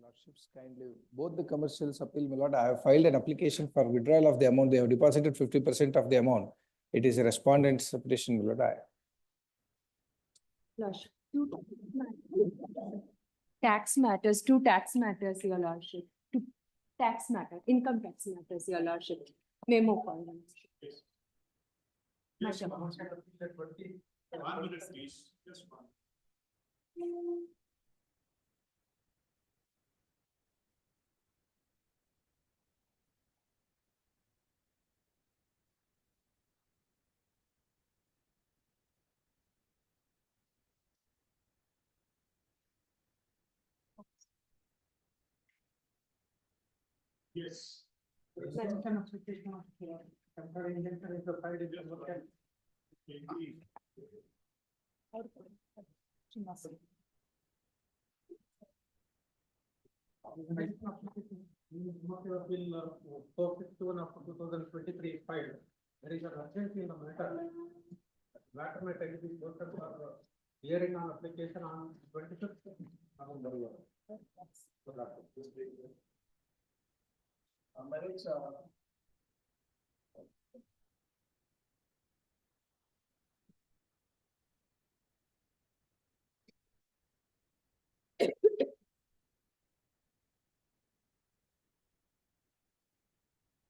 Lordships, kindly, both the commercials appeal, my lord, I have filed an application for withdrawal of the amount. They have deposited 50% of the amount. It is a respondent's petition, my lord. Lordship, tax matters, two tax matters, your lordship. Two tax matter, income tax matters, your lordship. Memo for your lordship. Yes, 1 minute, please. Just one. Yes. Of 2023 filed. There is an urgency in the matter. Matter may take this person for hearing on application on 25th November.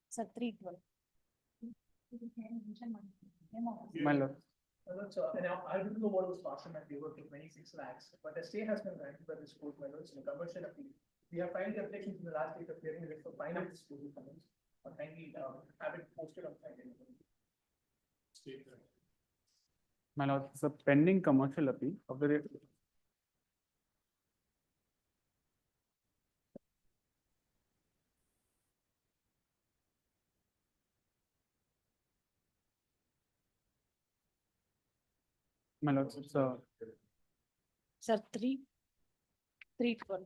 Sir, 312. My lord. Now, I don't know what was passed in my favor to 26 lakhs, but a stay has been granted by this court, my lords, in a commercial appeal. We have filed the application in the last date of hearing it for final disposal comments. Or kindly have it posted on Friday. My lord, it's a pending commercial appeal of the my lord, it's Sir, 312.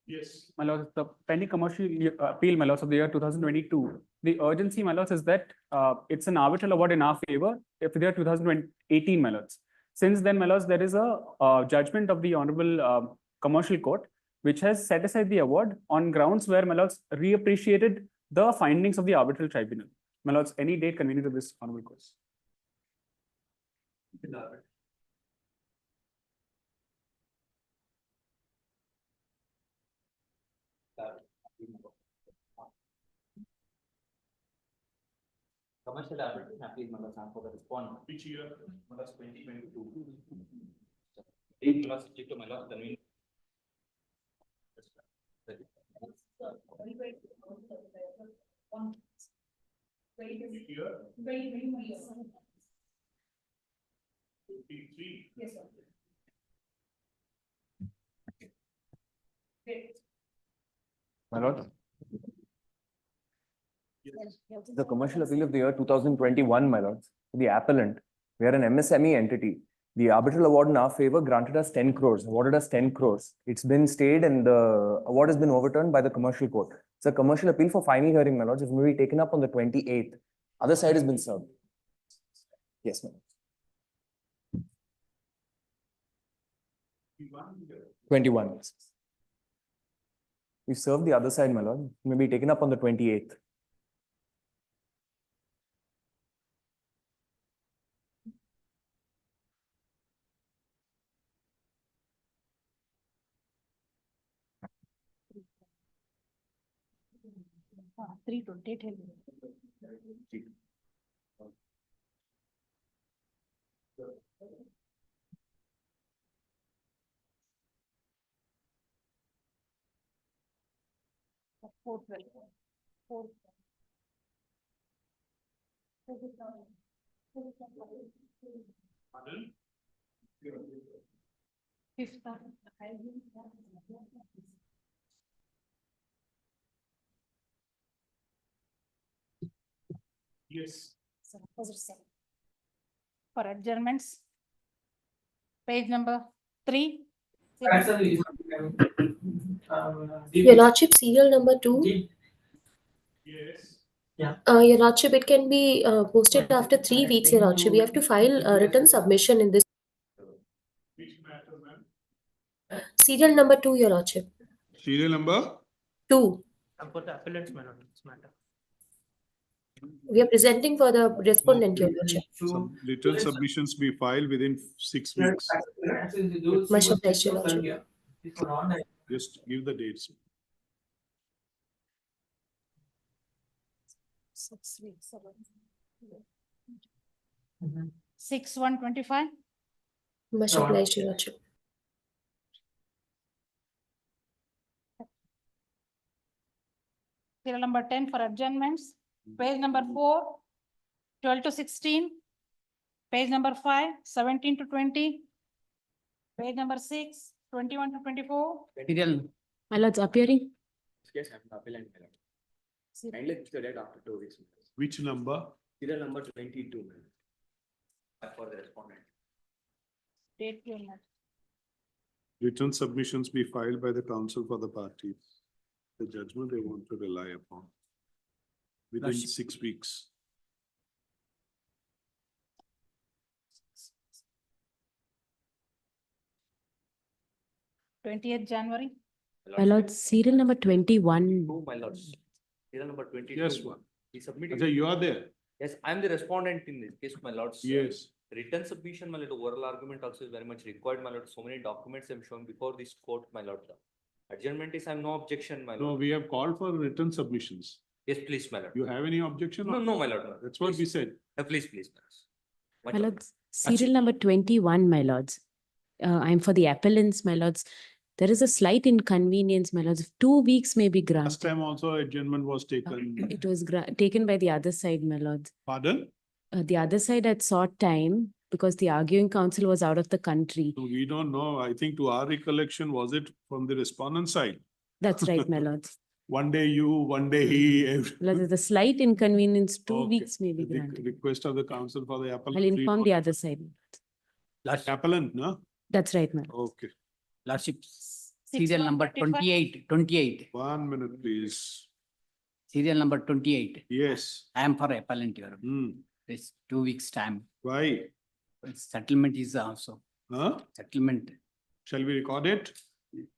Yes. my lord, the pending commercial appeal, my lords, of the year 2022. The urgency, my lords, is that it's an arbitral award in our favor for the year 2018, my lords. Since then, my lords, there is a judgment of the Honorable Commercial Court, which has set aside the award on grounds where, my lords, reappreciated the findings of the arbitral tribunal. My lords, any date convenient to this Honorable Court. Commercial arbitration appeal members for the respondent. Which year? 2022. Eight members subject to my lord convened. Which year? 23. Yes, sir. My lord, Yes. the commercial appeal of the year 2021, my lords, the appellant, we are an MSME entity. The arbitral award in our favor granted us 10 crores, awarded us 10 crores. It's been stayed and the award has been overturned by the commercial court. It's a commercial appeal for final hearing, my lords. It may be taken up on the 28th. Other side has been served. Yes, ma'am. 21. We served the other side, my lord. It may be taken up on the 28th. Ah, 320. Four 12. Pardon? Fifth. Yes. For adjournments, page number 3. Your Lordship, serial number 2. Yes. Your Lordship, it can be posted after 3 weeks, Your Lordship. We have to file a written submission in this. Which matter, ma'am? Serial number 2, Your Lordship. Serial number? 2. For the appellant's matter. We are presenting for the respondent, Your Lordship. Written submissions be filed within 6 weeks. Much obliged, Your Lordship. Just give the dates. 6 weeks. 6/1/25. Much obliged, Your Lordship. Serial number 10 for adjournments. Page number 4, 12 to 16. Page number 5, 17 to 20. Page number 6, 21 to 24. Serial. My lords appearing. Yes, I'm the appellant, my lord. Kindly fix the date after 2 weeks. Which number? Serial number 22, my lord. For the respondent. Date your lord. Written submissions be filed by the counsel for the parties. The judgment they want to rely upon. Within Lordship. 6 weeks. January 20th. My lords, serial number 21. Two, my lords. Serial number 22. Yes, one. He submitted. Ajay, you are there? Yes, I am the respondent in this case, my lords. Yes. Written submission, my lord, oral argument also is very much required, my lord. So many documents I am showing before this court, my lord. Adjournment is, I have no objection, my No, lord. we have called for written submissions. Yes, please, my lord. You have any objection? No, no, my lord. No. That's what we Please. said. Please, please, my lords. Much My obliged. lords, serial number 21, my lords. I'm for the appellants, my lords. There is a slight inconvenience, my lords. If 2 weeks may be Last granted. time also adjournment was taken. It was taken by the other side, my lords. Pardon? The other side had sought time because the arguing counsel was out of the country. No, we don't know. I think to our recollection, was it from the respondent side? That's right, my lords. One day you, one day he. My lords, there's a slight inconvenience, 2 Okay. weeks may be The granted. request of the counsel for the appellant. I'll inform the other side. Appellant, no? That's right, my lords. Okay. Lordship, serial number 6/1/25. 28. 1 minute, please. Serial number 28. Yes. I am for appellant here. Hmm. It's 2 weeks time. Why? Settlement is also Huh? settlement. Shall we record it?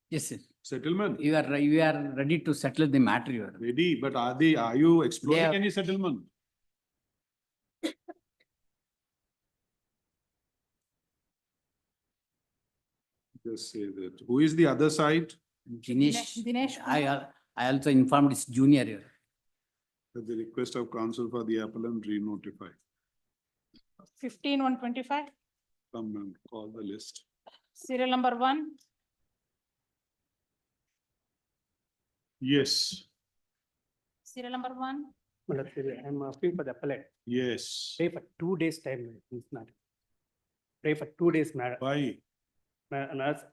Yes, sir. Settlement? You are ready to settle the matter here. Ready, but are you exploring They are- any settlement? Just say that. Who is the other side? Dinesh, Dinesh I also informed this junior here. At the request of counsel for the appellant, re-notify. 15/1/25. Come and call the list. Serial number 1. Yes, Serial number 1. I'm asking for the appellate. yes. Pray for 2 days time in this matter. Pray for 2 days matter. Why?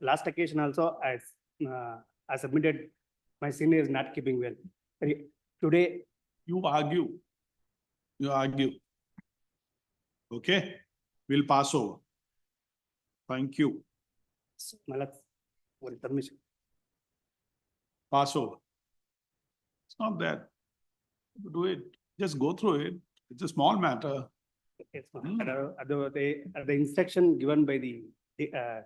Last occasion also, I submitted, my senior is not keeping well. Today, You argue. You argue. Okay, we'll pass over. Thank you. Malak, one permission. Pass over. It's not that. Do it. Just go through it. It's a small matter. Yes, ma'am. The instruction given by the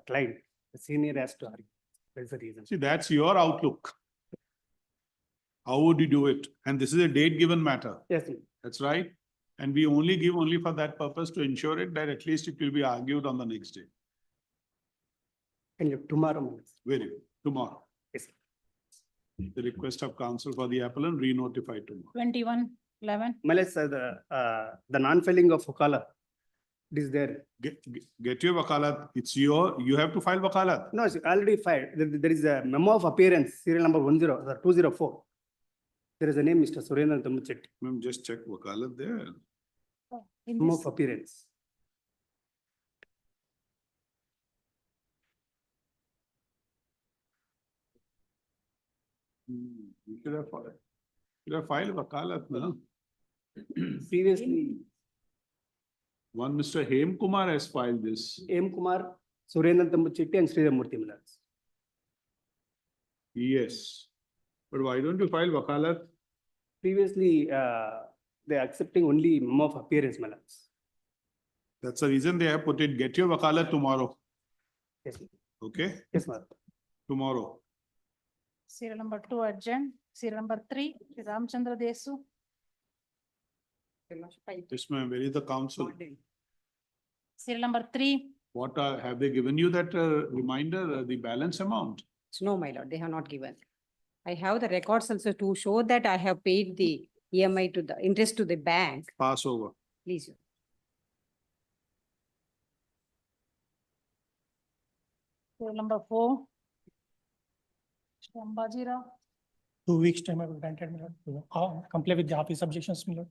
client, the senior has to argue. That's the reason. See, that's your outlook. How would you do it? And this is a date given matter. Yes, ma'am. That's right. And we only give only for that purpose to ensure it that at least it will be argued on the next day. Can you tomorrow, ma'am? Very good. Tomorrow. Yes. The request of counsel for the appellant re-notify tomorrow. 21/11. Malak, the non-filing of Okala, it is there. Get your wakalat. It's you have to file wakalat. No, it's already filed. There is a memo of appearance, serial number 204. There is a name, Mr. Surendra Tamuchet, Ma'am, just check wakalat there. In memo this, of appearance. You should have filed. You have filed wakalat, no? Previously, One Mr. Hem Kumar has filed this. M. Kumar, Surendra Tamuchet and Sridhar Murthy Malak. Yes. But why don't you file wakalat? Previously, they are accepting only memo of appearance, Malak. That's the reason they have put it. Get your wakalat tomorrow. Yes, ma'am. Okay? Yes, ma'am. Tomorrow. Serial number 2 urgent. Serial number 3, Shri Ramchandra Desu. Yes, ma'am, where is the council? Serial number 3, What have they given you that reminder, the balance amount? No, my lord, they have not given. I have the records also to show that I have paid the EMI to the interest to the bank. Pass over. Please. serial number 4. Shri Ambaji Rao. 2 weeks time I was granted, my lord, to comply with the office objections, my lord.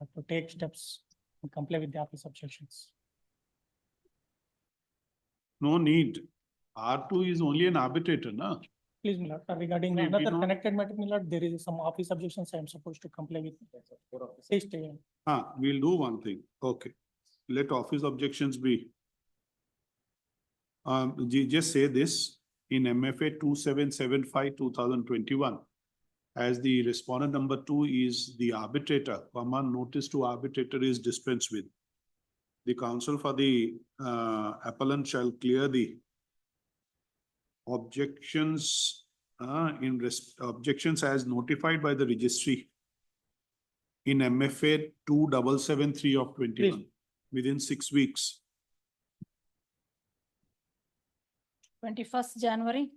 Have to take steps and comply with the office objections. No need. R2 is only an arbitrator, no? Please, my lord, regarding We another don't- connected matter, my lord, there is some office objections I am supposed to comply with. Please stay. We'll do one thing. Okay. Let office objections be. Just say this in MFA 2775 2021. As the respondent number 2 is the arbitrator, notice to arbitrator is dispensed with. The counsel for the appellant shall clear the objections objections as notified by the registry in MFA 2773 of 21 within 6 weeks. 21st January.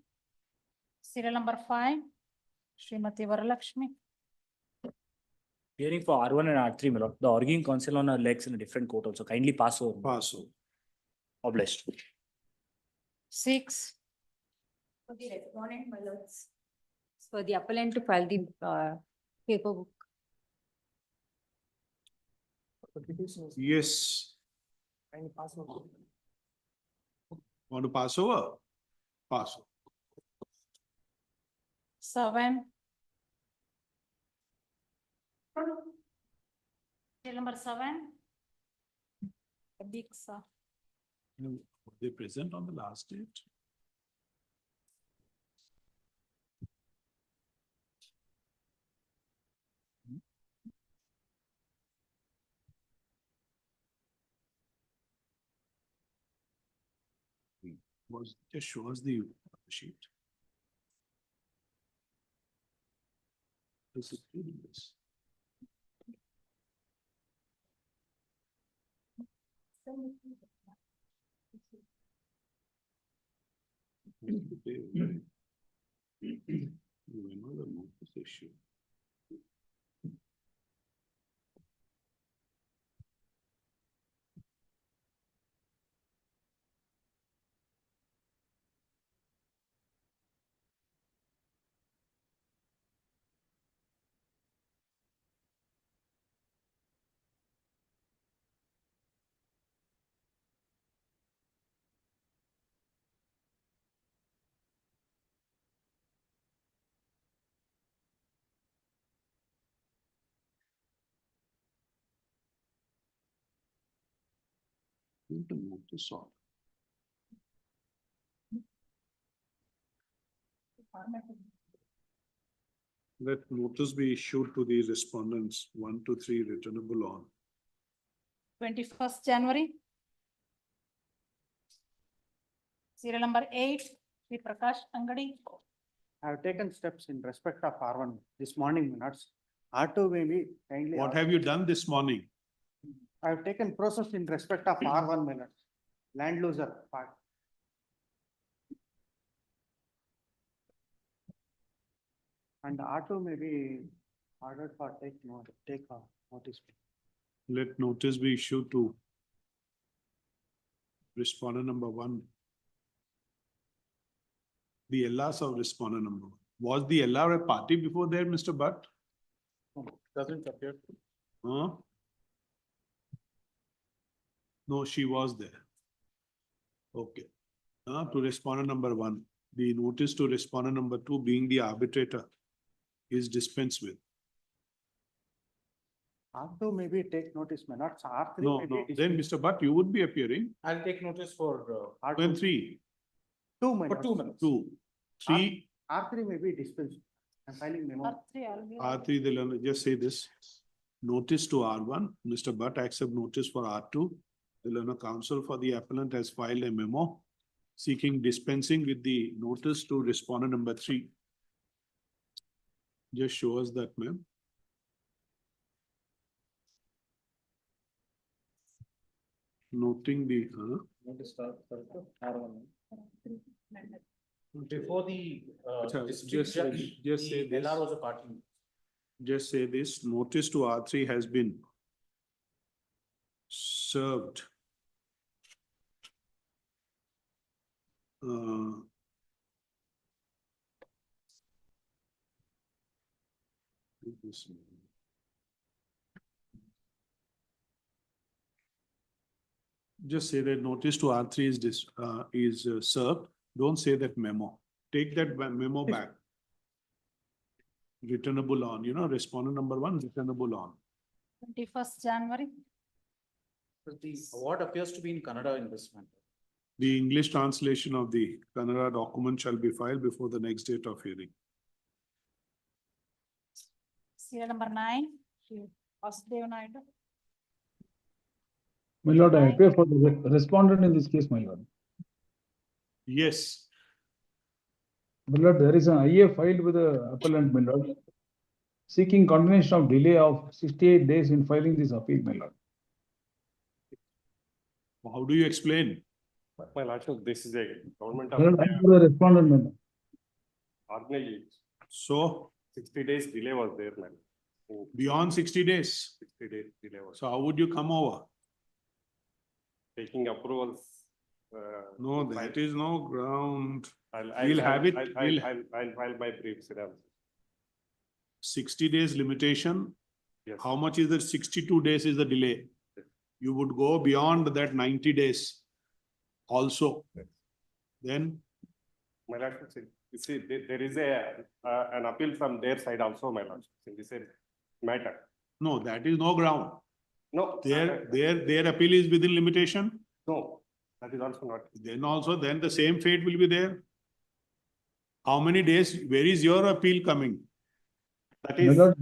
Serial number 5, Srimati Varalakshmi. Hearing for R1 and R3, my lord. The arguing counsel on our legs in a different court also. Kindly pass over. Pass over. Obliged. 6, For the respondent, my lords. For the appellant to file the paperwork. Yes. Want to pass over? Pass over. 7. Serial number 7. Dixa. Were they present on the last date? Just show us the sheet. This is this. Another notice issue. The notice of. Let notice be issued to the respondents 1 to 3 returnable on. 21st January. Serial number 8, Sri Prakash Angadi. I have taken steps in respect of R1 this morning minutes. R2 may be kindly. What have you done this morning? I have taken process in respect of R1 minutes, land loser part. And R2 may be ordered for take notice. Let notice be issued to respondent number 1. The LRs of respondent number 1. Was the LR a party before there, Mr. Butt? Doesn't appear. Huh? No, she was there. Okay. To respondent number 1, the notice to respondent number 2 being the arbitrator is dispensed with. R2 maybe take notice minutes, R3. No, may no, be then dismissed. Mr. Butt, you would be appearing. I'll take notice for When 3, 2 minutes. 2 minutes. 2, 3, R3 may be dispensed. I'm filing memo. R3, the learner, just say this. Notice to R1, Mr. Butt accept notice for R2. The learner counsel for the appellant has filed a memo seeking dispensing with the notice to respondent number 3. Just show us that, ma'am. Noting the, Before the Acha, district just- judge, just say the this. LR was a party. just say this, notice to R3 has been served. This- Just say that notice to R3 is served. Don't say that memo. Take that memo back. Returnable on, respondent number 1, returnable on. 21st January. The award appears to be in Kannada in this matter. The English translation of the Kannada document shall be filed before the next date of hearing. Serial number 9. Vasudev Naidu. My lord, I appear for the respondent in this case, my lord. Yes, My lord, there is an IA filed with the appellant, my lord, seeking continuation of delay of 68 days in filing this appeal, my lord. how do you explain? My lordship, this is a government My lord, I am for the respondent, my lord. organization. So 60 days delay was there, man. beyond 60 days. 60 days delay was So how would you come over? taking approvals. No, that is no ground. I'll we'll have it, we'll- I'll file my briefs. 60 days limitation. Yes. How much is the 62 days is the delay? You would go beyond that 90 days also. Then My lordship, you see, there is an appeal from their side also, my lordship, in this matter. no, that is no ground. No. Their appeal is within limitation. No, that is also not. Then the same fate will be there. How many days? Where is your appeal coming? That My is lord,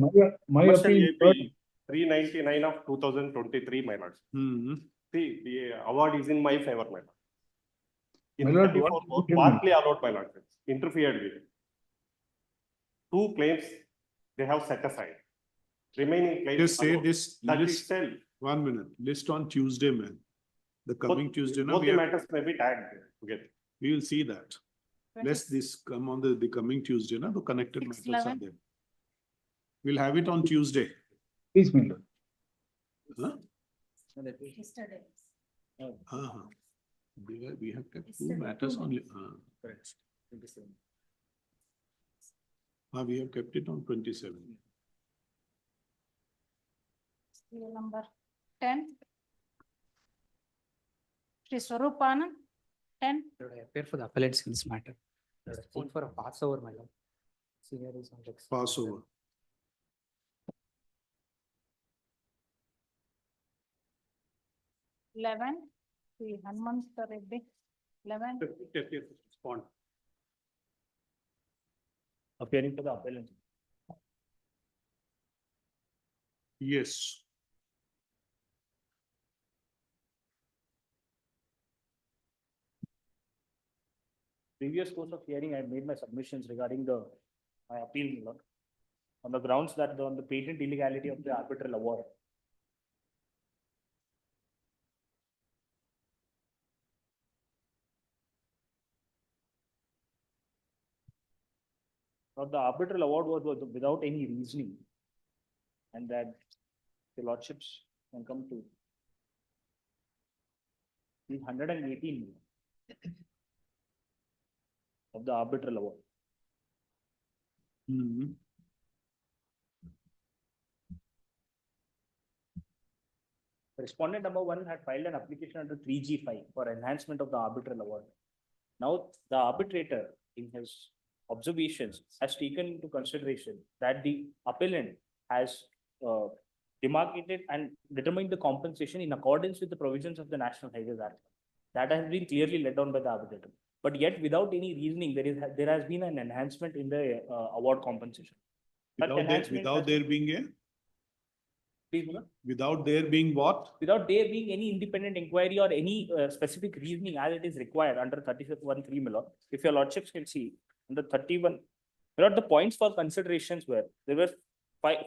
my commercial appeal, AP 399 of 2023, my lords. Hmm. See, the award is in my favor, my lord. My In lord, 34, what- partly allowed, my lord, interfered with. 2 claims they have set aside. Remaining claims. Just say allowed. this That list, itself, 1 minute, list on Tuesday, man. The coming Tuesday, no, both we the have- matters may be tagged together. we will see that. Let's this come on the coming Tuesday, no, the connected 6, matters are 11. there. We'll have it on Tuesday. please, my lord. Huh? Yesterday. Uh-huh. We have kept 2 matters only. Correct. 27. We have kept it on 27. Serial number 10. Shri Swarup Anand, 10. I appear for the appellants in this matter. Seek for a passover, my lord. Senior is on the. Passover. Eleven, the Hanmanta Reddy, 11. Respond. Appearing for the appellant. Yes. Previous course of hearing, I made my submissions regarding my appeal, my lord, on the grounds that on the patent illegality of the arbitral award. Now, the arbitral award was without any reasoning, and that the lordships can come to the 118 of the arbitral award. Hmm. Respondent number 1 had filed an application under 3G5 for enhancement of the arbitral award. Now, the arbitrator, in his observations, has taken into consideration that the appellant has demarcated and determined the compensation in accordance with the provisions of the National Highways Act. That has been clearly laid down by the arbitrator. But yet, without any reasoning, there has been an enhancement in the award compensation. That enhancement Without has there been- being a, Please, Mullah. without there being what? Without there being any independent inquiry or any specific reasoning as it is required under 36(1)(3), my lord. If your lordships can see, under 31, My lord, the points for considerations were, there were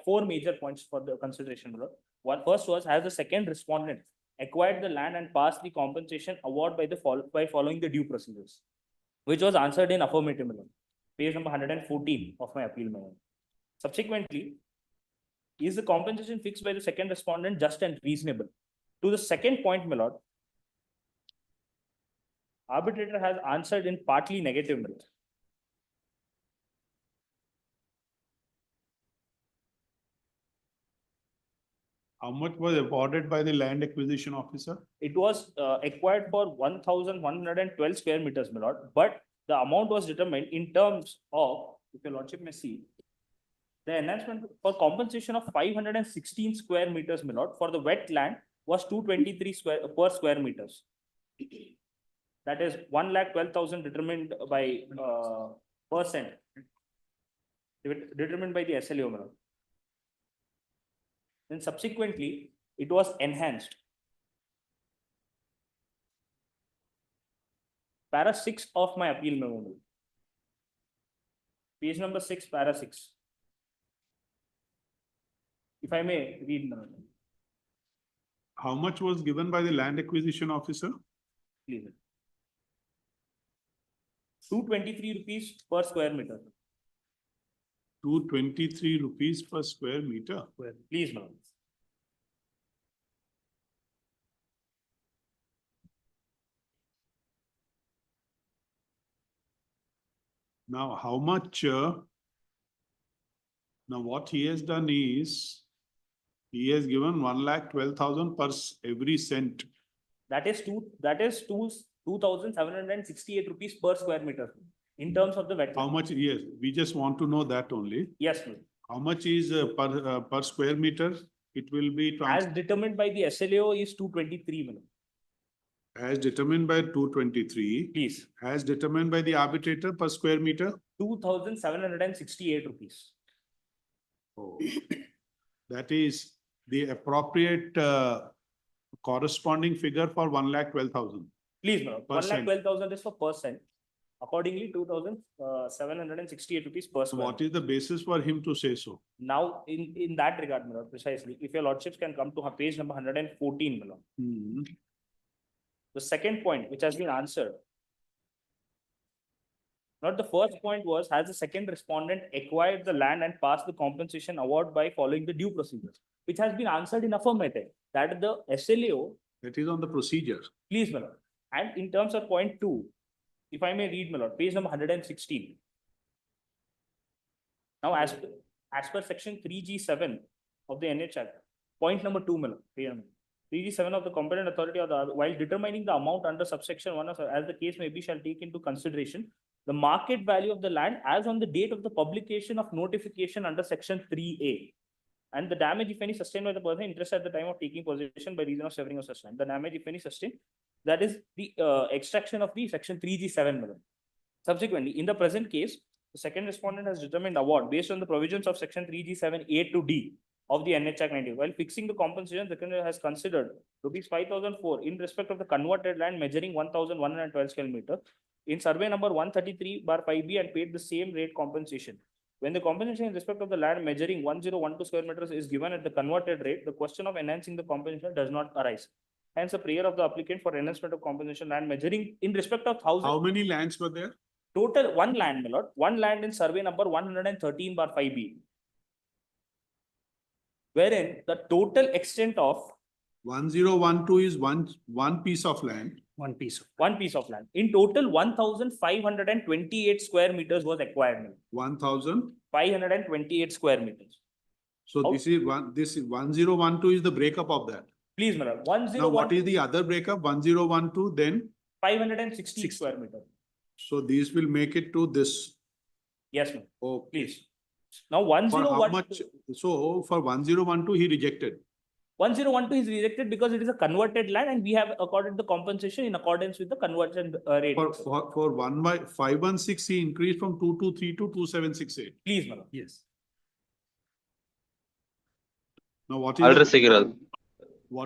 four major points for the consideration. My lord. One first was, has the second respondent acquired the land and passed the compensation award by following the due procedures, which was answered in affirmative, my lord. Page number 114 of my appeal, my lord. Subsequently, is the compensation fixed by the second respondent just and reasonable? To the second point, my lord, arbitrator has answered in partly negative, my lord. How much was awarded by the land acquisition officer? It was acquired for 1,112 square meters, my lord, but the amount was determined in terms of, if your lordship may see, the enhancement for compensation of 516 square meters, my lord, for the wetland was 223 per square meters. That is 1,12,000 determined by percent, determined by the SLO, my lord. Then subsequently, it was enhanced. Para 6 of my appeal memo. Page number 6, para 6. If I may read. How much was given by the land acquisition officer? Please. 223 rupees per square meter. 223 rupees per square meter. Please, ma'am. Now, how much? Now, what he has done is, he has given 1,12,000 per every cent. That is 2,768 rupees per square meter in terms of the wetland. How much? Yes, we just want to know that only. Yes, ma'am. How much is per square meter? It will be as determined by the SLO is 223, ma'am. As determined by 223. Please. As determined by the arbitrator per square meter. 2,768 rupees. Oh. That is the appropriate corresponding figure for 1,12,000. Please, ma'am. 1,12,000 is for percent. Accordingly, 2,768 rupees per square. What is the basis for him to say so? Now, in that regard, my lord, precisely, if your lordships can come to page number 114, my lord. The second point, which has been answered. Not the first point was, has the second respondent acquired the land and passed the compensation award by following the due procedures, which has been answered in affirmative. That is the SLO. That is on the procedure. Please, my lord. And in terms of point 2, if I may read, my lord, page number 116. Now, as per section 3G7 of the NH Act, point number 2, my lord, 3G7 of the competent authority of the, while determining the amount under subsection 1 of, as the case may be, shall take into consideration the market value of the land as on the date of the publication of notification under section 3A. And the damage, if any, sustained by the person interested at the time of taking possession by reason of severing of such land. The damage, if any, sustained, that is the extraction of the section 3G7. Subsequently, in the present case, the second respondent has determined award based on the provisions of section 3G7A to D of the NH Act 90. While fixing the compensation, the second has considered rupees 5,004 in respect of the converted land measuring 1,112 square meter in survey number 133/5B and paid the same rate compensation. When the compensation in respect of the land measuring 1,012 square meters is given at the converted rate, the question of enhancing the compensation does not arise. Hence, the prayer of the applicant for enhancement of compensation land measuring in respect of 1,000. How many lands were there? Total one land, my lord. One land in survey number 113/5B. Wherein the total extent of 1012 is one piece of land. One piece of land. In total, 1,528 square meters was acquired. 1,528 square meters. So this is 1012 is the breakup of that. Please, my lord. 1012. Now, what is the other breakup? 1012, then 560 square meters. So these will make it to this. Yes, ma'am. Oh, please. Now, 1012. How much? So for 1012, he rejected. 1012 is rejected because it is a converted land and we have accorded the compensation in accordance with the conversion rate. For 516, he increased from 223 to 2768. Please, madam. Yes. Now, what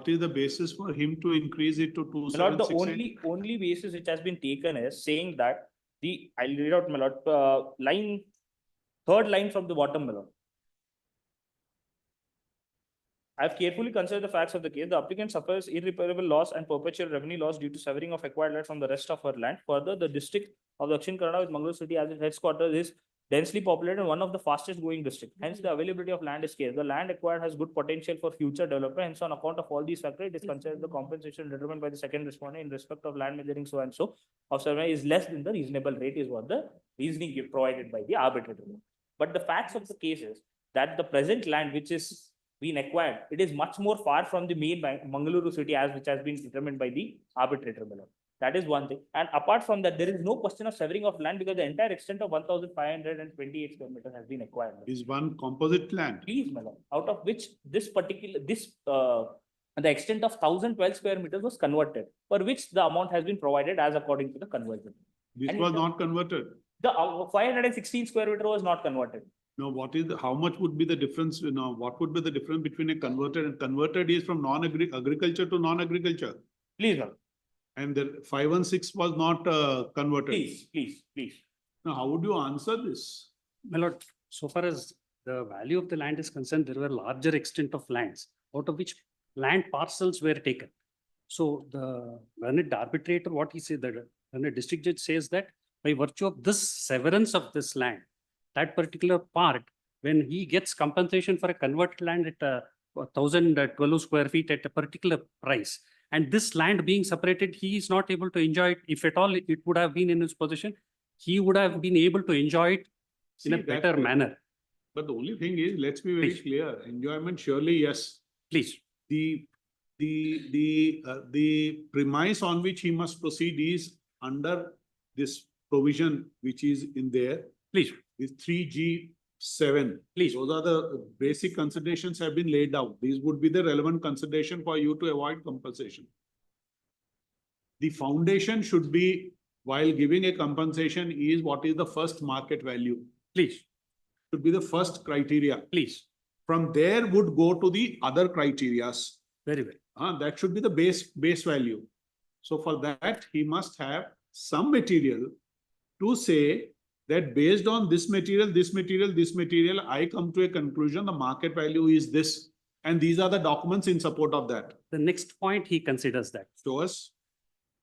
is the basis for him to increase it to 2768? The only basis which has been taken is saying that I'll read out, my lord, line third line from the bottom below. I have carefully considered the facts of the case. The applicant suffers irreparable loss and perpetual revenue loss due to severing of acquired land from the rest of her land. Further, the district of Dakshin Kannada with Mangalore city as its headquarters is densely populated and one of the fastest growing districts. Hence, the availability of land is scarce. The land acquired has good potential for future development. Hence, on account of all these factors, it is considered the compensation determined by the second respondent in respect of land measuring so and so of survey is less than the reasonable rate is what the reasoning provided by the arbitrator. But the facts of the case is that the present land which is been acquired, it is much more far from the main Mangaluru city as which has been determined by the arbitrator below. That is one thing. And apart from that, there is no question of severing of land because the entire extent of 1,528 square meters has been acquired. Is one composite land. Please, madam, out of which the extent of 1,012 square meters was converted, for which the amount has been provided as according to the conversion. This was not converted. The 516 square meter was not converted. No, how much would be the difference, what would be the difference between a converted and converted is from agriculture to non-agriculture? Please, madam. And the 516 was not converted. Please. Now, how would you answer this? My lord, so far as the value of the land is concerned, there were larger extent of lands, out of which land parcels were taken. So the learned arbitrator, what he said, the learned district judge says that by virtue of this severance of this land, that particular part, when he gets compensation for a converted land at 1,012 square feet at a particular price, and this land being separated, he is not able to enjoy it. If at all it would have been in his possession, he would have been able to enjoy it in a better manner. But the only thing is, let's be very clear, enjoyment surely, yes. Please. The premise on which he must proceed is under this provision which is in there. Please. Is 3G7. Please. Those are the basic considerations have been laid out. These would be the relevant consideration for you to avoid compensation. The foundation should be, while giving a compensation, is what is the first market value. Please. Should be the first criteria. Please. From there would go to the other criterias. Very well. That should be the base value. So for that, he must have some material to say that based on this material, I come to a conclusion, the market value is this. And these are the documents in support of that. The next point, he considers that. Show us.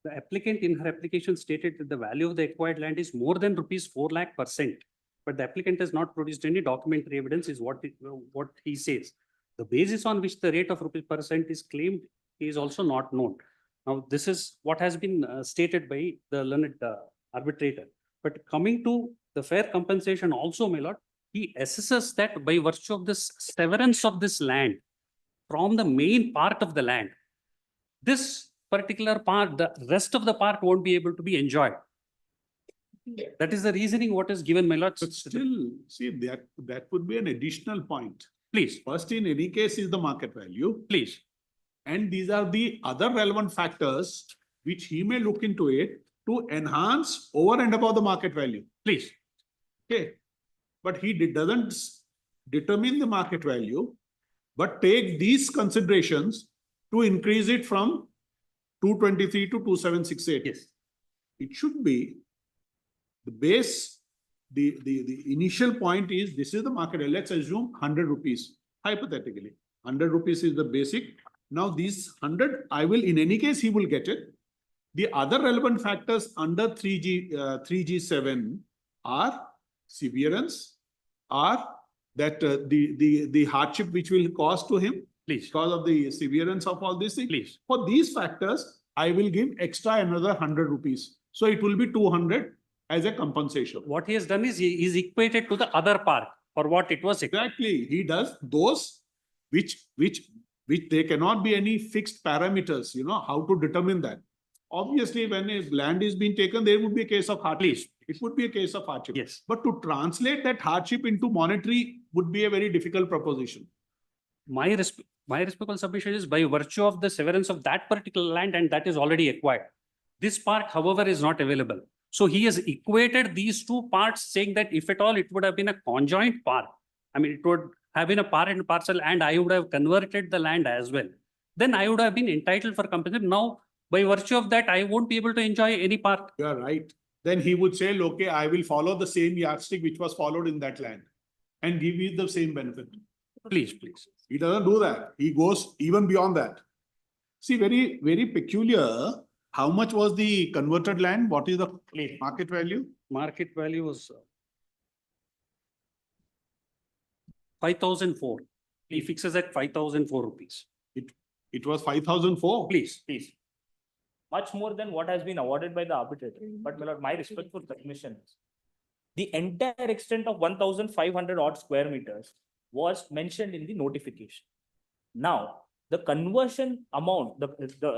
The applicant in her application stated that the value of the acquired land is more than rupees 4 lakh%. But the applicant has not produced any documentary evidence is what he says. The basis on which the rate of rupees % is claimed is also not known. Now, this is what has been stated by the learned arbitrator. But coming to the fair compensation also, my lord, he assesses that by virtue of this severance of this land from the main part of the land, this particular part, the rest of the part won't be able to be enjoyed. That is the reasoning what is given, my lord. But still, see, that would be an additional point. Please. First, in any case, is the market value. Please. And these are the other relevant factors which he may look into it to enhance over and above the market value. Please. Okay. But he doesn't determine the market value, but take these considerations to increase it from 223 to 2768. Yes. It should be the base, the initial point is this is the market value. Let's assume 100 rupees, hypothetically. 100 rupees is the basic. Now these 100, in any case, he will get it. The other relevant factors under 3G7 are severance, are that the hardship which will cause to him. Please. Because of the severance of all these things. Please. For these factors, I will give extra another 100 rupees. So it will be 200 as a compensation. What he has done is he is equated to the other part for what it was. Exactly. He does those which they cannot be any fixed parameters, how to determine that. Obviously, when a land is being taken, there would be a case of hardship. Please. It would be a case of hardship. Yes. But to translate that hardship into monetary would be a very difficult proposition. My respectful submission is by virtue of the severance of that particular land, and that is already acquired. This part, however, is not available. So he has equated these two parts, saying that if at all it would have been a conjoint part, I mean, it would have been a part and parcel, and I would have converted the land as well. Then I would have been entitled for compensation. Now, by virtue of that, I won't be able to enjoy any part. You are right. Then he would say, okay, I will follow the same yardstick which was followed in that land. and give you the same benefit. Please, please. He doesn't do that. He goes even beyond that. See, very, very peculiar. How much was the converted land? What is the market value? Market value was 5,004. He fixes at 5,004 rupees. It was 5,004. Please. Much more than what has been awarded by the arbitrator. But my lord, my respectful submission is the entire extent of 1,500 odd square meters was mentioned in the notification. Now, the conversion amount, the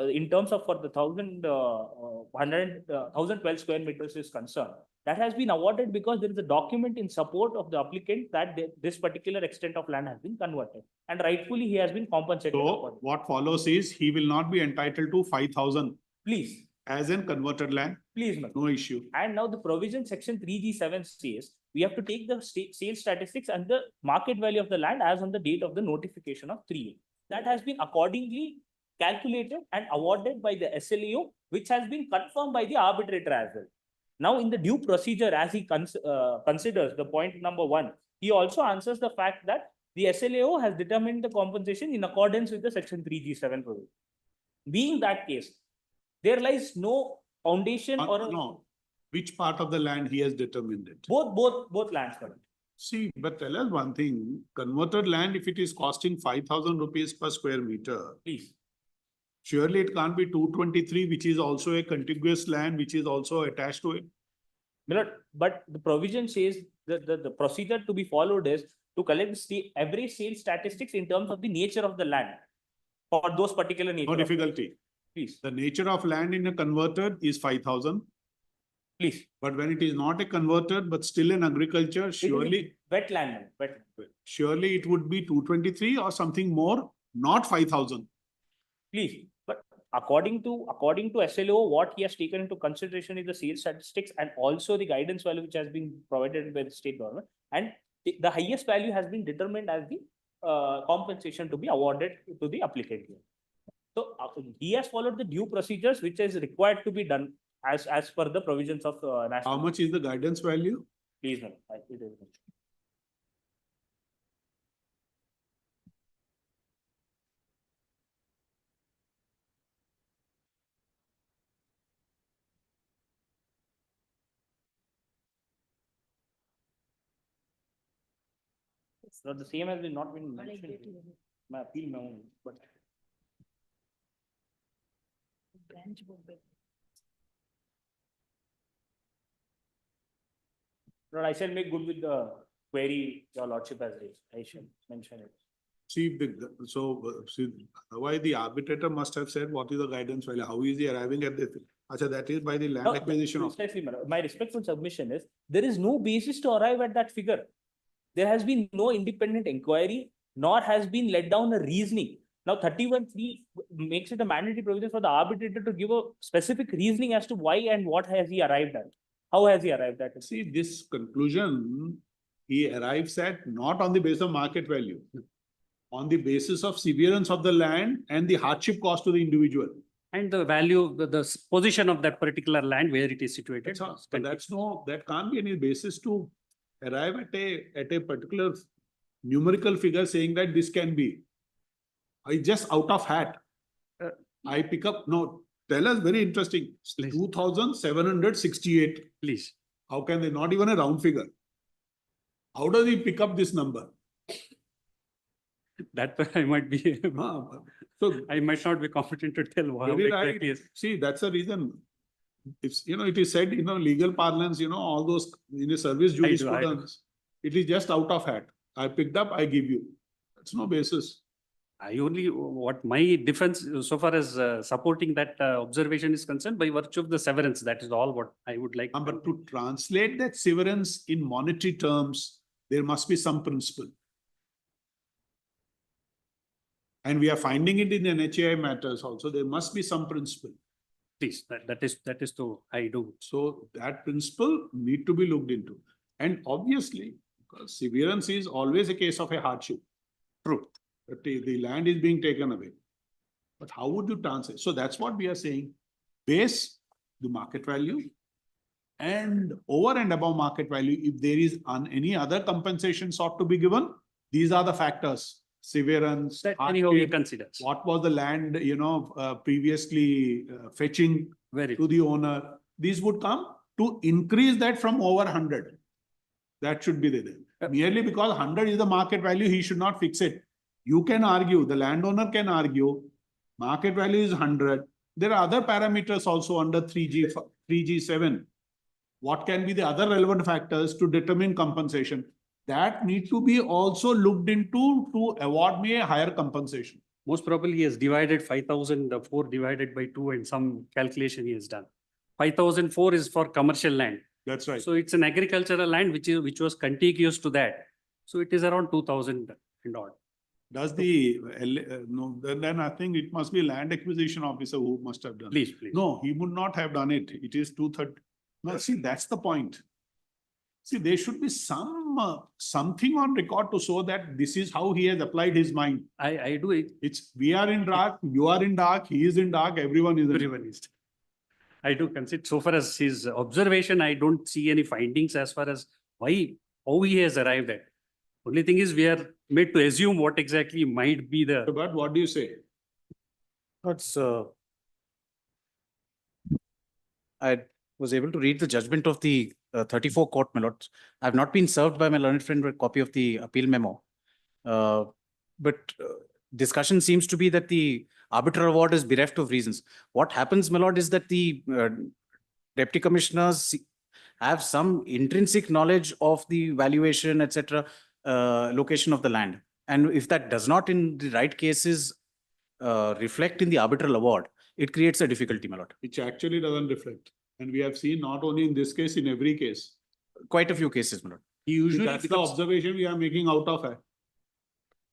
in terms of for the 1,012 square meters is concerned, that has been awarded because there is a document in support of the applicant that this particular extent of land has been converted, and rightfully he has been compensated. So what follows is he will not be entitled to 5,000. Please. As in converted land. Please, ma'am. No issue. And now the provision section 3G7 says we have to take the sales statistics and the market value of the land as on the date of the notification of 3A. That has been accordingly calculated and awarded by the SLAO, which has been confirmed by the arbitrator as well. Now, in the due procedure, as he considers the point number 1, he also answers the fact that the SLAO has determined the compensation in accordance with the section 3G7 provision. Being that case, there lies no foundation no. Which part of the land he has determined it? Both lands, correct. See, but tell us one thing, converted land, if it is costing 5,000 rupees per square meter. Please. Surely it can't be 223, which is also a contiguous land, which is also attached to it. But the provision says that the procedure to be followed is to collect every sales statistics in terms of the nature of the land for those particular nature. No difficulty. Please. The nature of land in a converted is 5,000. Please. But when it is not a converted, but still in agriculture, surely. Wetland. Surely it would be 223 or something more, not 5,000. Please. But according to SLO, what he has taken into consideration is the sales statistics and also the guidance value which has been provided by the state government. And the highest value has been determined as the compensation to be awarded to the applicant. So he has followed the due procedures which is required to be done as per the provisions of national. How much is the guidance value? Please, no, it is. So the same has been not been mentioned in my appeal memo, but. I shall make good with the query your lordship has raised. I shall mention it. See, why the arbitrator must have said what is the guidance value? How is he arriving at this? Achha, that is by the land acquisition. My respectful submission is there is no basis to arrive at that figure. There has been no independent inquiry, nor has been let down a reasoning. Now, 31(3) makes it a mandatory provision for the arbitrator to give a specific reasoning as to why and what has he arrived at. How has he arrived at it? See, this conclusion he arrives at not on the basis of market value, on the basis of severance of the land and the hardship cost to the individual. And the value, the position of that particular land where it is situated. That can't be any basis to arrive at a particular numerical figure saying that this can be. I just out of hat. I pick up, no, tell us, very interesting. 2,768. Please. How can they, not even a round figure? How does he pick up this number? That I might be, so I might not be competent to tell how very exactly right. is. See, that's the reason. It's, it is said, legal parlance, all those in a service jurisprudence. It is just out of hat. I picked up, I give you. That's no basis. I only, what my defense so far as supporting that observation is concerned by virtue of the severance, that is all what I would like. But to translate that severance in monetary terms, there must be some principle. And we are finding it in NHAI matters also, there must be some principle. Please, that is to I do. So that principle need to be looked into. And obviously, because severance is always a case of a hardship. True. The land is being taken away. But how would you translate? So that's what we are saying. Base the market value and over and above market value, if there is any other compensation sought to be given, these are the factors. Severance, That anyhow he hardship, considers. what was the land, previously fetching Very to the owner. These would come to increase that from over 100. That should be there. Merely because 100 is the market value, he should not fix it. You can argue, the landowner can argue, market value is 100. There are other parameters also under 3G7. What can be the other relevant factors to determine compensation? That need to be also looked into to award me a higher compensation. Most probably he has divided 5,004 divided by 2 and some calculation he has done. 5,004 is for commercial land. That's right. So it's an agricultural land which was contiguous to that. So it is around 2,000 and odd. Does the, no, then I think it must be land acquisition officer who must have done. Please. No, he would not have done it. It is 230. No, see, that's the point. See, there should be something on record to show that this is how he has applied his mind. I do it. We are in dark, you are in dark, he is in dark, everyone is in dark. Everyone is. I do consider, so far as his observation, I don't see any findings as far as how he has arrived at. Only thing is we are made to assume what exactly might be the. But what do you say? I was able to read the judgment of the 34 court, my lords. I have not been served by my learned friend with a copy of the appeal memo. But discussion seems to be that the arbitral award is bereft of reasons. What happens, my lord, is that the deputy commissioners have some intrinsic knowledge of the valuation, etc., location of the land. And if that does not in the right cases reflect in the arbitral award, it creates a difficulty, my lord. Which actually doesn't reflect. And we have seen not only in this case, in every case. Quite a few cases, my lord. Usually that's the observation we are making out of it.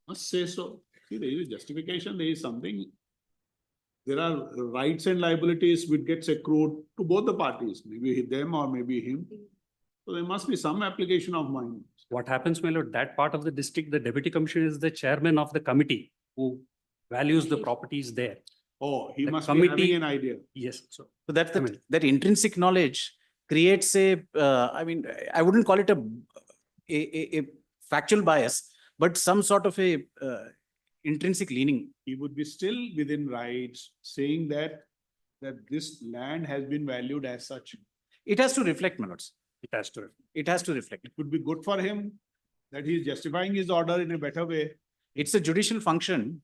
Must say so. See, there is justification, there is something. There are rights and liabilities which gets accrued to both the parties, maybe them or maybe him. So there must be some application of mind. What happens, my lord, that part of the district, the deputy commissioner is the chairman of the committee who values the properties there. Oh, he The must be having an idea. Yes. So that's that intrinsic knowledge creates a, I wouldn't call it a factual bias, but some sort of a intrinsic leaning. He would be still within rights, saying that this land has been valued as such. It has to reflect, my lords. It has to. It has to reflect. It would be good for him that he is justifying his order in a better way. It's a judicial function,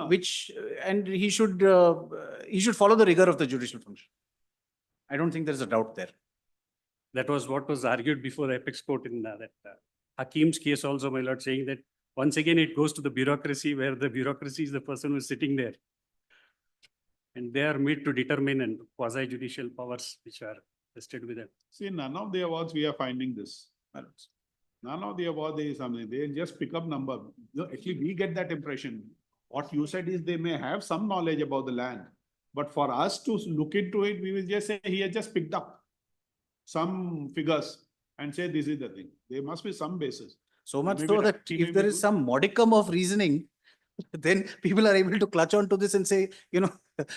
which, and he should follow the rigor of the judicial function. I don't think there's a doubt there. That was what was argued before the apex court in that Hakim's case also, my lord, saying that once again it goes to the bureaucracy, where the bureaucracy is the person who is sitting there. And they are made to determine and quasi-judicial powers which are vested with them. See, none of the awards we are finding this. None of the awards there is something. They just pick up number. Actually, we get that impression. What you said is they may have some knowledge about the land. But for us to look into it, we will just say he has just picked up some figures and say this is the thing. There must be some basis. So much so that if there is some modicum of reasoning, then people are able to clutch onto this and say,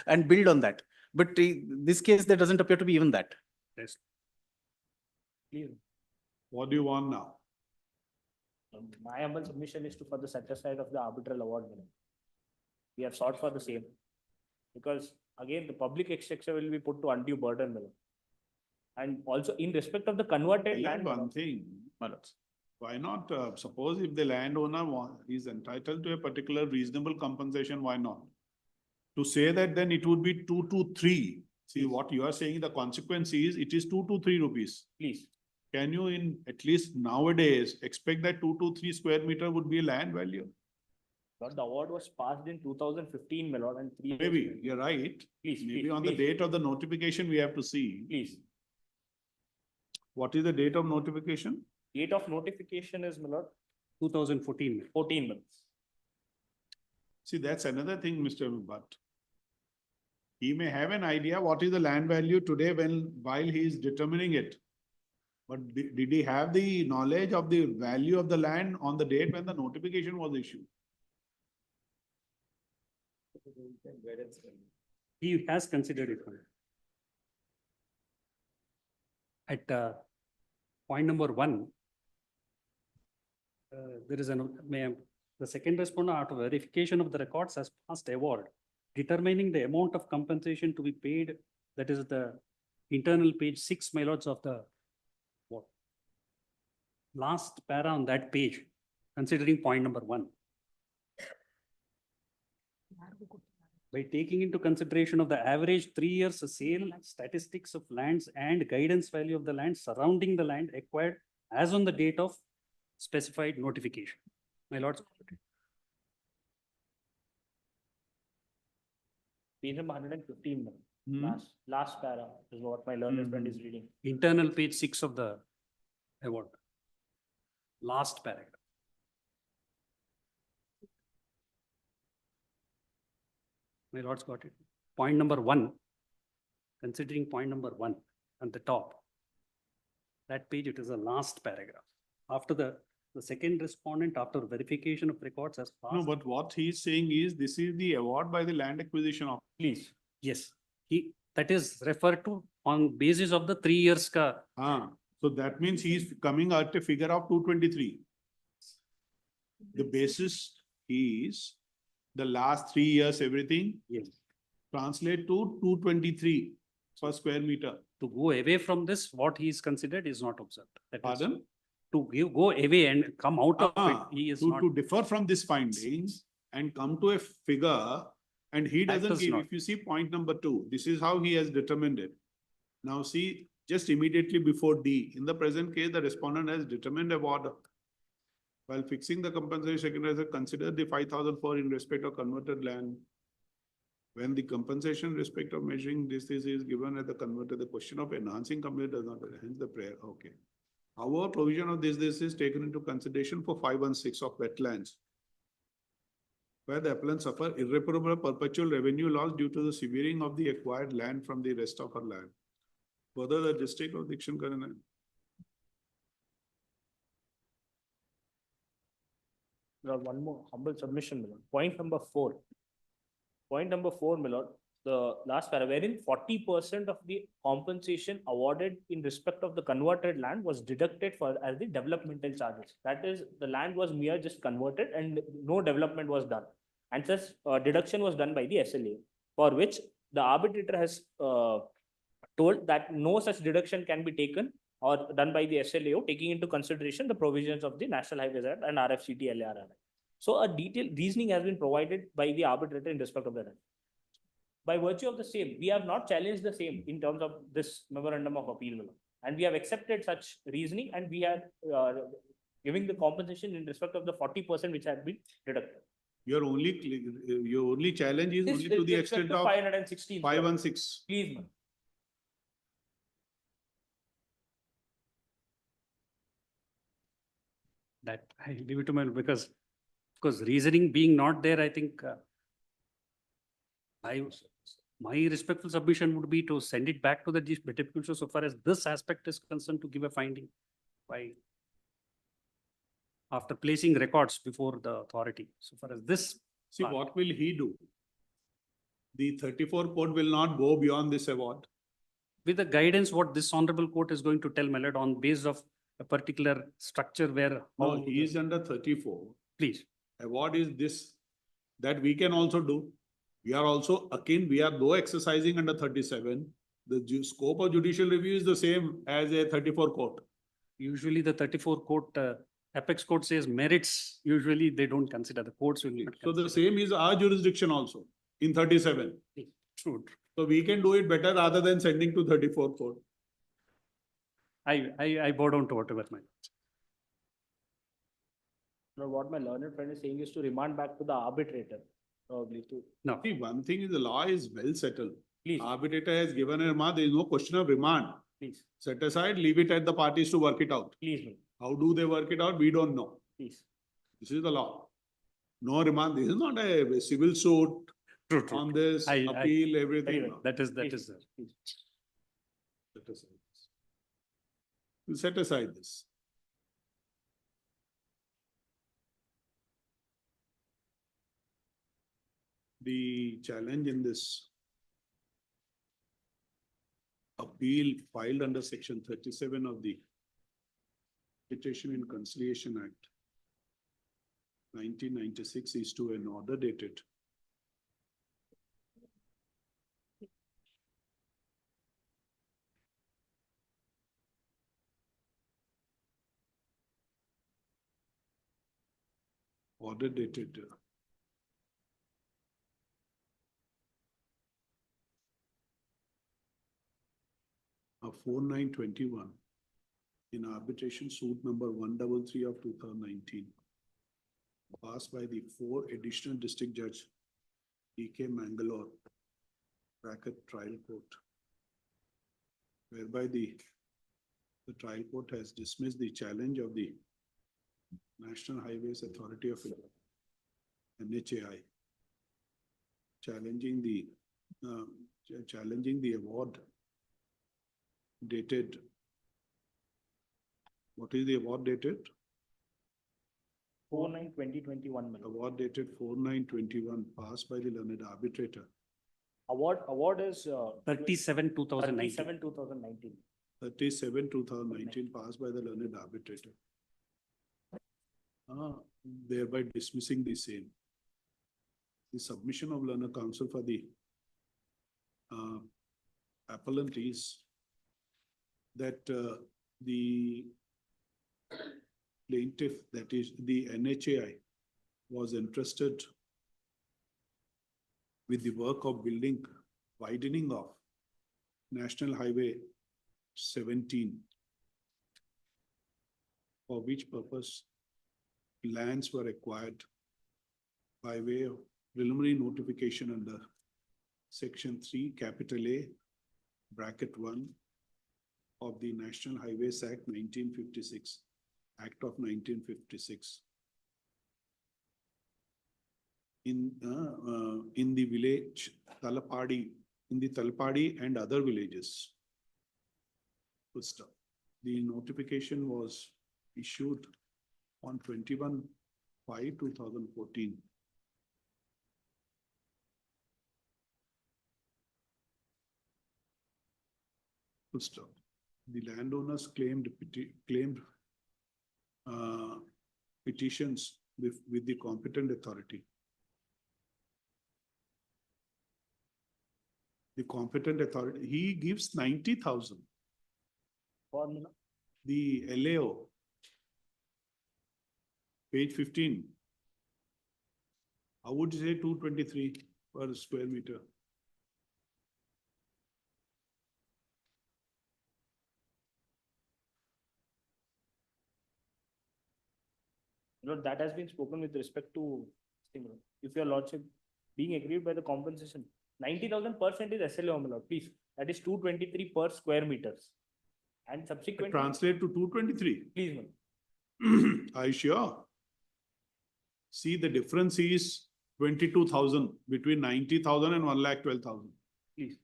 and build on that. But in this case, there doesn't appear to be even that. Yes. What do you want now? My humble submission is to further set aside of the arbitral award. We have sought for the same. Because again, the public exchequer will be put to undue burden. And also in respect of the converted land. One thing, why not, suppose if the landowner is entitled to a particular reasonable compensation, why not? To say that then it would be 2 to 3. See what you are saying, the consequence is it is 2 to 3 rupees. Please. Can you in at least nowadays expect that 2 to 3 square meter would be a land value? But the award was passed in 2015, my lord, and 3 Maybe, you're right. Please, Maybe please, on please. the date of the notification, we have to see. Please. What is the date of notification? Date of notification is, my lord, 2014. 14 months. See, that's another thing, Mr. Bhatt. He may have an idea what is the land value today while he is determining it. But did he have the knowledge of the value of the land on the date when the notification was issued? He has considered it. at point number 1, there is the second respondent after verification of the records has passed award, determining the amount of compensation to be paid. That is the internal page 6, my lords, of the last para on that page, considering point number 1. By taking into consideration of the average 3 years sale statistics of lands and guidance value of the land surrounding the land acquired as on the date of specified notification. My lords. Page number 115, last para is what my learned friend is reading. Internal page 6 of the award. Last paragraph. My lords got it. Point number 1, considering point number 1 at the top. That page, it is the last paragraph. After the second respondent, after verification of records has passed. No, but what he is saying is this is the award by the land acquisition of. Please, yes, that is referred to on basis of the 3 years ka. So that means he is coming at a figure of 223. The basis is the last 3 years, everything. Yes. Translate to 223 per square meter. To go away from this, what he is considered is not observed. Pardon? To go away and come out of it, he is not. To differ from this findings and come to a figure, and he doesn't give, if you see point number 2, this is how he has determined it. Now see, just immediately before D, in the present case, the respondent has determined award. While fixing the compensation as a consider the 5,004 in respect of converted land. When the compensation in respect of measuring this is given at the converted, the question of enhancing compensation does not, hence the prayer, okay. However, provision of this is taken into consideration for 5 and 6 of wetlands, where the appellant suffer irreparable perpetual revenue loss due to the severing of the acquired land from the rest of her land. Further, the district of Dikshan Karana. One more humble submission, my lord. Point number 4. Point number 4, my lord, the last para, wherein 40% of the compensation awarded in respect of the converted land was deducted for as the developmental charges. That is, the land was mere just converted and no development was done. And such deduction was done by the SLA, for which the arbitrator has told that no such deduction can be taken or done by the SLAO, taking into consideration the provisions of the National Highways Act and RFCT LAR. So a detailed reasoning has been provided by the arbitrator in respect of the land. By virtue of the same, we have not challenged the same in terms of this memorandum of appeal, and we have accepted such reasoning, and we are giving the compensation in respect of the 40% which had been deducted. Your only challenge is only to the extent of 516. 5 and 6. Please, ma'am. That I leave it to my, because reasoning being not there, I think my respectful submission would be to send it back to the deputy so far as this aspect is concerned, to give a finding by after placing records before the authority. So far as this. See, what will he do? The 34 court will not go beyond this award. With the guidance, what this honorable court is going to tell, my lord, on base of a particular structure where. No, he is under 34. Please. Award is this, that we can also do. We are also akin, we are though exercising under 37. The scope of judicial review is the same as a 34 court. Usually the 34 court, apex court says merits, usually they don't consider, the courts will not. So the same is our jurisdiction also in 37. True. So we can do it better rather than sending to 34 court. I bow down to whatever my. Now, what my learned friend is saying is to remand back to the arbitrator, probably to. No. See, one thing is the law is well settled. Please. Arbitrator has given a remand, there is no question of remand. Please. Set aside, leave it at the parties to work it out. Please, ma'am. How do they work it out? We don't know. Please. This is the law. No remand. This is not a civil suit. True. On this appeal, everything. Well. That is. Set aside this. We'll set aside this. The challenge in this appeal filed under section 37 of the Petition and Conciliation Act 1996 is to an order dated order dated of 4921 in arbitration suit number 133 of 2019, passed by the 4 additional district judge D.K. Mangalore bracket trial court, whereby the trial court has dismissed the challenge of the National Highways Authority of India, NHAI, challenging the award dated. What is the award dated? 4/9/2021. Award dated 4/9/21, passed by the learned arbitrator. Award is 37/2019. 37/2019. 37/2019, passed by the learned arbitrator. Thereby dismissing the same. The submission of learned counsel for the appellant is that the plaintiff, that is the NHAI, was entrusted with the work of building, widening of National Highway 17, for which purpose lands were acquired by way of preliminary notification under Section 3, capital A, bracket 1 of the National Highways Act 1956, Act of 1956. In the village Talapadi, in the Talapadi and other villages. Good stuff. The notification was issued on 21/5/2014. Good stuff. The landowners claimed petitions with the competent authority. The competent authority, he gives 90,000. The LAO, page 15. How would you say 223 per square meter? That has been spoken with respect to, if your lordship being agreed by the compensation, 90,000% is SLO, my lord, please. That is 223 per square meters. And subsequently. Translate to 223. Please, my lord. Are you sure? See, the difference is 22,000 between 90,000 and 1,12,000. Please.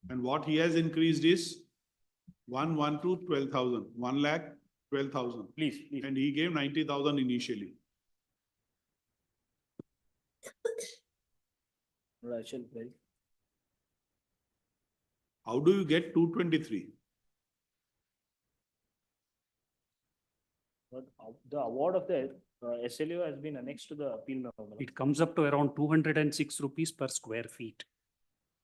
And what he has increased is 1,12,000, 1,12,000. Please, please. And he gave 90,000 initially. I shall very. How do you get 223? But the award of the SLO has been annexed to the appeal memo. It comes up to around 206 rupees per square feet.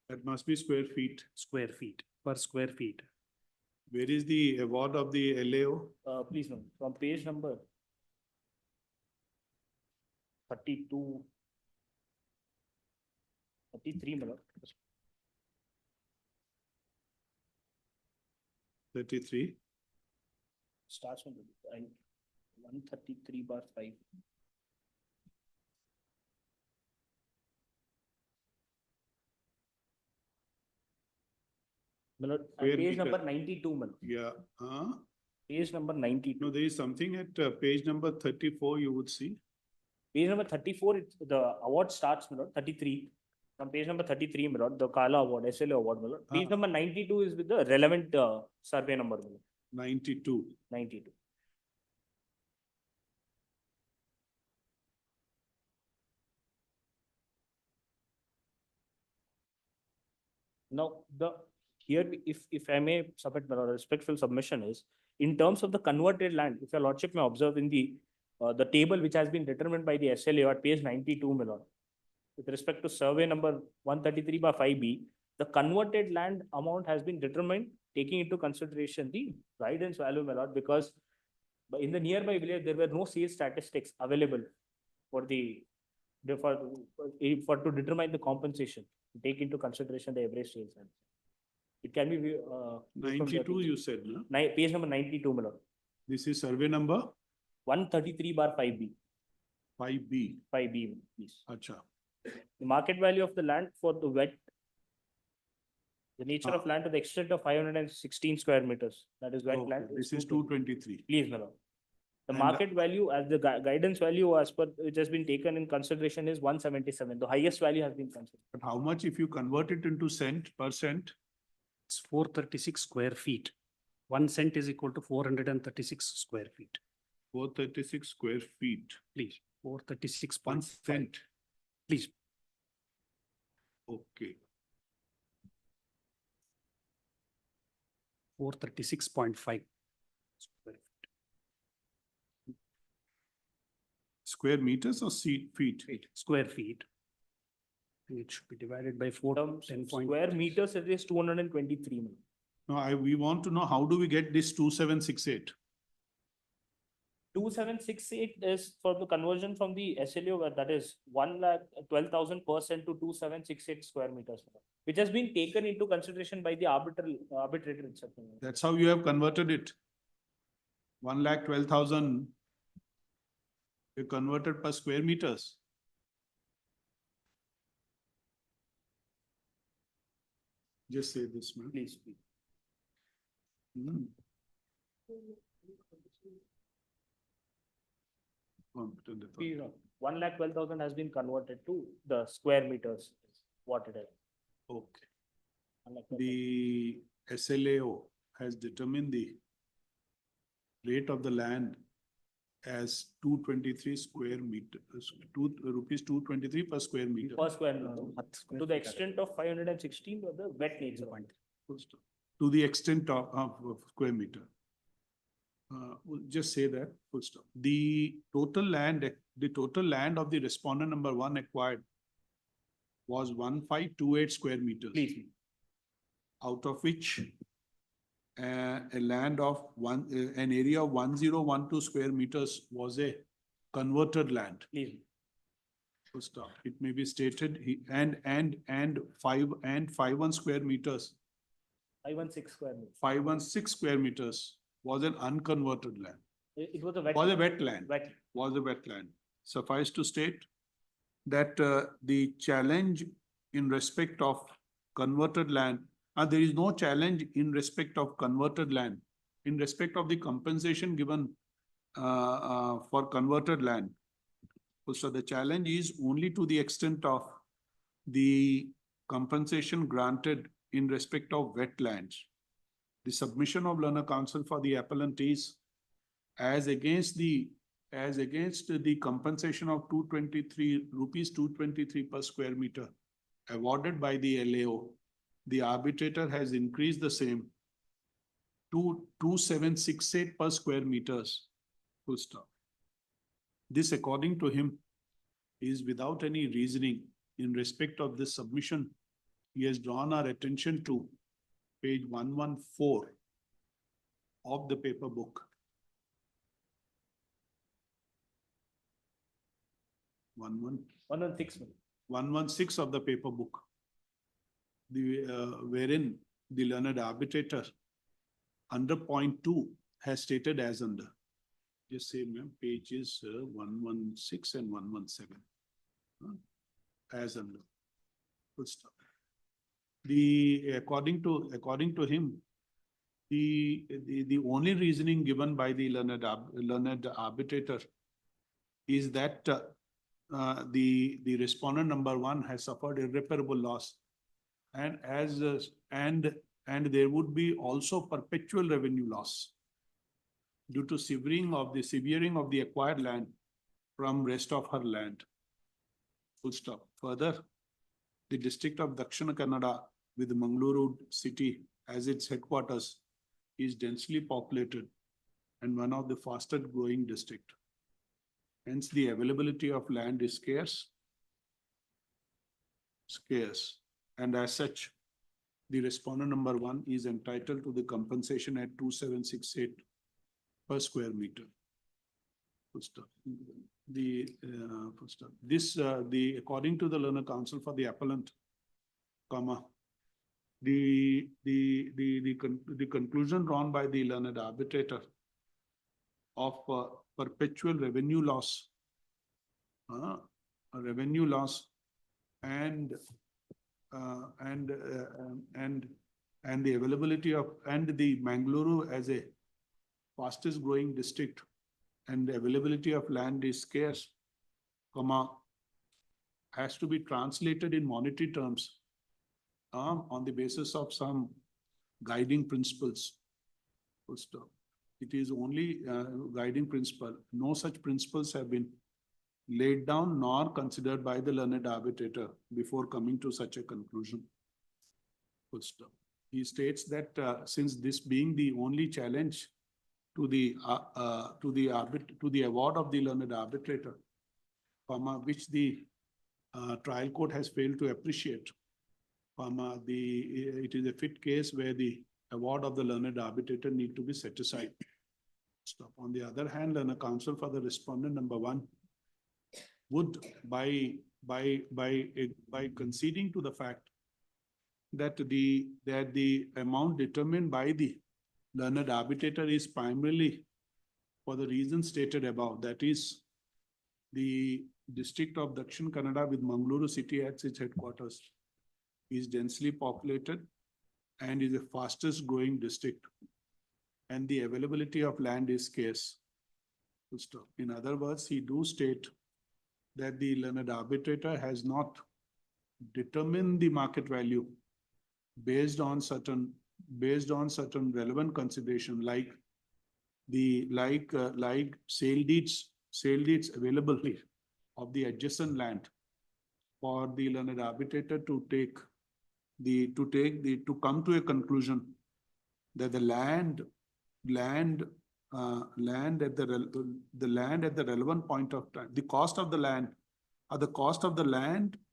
That must be square feet. Square feet, per square feet. Where is the award of the LAO? Please, no, from page number 32, 33, my lord. 33. Starts from 133/5. My lord, page number 92, my lord. Yeah. Page number 92. No, there is something at page number 34 you would see. Page number 34, the award starts, my lord, 33. From page number 33, my lord, the Kala award, SLO award, my lord. Page number 92 is with the relevant survey number, my lord. 92. 92. Now, here, if I may submit my respectful submission is, in terms of the converted land, if your lordship may observe in the table which has been determined by the SLA at page 92, my lord, with respect to survey number 133/5B, the converted land amount has been determined taking into consideration the guidance value, my lord, because in the nearby village, there were no sales statistics available for for to determine the compensation, take into consideration the average sales. It can be. 92, you said, no? Page number 92, my lord. This is survey number 133/5B. 5B. 5B, please. Acha. The market value of the land for the wet, the nature of land to the extent of 516 square meters, that is wet land. This is 223. Please, my lord. The And, market value as the guidance value as per which has been taken in consideration is 177. The highest value has been considered. But how much if you convert it into cent per cent? It's 436 square feet. 1 cent is equal to 436 square feet. 436 square feet. Please, 436. 1 cent. Please. Okay. 436.5. Square meters or feet? Square feet. And it should be divided by 4. Square meters, it is 223. No, we want to know how do we get this 2768? 2768 is for the conversion from the SLO, where that is 1,12,000% to 2768 square meters, which has been taken into consideration by the arbitrator itself. That's how you have converted it. 1,12,000. You converted per square meters. Just say this, man. Please. Competent authority. 1,12,000 has been converted to the square meters, what it is. Okay. The SLAO has determined the rate of the land as 223 square meters, rupees 223 per square meter. Per square meter. To the extent of 516 of the wet nature. To the extent of square meter. We'll just say that, full stop. The total land of the respondent number 1 acquired was 1528 square meters. Please. Out of which an area of 1012 square meters was a converted land. Please. Full stop. It may be stated and 51 square meters. 516 square meters. 516 square meters was an unconverted land. It was a wet. Was a wetland. Wet. Was a wetland. Suffice to state that the challenge in respect of converted land, there is no challenge in respect of converted land, in respect of the compensation given for converted land. So the challenge is only to the extent of the compensation granted in respect of wetlands. The submission of learned counsel for the appellant is as against the compensation of 223 rupees 223 per square meter awarded by the LAO. The arbitrator has increased the same to 2768 per square meters. Full stop. This, according to him, is without any reasoning. In respect of this submission, he has drawn our attention to page 114 of the paper book. 116 of the paper book. Wherein the learned arbitrator under point 2 has stated as under. Just say, ma'am, pages 116 and 117. As under. Full stop. According to him, the only reasoning given by the learned arbitrator is that the respondent number 1 has suffered irreparable loss, and there would be also perpetual revenue loss due to severing of the acquired land from rest of her land. Full stop. Further, the district of Dakshina Kannada with Mangaluru city as its headquarters is densely populated and one of the fastest growing district. Hence, the availability of land is scarce. And as such, the respondent number 1 is entitled to the compensation at 2768 per square meter. First up, according to the learned counsel for the appellant, comma, the conclusion drawn by the learned arbitrator of perpetual revenue loss, and the availability of, and the Mangaluru as a fastest growing district and the availability of land is scarce, comma, has to be translated in monetary terms on the basis of some guiding principles. Full stop. It is only guiding principle. No such principles have been laid down nor considered by the learned arbitrator before coming to such a conclusion. Full stop. He states that since this being the only challenge to the award of the learned arbitrator, comma, which the trial court has failed to appreciate, comma, it is a fit case where the award of the learned arbitrator need to be set aside. Stop. On the other hand, learned counsel for the respondent number 1 would, by conceding to the fact that the amount determined by the learned arbitrator is primarily for the reasons stated above, that is the district of Dakshin Kannada with Mangaluru city at its headquarters is densely populated and is the fastest growing district, and the availability of land is scarce. In other words, he do state that the learned arbitrator has not determined the market value based on certain relevant consideration, like sale deeds availability of the adjacent land for the learned arbitrator to come to a conclusion that the land at the relevant point of time, the cost of the land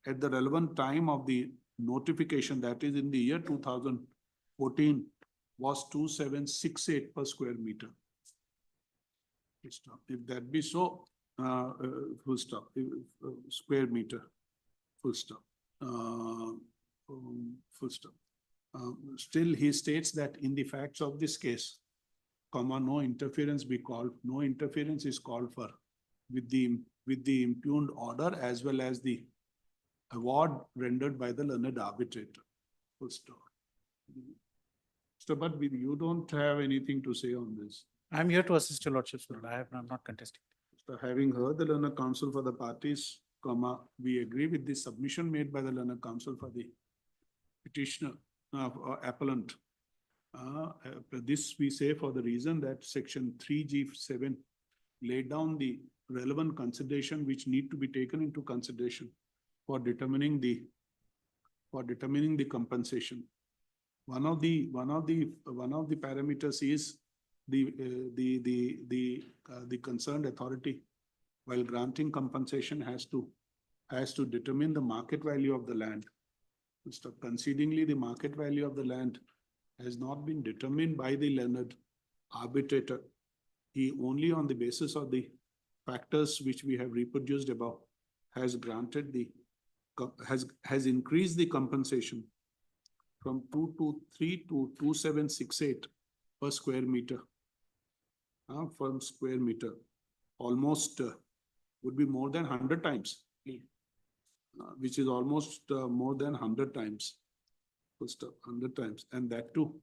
at the relevant time of the notification, that is in the year 2014, was 2768 per square meter. If that be so, full stop. Square meter, full stop. Full stop. Still, he states that in the facts of this case, comma, no interference is called for with the impugned order as well as the award rendered by the learned arbitrator. Full stop. Mr. But you don't have anything to say on this. I'm here to assist your lordship, sir. I'm not contesting. So having heard the learned counsel for the parties, comma, we agree with the submission made by the learned counsel for the petitioner, appellant. This we say for the reason that section 3G7 laid down the relevant consideration which need to be taken into consideration for determining the compensation. One of the parameters is the concerned authority, while granting compensation, has to determine the market value of the land. Concedingly, the market value of the land has not been determined by the learned arbitrator. He only on the basis of the factors which we have reproduced above has increased the compensation from 223 to 2768 per square meter. Per square meter, almost would be more than 100 times, which is almost more than 100 times. 100 times, and that too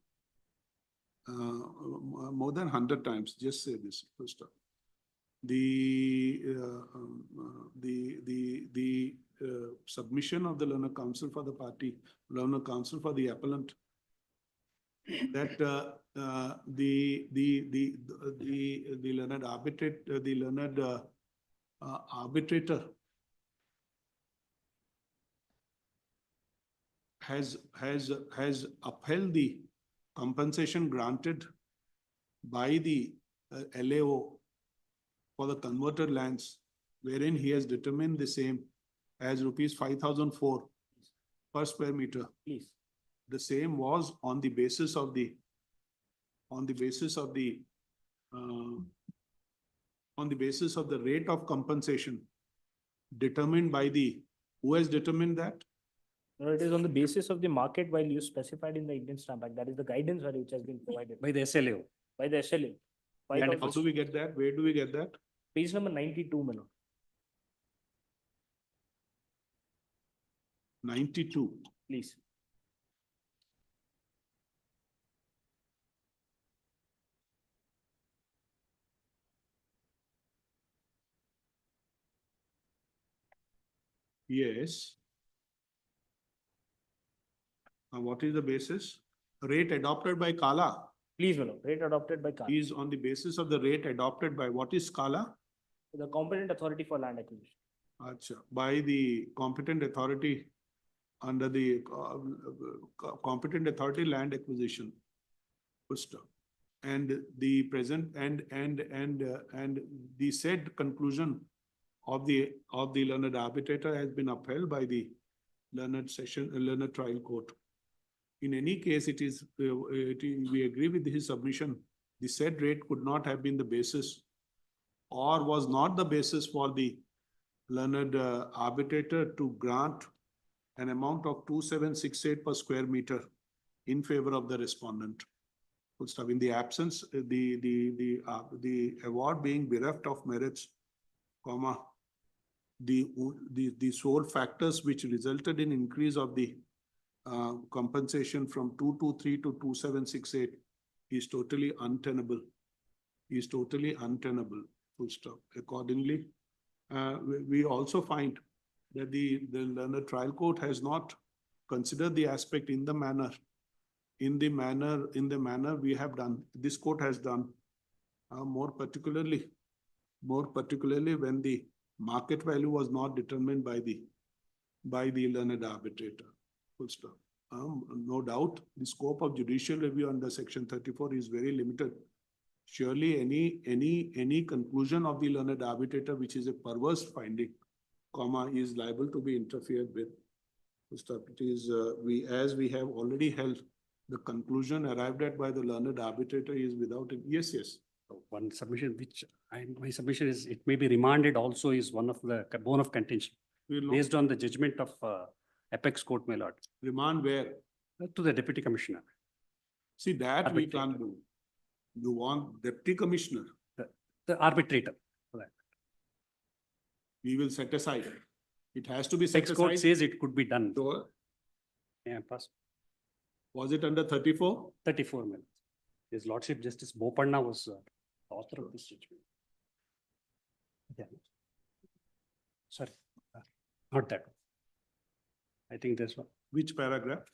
more than 100 times. Just say this first. The submission of the learned counsel for the party, learned counsel for the appellant, that the learned arbitrator has upheld the compensation granted by the LAO for the converted lands, wherein he has determined the same as rupees 5,004 per square meter. Please. The same was on the basis of the rate of compensation determined by who has determined that? No, it is on the basis of the market value specified in the Indian Stamp Act. That is the guidance value which has been provided By the SLO. by the SLA. How do we get that? Where do we get that? Page number 92, my lord. 92. Please. Yes. And what is the basis? Rate adopted by Kala Please, my lord. Rate adopted by CAR. is on the basis of the rate adopted by what is Kala? The competent authority for land acquisition. Acha, by the competent authority under the competent authority land acquisition. Good stuff. And the present and the said conclusion of the learned arbitrator has been upheld by the learned trial court. In any case, we agree with his submission. The said rate could not have been the basis or was not the basis for the learned arbitrator to grant an amount of 2768 per square meter in favor of the respondent. Good stuff. In the absence, the award being bereft of merits, comma, the sole factors which resulted in increase of the compensation from 223 to 2768 is totally untenable. Is totally untenable. Full stop. Accordingly, we also find that the learned trial court has not considered the aspect in the manner we have done. This court has done more particularly when the market value was not determined by the learned arbitrator. Full stop. No doubt, the scope of judicial review under Section 34 is very limited. Surely, any conclusion of the learned arbitrator, which is a perverse finding, comma, is liable to be interfered with. Full stop. It is as we have already held, the conclusion arrived at by the learned arbitrator is without it. Yes, yes. One submission my submission is it may be remanded also is one of the bone of contention based on the judgment of Apex Court, my lord. Remand where? To the Deputy Commissioner. See, that we can't do. You want Deputy Commissioner? The arbitrator. We will set aside. It has to be set Apex Court aside. says it could be done. Sure. Yeah, pass. Was it under 34? 34 minutes. His Lordship Justice Bopanna was the author of this judgment. Yeah. Sorry, not that one. I think this one. Which paragraph?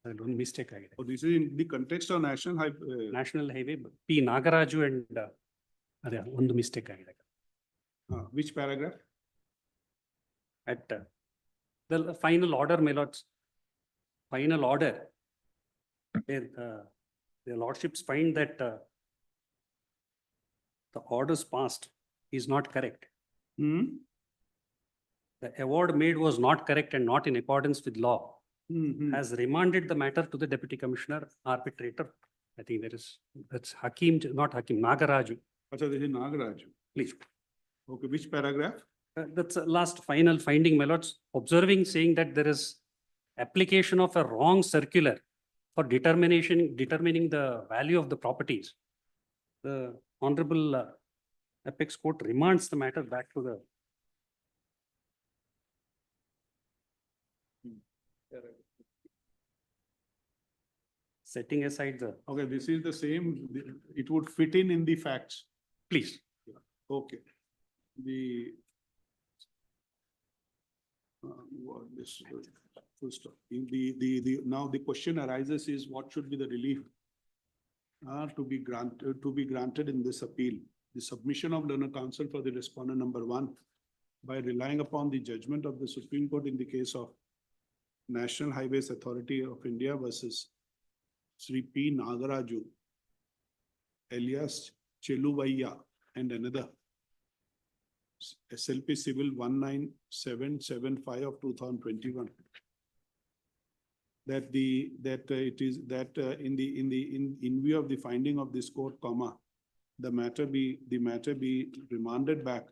One mistake. Oh, this is in the context of National Highway. National Highway, P. Nagaraju and one mistake. Which paragraph? At the final order, my lords. Final order. Where the lordships find that the orders passed is not correct. The award made was not correct and not in accordance with law. Has remanded the matter to the Deputy Commissioner Arbitrator. I think that's Hakim, not Hakim, Nagaraju. Achha, this is Nagaraju. Please. Okay, which paragraph? That's the last final finding, my lords. Observing, saying that there is application of a wrong circular for determining the value of the properties. The Honorable Apex Court remands the matter back to the setting aside the. Okay, this is the same, it would fit in the facts. Please. Okay. What this full stop. Now the question arises is what should be the relief to be granted in this appeal? The submission of learned counsel for the respondent number 1 by relying upon the judgment of the Supreme Court in the case of National Highways Authority of India versus Sri P. Nagaraju, alias Cheluvaiya, and another. SLP Civil 19775 of 2021. That it is that in view of the finding of this court, the matter be remanded back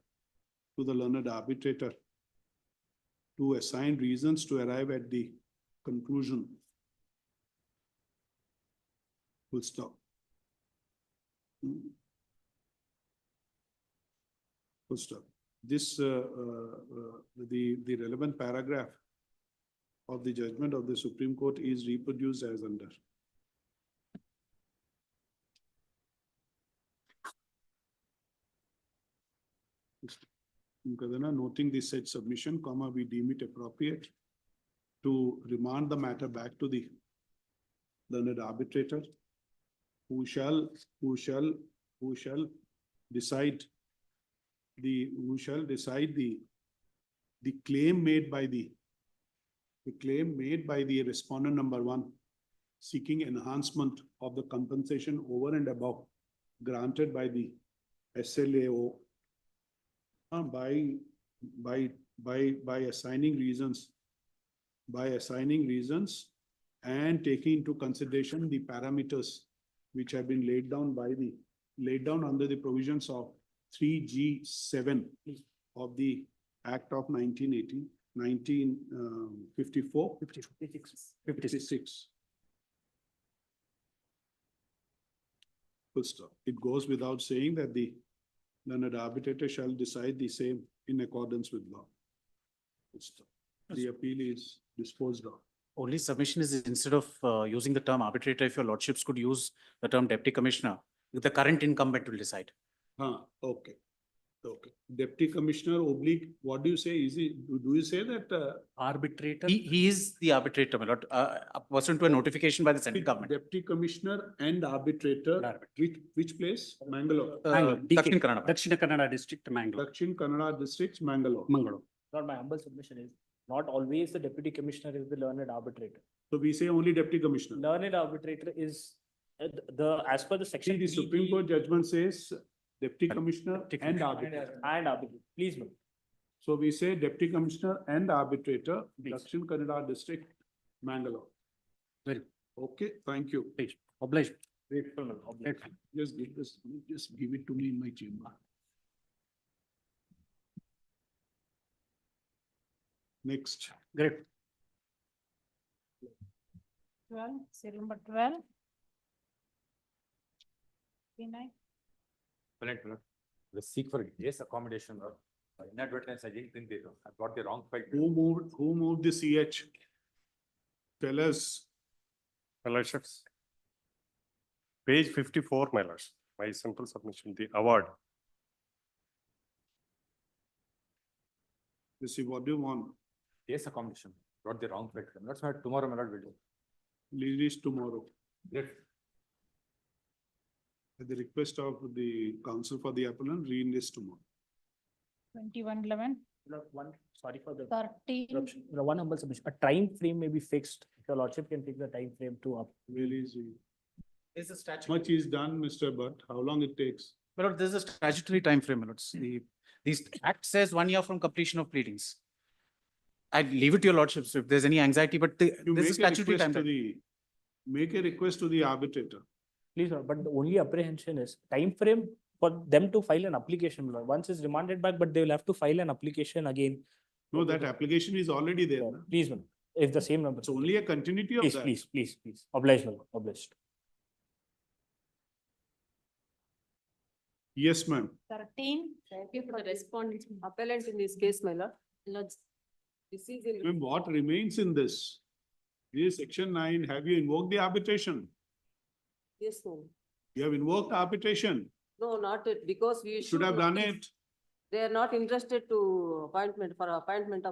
to the learned arbitrator to assign reasons to arrive at the conclusion. Full stop. Full stop. This, the relevant paragraph of the judgment of the Supreme Court is reproduced as under. Noting this said submission, we deem it appropriate to remand the matter back to the learned arbitrator, who shall decide the claim made by the respondent number 1, seeking enhancement of the compensation over and above granted by the SLAO by assigning reasons and taking into consideration the parameters which have been laid down under the provisions of 3G7 of the Act of 1956. Full stop. It goes without saying that the learned arbitrator shall decide the same in accordance with law. Full stop. The appeal is disposed of. Only submission is instead of using the term arbitrator, if your lordships could use the term deputy commissioner, the current incumbent will decide. Okay. Okay. Deputy Commissioner oblique, what do you say? Do you say that Arbitrator. He is the arbitrator, my lord, pursuant to a notification by the central government. Deputy Commissioner and arbitrator, which place? Mangalore. Dakshin Kannada. Dakshina Kannada district, Mangalore. Dakshin Kannada district, Mangalore. Lord, my humble submission is not always the deputy commissioner is the learned arbitrator. So we say only Deputy Commissioner. Learned arbitrator is as per the section. See, the Supreme Court judgment says Deputy Commissioner and arbitrator. Please, ma'am. So we say Deputy Commissioner and arbitrator, Dakshin Kannada district, Mangalore. Very okay. Thank you. Please. Obliged. Just give it to me in my chamber. Next. Great. 12, serial number 12. 39. The seek for yes accommodation or inadvertence. I think they have got the wrong file. Who moved the CH? Tell us. Lordships. Page 54, my lords. My simple submission, the award. You see, what do you want? Yes accommodation. Got the wrong file. That's why tomorrow my lord will do. Release tomorrow. Yes. At the request of the counsel for the appellant, re-enlist tomorrow. 2111. Sorry for the 13. interruption. One humble submission. A time frame may be fixed. Your lordship can take the time frame to up. Release. Is the statute. Much is done, Mr. Butt. How long it takes? My lord, there's a statutory time frame, my lords. The act says 1 year from completion of pleadings. I'd leave it to your lordships if there's any anxiety, but there's a statutory time frame. Make a request to the arbitrator. Please, but the only apprehension is time frame for them to file an application. Once it's remanded back, but they will have to file an application again. No, that application is already there. No? Please, ma'am. If the same number. It's only a continuity of please, that. Please. Obliged, ma'am. Obliged. Yes, ma'am. 13. Thank you for the respondent. Appellant in this case, my lord. Lords, this is in. Ma'am, what remains in this? This is section 9. Have you invoked the arbitration? Yes, no. You have invoked arbitration. No, not it, because we Should have done it. They are not interested to appointment of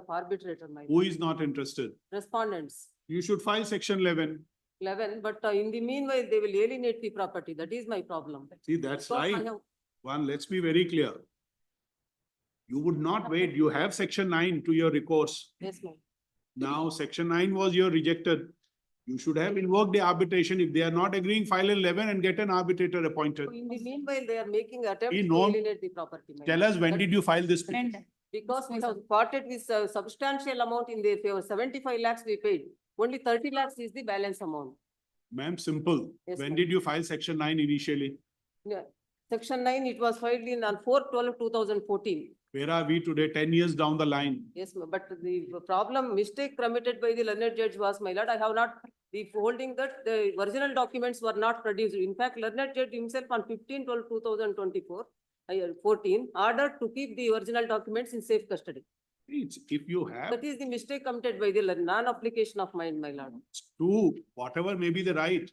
arbitrator, my Who is not interested? respondents. You should file section 11. 11, but in the meanwhile, they will alienate the property. That is my problem. See, that's Because I right. have- One, let's be very clear. You would not wait. You have section 9 to your recourse. Yes, ma'am. Now, section 9 was your rejected. You should have invoked the arbitration. If they are not agreeing, file 11 and get an arbitrator appointed. In the meanwhile, they are making attempt We to know- alienate the property. my Tell lord. us, when That- did you file this? And Because we have parted with a substantial amount in their favor, 75 lakhs we paid. Only 30 lakhs is the balance amount. Ma'am, simple. Yes, When ma'am. did you file section 9 initially? Yeah. Section 9, it was filed in on 4/12/2014. Where are we today? 10 years down the line. Yes, but the problem, mistake committed by the learned judge was, my lord, I have not, the holding that the original documents were not produced. In fact, learned judge himself on 15/12/2024, 14, ordered to keep the original documents in safe custody. If you have That is the mistake committed by the non-application of mine, my lord. to whatever may be the right.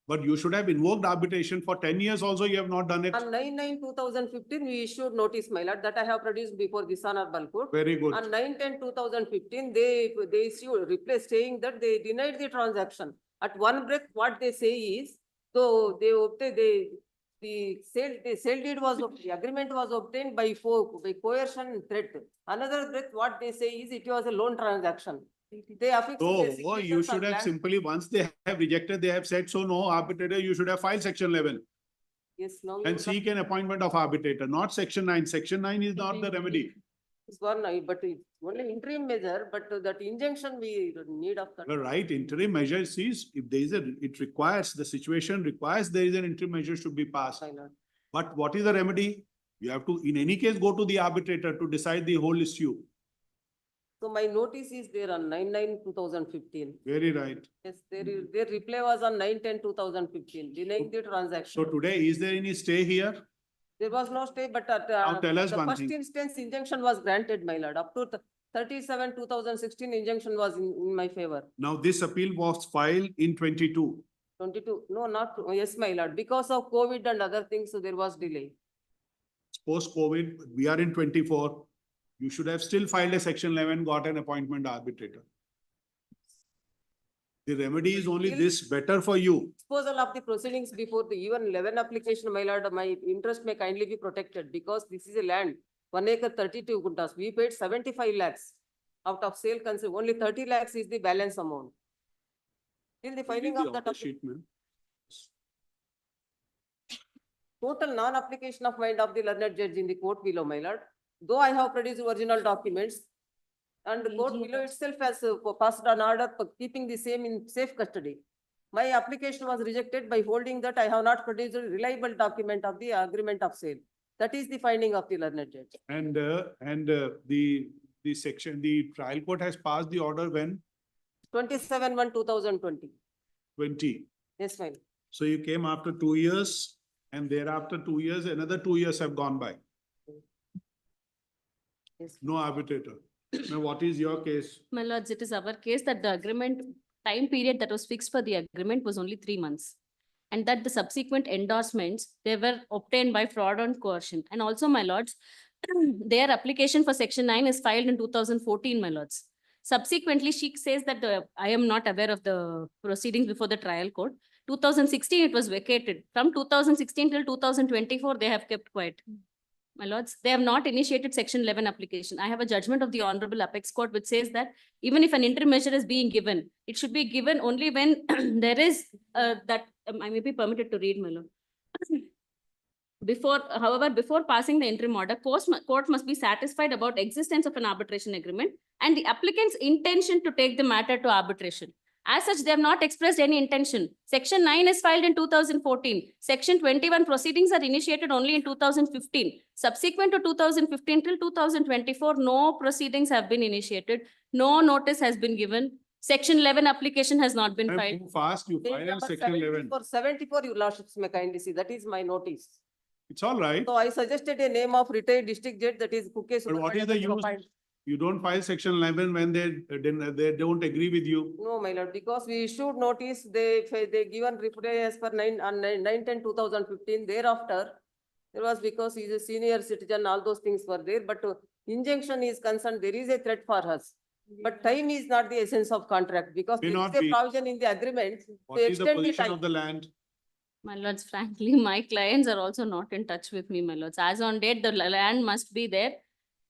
But you should have invoked arbitration for 10 years also, you have not done it. On 9/9/2015, we issued notice, my lord, that I have produced before this honorable court. Very good. On 9/10/2015, they issued reply saying that they denied the transaction. At one breath, what they say is, so they obtained, the sale deed was, the agreement was obtained by coercion and threat. Another breath, what they say is it was a loan transaction. They affix their So, you signatures on should have blank- simply, once they have rejected, they have said, so no arbitrator, you should have filed section 11 Yes, now. and seek an appointment of arbitrator, not section 9. Section 9 is not the remedy. It's one, but it's only interim measure, but that injunction we need of that. The right interim measure is, if there is it requires, the situation requires, there is an interim measure should be passed. My lord. But what is the remedy? You have to, in any case, go to the arbitrator to decide the whole issue. So my notice is there on 9/9/2015. Very right. Yes, their reply was on 9/10/2015, denying the transaction. So today, is there any stay here? There was no stay, but at Now tell us the one first thing. instance injunction was granted, my lord. Up to 37/2016 injunction was in my favor. Now, this appeal was filed in 22. 22, no, not, yes, my lord. Because of COVID and other things, so there was delay. Post-COVID, we are in 24. You should have still filed a section 11, got an appointment arbitrator. The remedy is only this, better for you. Disposal of the proceedings before the even 11 application, my lord, my interest may kindly be protected because this is a land, 1 acre 32 guntas. We paid 75 lakhs out of sale concern. Only 30 lakhs is the balance amount. Till the filing Give of the that. order sheet, ma'am. Total non-application of mind of the learned judge in the court below, my lord. Though I have produced original documents, and the court below itself has passed an order for keeping the same in safe custody. My application was rejected by holding that I have not produced a reliable document of the agreement of sale. That is the finding of the learned judge. And the section, the trial court has passed the order when? 27/1/2020. 20. Yes, fine. So you came after 2 years and thereafter 2 years, another 2 years have gone by. Yes. No arbitrator. Now, what is your case? My lords, it is our case that the agreement, time period that was fixed for the agreement was only 3 months. And that the subsequent endorsements, they were obtained by fraud and coercion. And also, my lords, their application for section 9 is filed in 2014, my lords. Subsequently, she says that I am not aware of the proceedings before the trial court. 2016, it was vacated. From 2016 till 2024, they have kept quiet. My lords, they have not initiated section 11 application. I have a judgment of the Honorable Apex Court which says that even if an interim measure is being given, it should be given only when there is that I may be permitted to read, my lord. However, before passing the interim order, court must be satisfied about existence of an arbitration agreement and the applicant's intention to take the matter to arbitration. As such, they have not expressed any intention. Section 9 is filed in 2014. Section 21 proceedings are initiated only in 2015. Subsequent to 2015 till 2024, no proceedings have been initiated. No notice has been given. Section 11 application has not been filed. Move fast, you Page file number section 11. 74, your lordships may kindly see. That is my notice. It's all right. So I suggested a name of retired district judge, that is Kuke. But what is the use? You don't file section 11 when they don't agree with you. No, my lord, because we issued notice, they given reply as per 9/10/2015. Thereafter, there was because he is a senior citizen, all those things were there, but injunction is concerned, there is a threat for us. But time is not the essence of contract because May there not is a be. provision in the agreement What to is the extend the position time. of the land? My lords, frankly, my clients are also not in touch with me, my lords. As on date, the land must be there.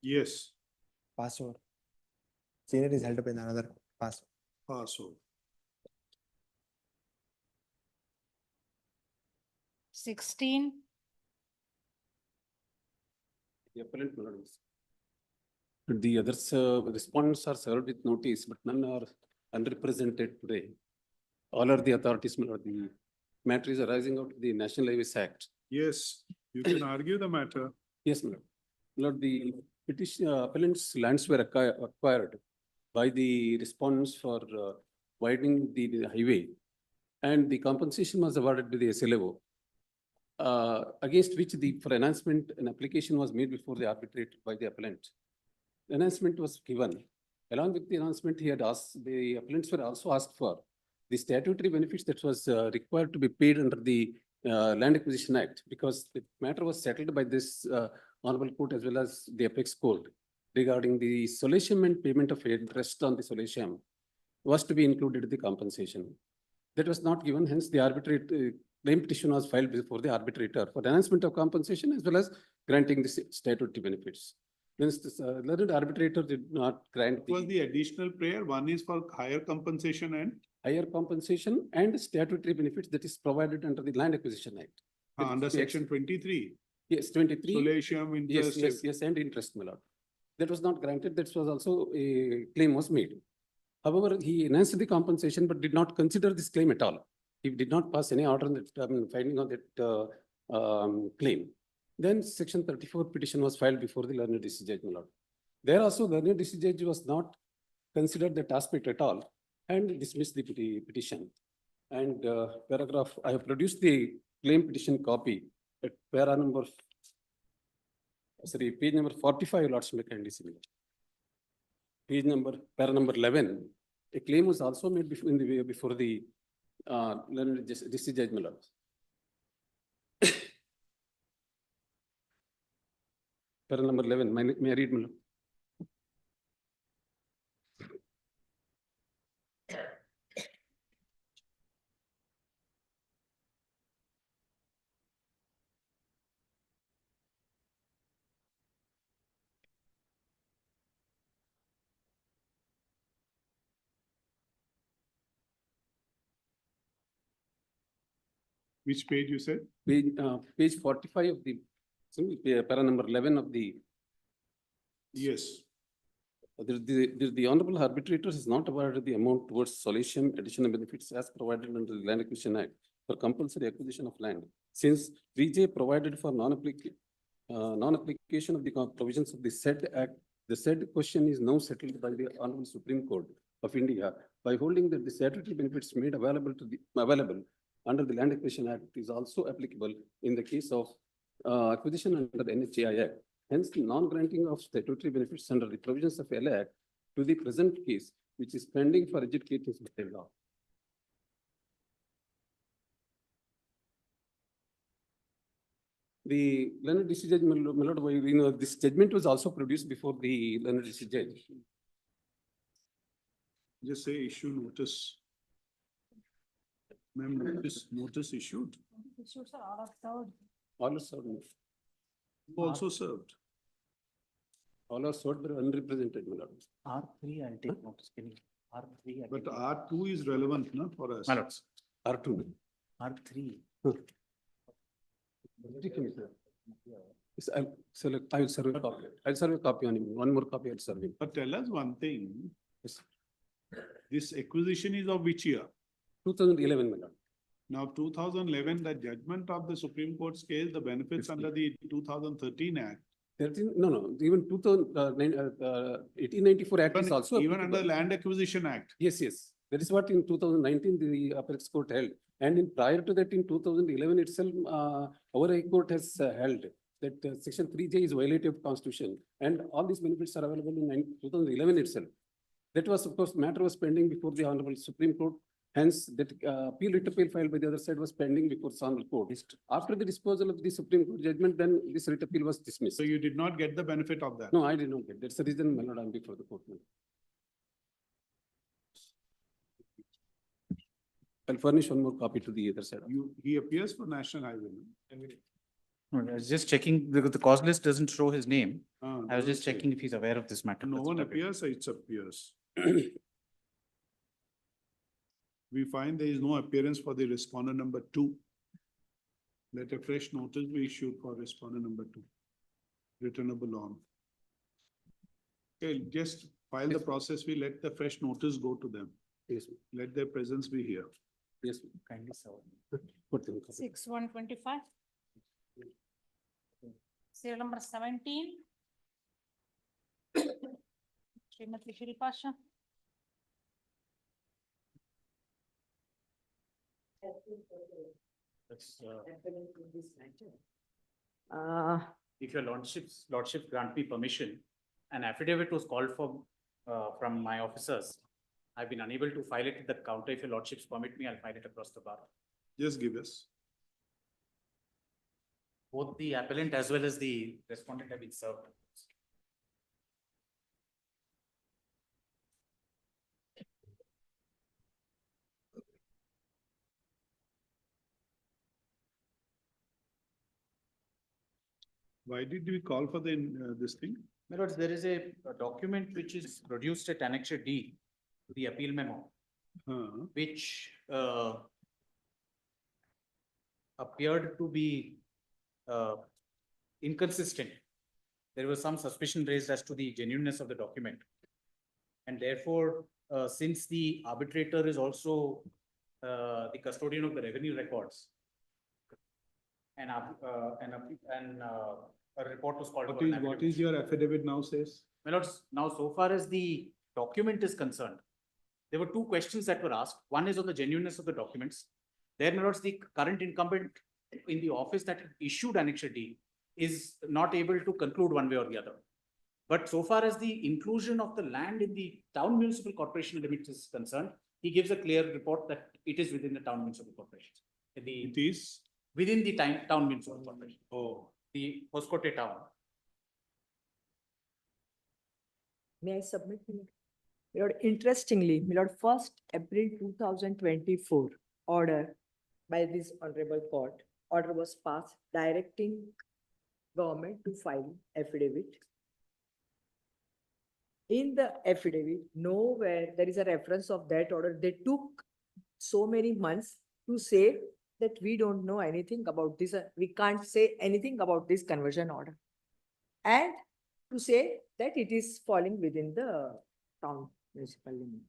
Yes, Pass over. Senior is held up in another court. Pass. pass over. 16, The appellant melodies. The others, respondents are served with notice, but none are unrepresented today. All are the authorities, my lord. The matter is arising out of the National Highways Act. Yes, you can argue the matter. Yes, my lord. My lord, the petition, appellant's lands were acquired by the respondents for widening the highway, and the compensation was awarded by the SLO. Against which for enhancement, an application was made before the arbitrator by the appellant. The enhancement was given. Along with the announcement, he had asked, the appellants were also asked for the statutory benefits that was required to be paid under the Land Acquisition Act, because the matter was settled by this Honorable Court as well as the Apex Court regarding the solatium and payment of interest on the solatium was to be included in the compensation. That was not given, hence the claim petition was filed before the arbitrator for enhancement of compensation as well as granting the statutory benefits. Hence, this learned arbitrator did not grant What was the additional prayer? One is for higher compensation and higher compensation and statutory benefits that is provided under the Land Acquisition Act. under section 23. Yes, 23. Solatium, interest. Yes, and interest, my lord. That was not granted. That was also a claim was made. However, he enhanced the compensation but did not consider this claim at all. He did not pass any order on that, finding on that claim. Then section 34 petition was filed before the learned district judge, my lord. There also, learned district judge was not considered that aspect at all and dismissed the petition. And paragraph, I have produced the claim petition copy at para number, sorry, page number 45, lordship kindly see. Page number, para number 11. A claim was also made before the learned district judge, my lord. Para number 11, may I read, my lord? Which page you said? Page 45 of the, para number 11 of the. Yes. The Honorable Arbitrator has not awarded the amount towards solatium additional benefits as provided under the Land Acquisition Act for compulsory acquisition of land. Since 3J provided for non-application of the provisions of the said Act, the said question is now settled by the Honorable Supreme Court of India by holding that the statutory benefits made available under the Land Acquisition Act is also applicable in the case of acquisition under the NHAI Act. Hence, the non-granting of statutory benefits under the provisions of LA Act to the present case, which is pending for adjudication by the law. The learned district judge, my lord, this judgment was also produced before the learned district judge. Just say issue notice. Ma'am, notice issued. issues are all of third. All are served. Who also served. All are served but unrepresented, my lord. R3, I'll take notice. Can you, R3. But R2 is relevant, no, for us. My lords, R2. R3. Yes, I will serve a copy. I'll serve a copy on him. One more copy I'll serve him. But tell us one thing. Yes. This acquisition is of which year? 2011, my lord. Now, 2011, the judgment of the Supreme Court's case, the benefits under the 2013 Act. 13, no, even 1894 Act is also Even under applicable. Land Acquisition Act. Yes. That is what in 2019 the Apex Court held. And in prior to that, in 2011 itself, our High Court has held that Section 3J is violative of Constitution. And all these benefits are available in 2011 itself. That was, of course, matter was pending before the Honorable Supreme Court. Hence, that writ appeal filed by the other side was pending before the Honorable Court. After the disposal of the Supreme Court judgment, then this writ appeal was dismissed. So you did not get the benefit of that? No, I did not get. That's the reason, my lord, I'm before the court. I'll furnish one more copy to the other side. He appears for National Highway. No? I was just checking, because the cause list doesn't show his name. Ah, I was just doesn't say. checking if he's aware of this matter. No That's one what I did. appears, it appears. We find there is no appearance for the respondent number 2. Let a fresh notice be issued for respondent number 2. Returnable on. Okay, just file the process, we let the fresh notice go to them. Yes, Let their presence be here. yes, Kindly serve. 6/125. Serial number 17. Srimati Shri Pasha. That's, if your lordship grant me permission, an affidavit was called for, from my officers. I've been unable to file it at the counter. If your lordships permit me, I'll file it across the bar. Just give us. Both the appellant as well as the respondent have been served. Why did we call for the, this thing? My lords, there is a document which is produced at Annexure D to the appeal memo, which appeared to be inconsistent. There was some suspicion raised as to the genuineness of the document. And therefore, since the arbitrator is also the custodian of the revenue records, and a report was called. What is your affidavit now says? My lords, now so far as the document is concerned, there were two questions that were asked. One is on the genuineness of the documents. There, my lords, the current incumbent in the office that issued Annexure D is not able to conclude one way or the other. But so far as the inclusion of the land in the town municipal corporation limits is concerned, he gives a clear report that it is within the town municipal corporation. It is? Within the town municipal corporation. Oh. The Hoskote town. May I submit? My lord, interestingly, my lord, 1st April 2024 order by this honorable court, order was passed directing government to file affidavit. In the affidavit, nowhere there is a reference of that order. They took so many months to say that we don't know anything about this. We can't say anything about this conversion order. And to say that it is falling within the town municipal limit.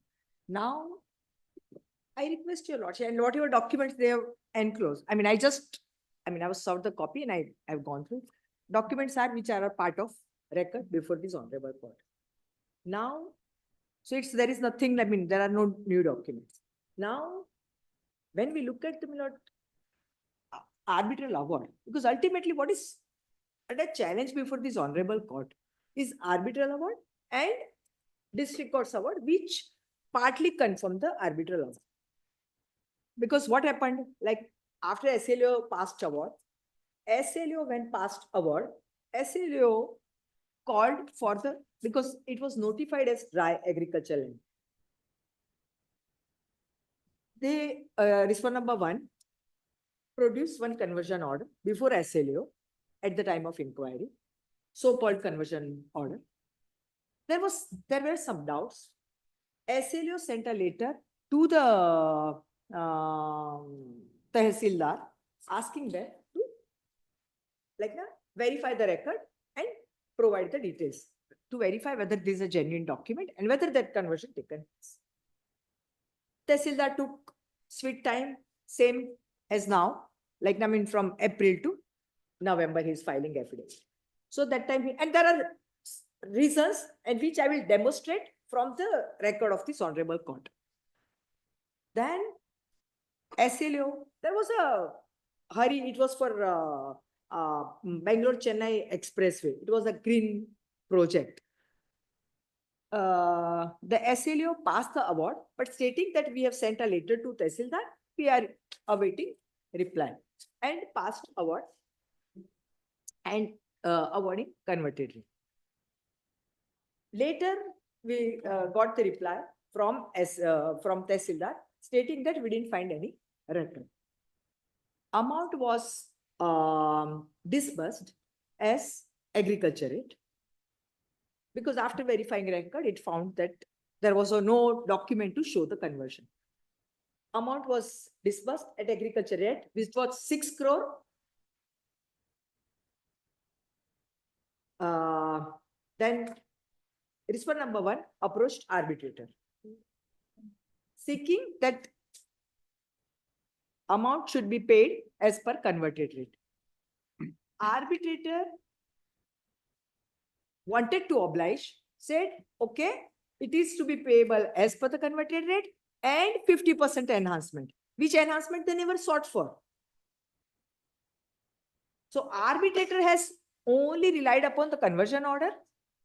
Now, I request your lordship and whatever documents they have enclosed. I was served the copy and I've gone through. Documents are which are a part of record before this honorable court. Now, so there is nothing, there are no new documents. Now, when we look at the arbitral award, because ultimately what is a challenge before this honorable court is arbitral award and district courts award, which partly confirm the arbitral award. Because what happened, like after SLO passed award, SLO when passed award, SLO called for the, because it was notified as dry agricultural land. They, respond number 1, produced one conversion order before SLO at the time of inquiry, so-called conversion order. There were some doubts. SLO sent a letter to the Tehsildar asking them to verify the record and provide the details to verify whether this is a genuine document and whether that conversion taken place. Tehsildar took sweet time, same as now, from April to November, he's filing affidavit. So that time, and there are reasons and which I will demonstrate from the record of this honorable court. Then SLO, there was a hurry, it was for Bangalore-Chennai Expressway. It was a green project. The SLO passed the award, but stating that we have sent a letter to Tehsildar, we are awaiting reply, and passed award and awarding converted. Later, we got the reply from Tehsildar stating that we didn't find any record. Amount was disbursed as agriculture rate. Because after verifying record, it found that there was no document to show the conversion. Amount was disbursed at agriculture rate, which was 6 crore. Then respondent number 1 approached arbitrator, seeking that amount should be paid as per converted rate. Arbitrator wanted to oblige, said, okay, it is to be payable as per the converted rate and 50% enhancement, which enhancement they never sought for. So arbitrator has only relied upon the conversion order,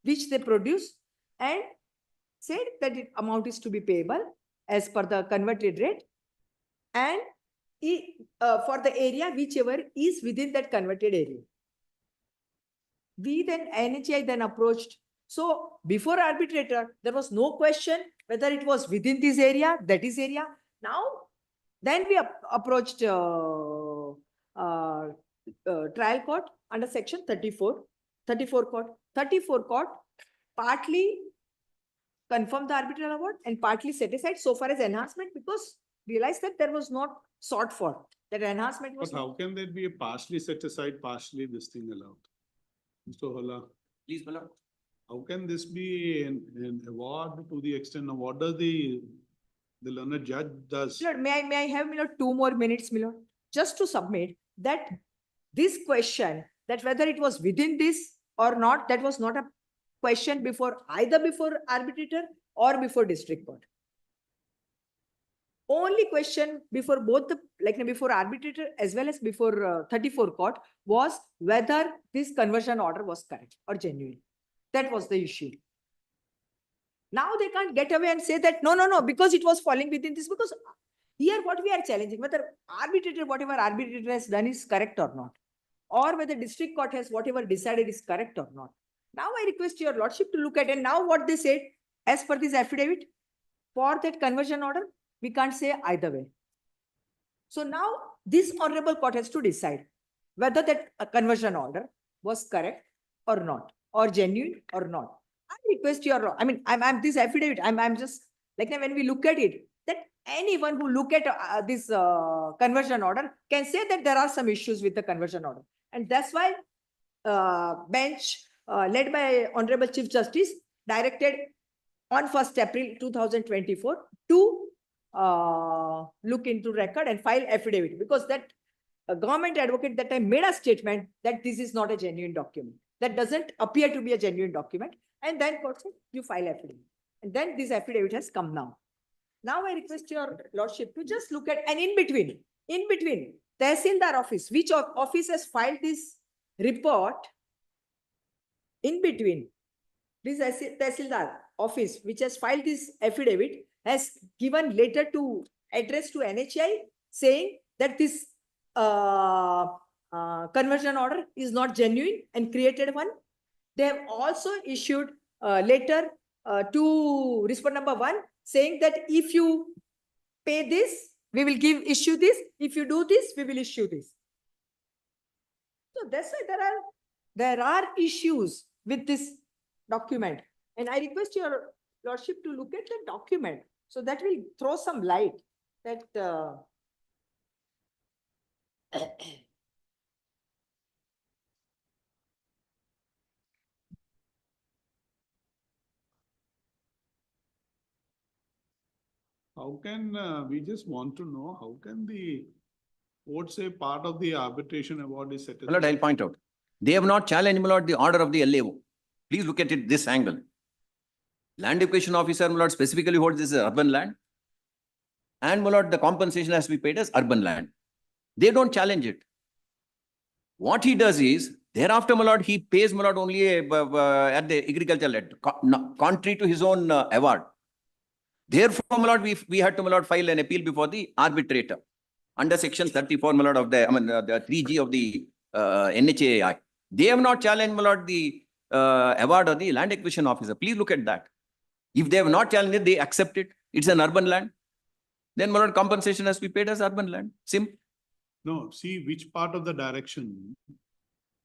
which they produced, and said that the amount is to be payable as per the converted rate and for the area whichever is within that converted area. We then, NHI then approached. So before arbitrator, there was no question whether it was within this area, that is area. Now, then we approached trial court under section 34 court. 34 court partly confirmed the arbitral award and partly set aside so far as enhancement, because realized that there was not sought for. That enhancement was. But how can there be a partially set aside, partially this thing allowed? Mr. Holla. Please, Malad. How can this be an award to the extent of what does the learned judge does? Milord, may I have 2 more minutes, Milord, just to submit that this question, that whether it was within this or not, that was not a question before either before arbitrator or before district court. Only question before both the, before arbitrator as well as before 34 court was whether this conversion order was correct or genuine. That was the issue. Now they can't get away and say that no, because it was falling within this, because here what we are challenging, whether arbitrator, whatever arbitrator has done is correct or not, or whether district court has whatever decided is correct or not. Now I request your lordship to look at, and now what they said as per this affidavit for that conversion order, we can't say either way. So now this honorable court has to decide whether that conversion order was correct or not, or genuine or not. I request your, I'm this affidavit, I'm just when we look at it, that anyone who look at this conversion order can say that there are some issues with the conversion order. And that's why bench led by Honorable Chief Justice directed on 1st April 2024 to look into record and file affidavit, because that government advocate that time made a statement that this is not a genuine document. That doesn't appear to be a genuine document. And then court said, you file affidavit. And then this affidavit has come now. Now I request your lordship to just look at, and in between, Tehsildar office, which office has filed this report, in between, this Tehsildar office, which has filed this affidavit, has given letter to address to NHI saying that this conversion order is not genuine and created one. They have also issued a letter to respondent number 1 saying that if you pay this, we will issue this. If you do this, we will issue this. So that's why there are issues with this document. And I request your lordship to look at the document. So that will throw some light that How can, we just want to know, how can the court say part of the arbitration award is set aside? Well, I'll point out. They have not challenged, my lord, the order of the LAO. Please look at it this angle. Land acquisition officer, my lord, specifically holds this as urban land. And, my lord, the compensation has to be paid as urban land. They don't challenge it. What he does is, thereafter, my lord, he pays, my lord, only at the agricultural land, contrary to his own award. Therefore, my lord, we had to, my lord, file an appeal before the arbitrator under section 34, my lord, of the, the 3G of the NHAI. They have not challenged, my lord, the award of the land acquisition officer. Please look at that. If they have not challenged it, they accept it. It's an urban land. Then, my lord, compensation has to be paid as urban land. Simple. No, see which part of the direction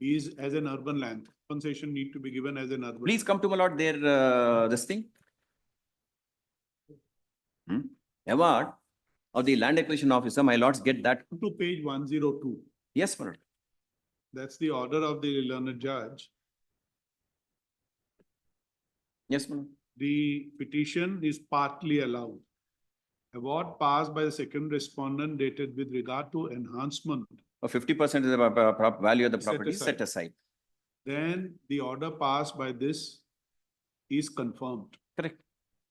is as an urban land. Compensation need to be given as an urban. Please come to my lord there, this thing. Award of the land acquisition officer, my lords get that. To page 102. Yes, my lord. That's the order of the learned judge. Yes, my lord. The petition is partly allowed. Award passed by the second respondent dated with regard to enhancement. Or 50% of the value of the property is aside. set aside. Then the order passed by this is confirmed. Correct.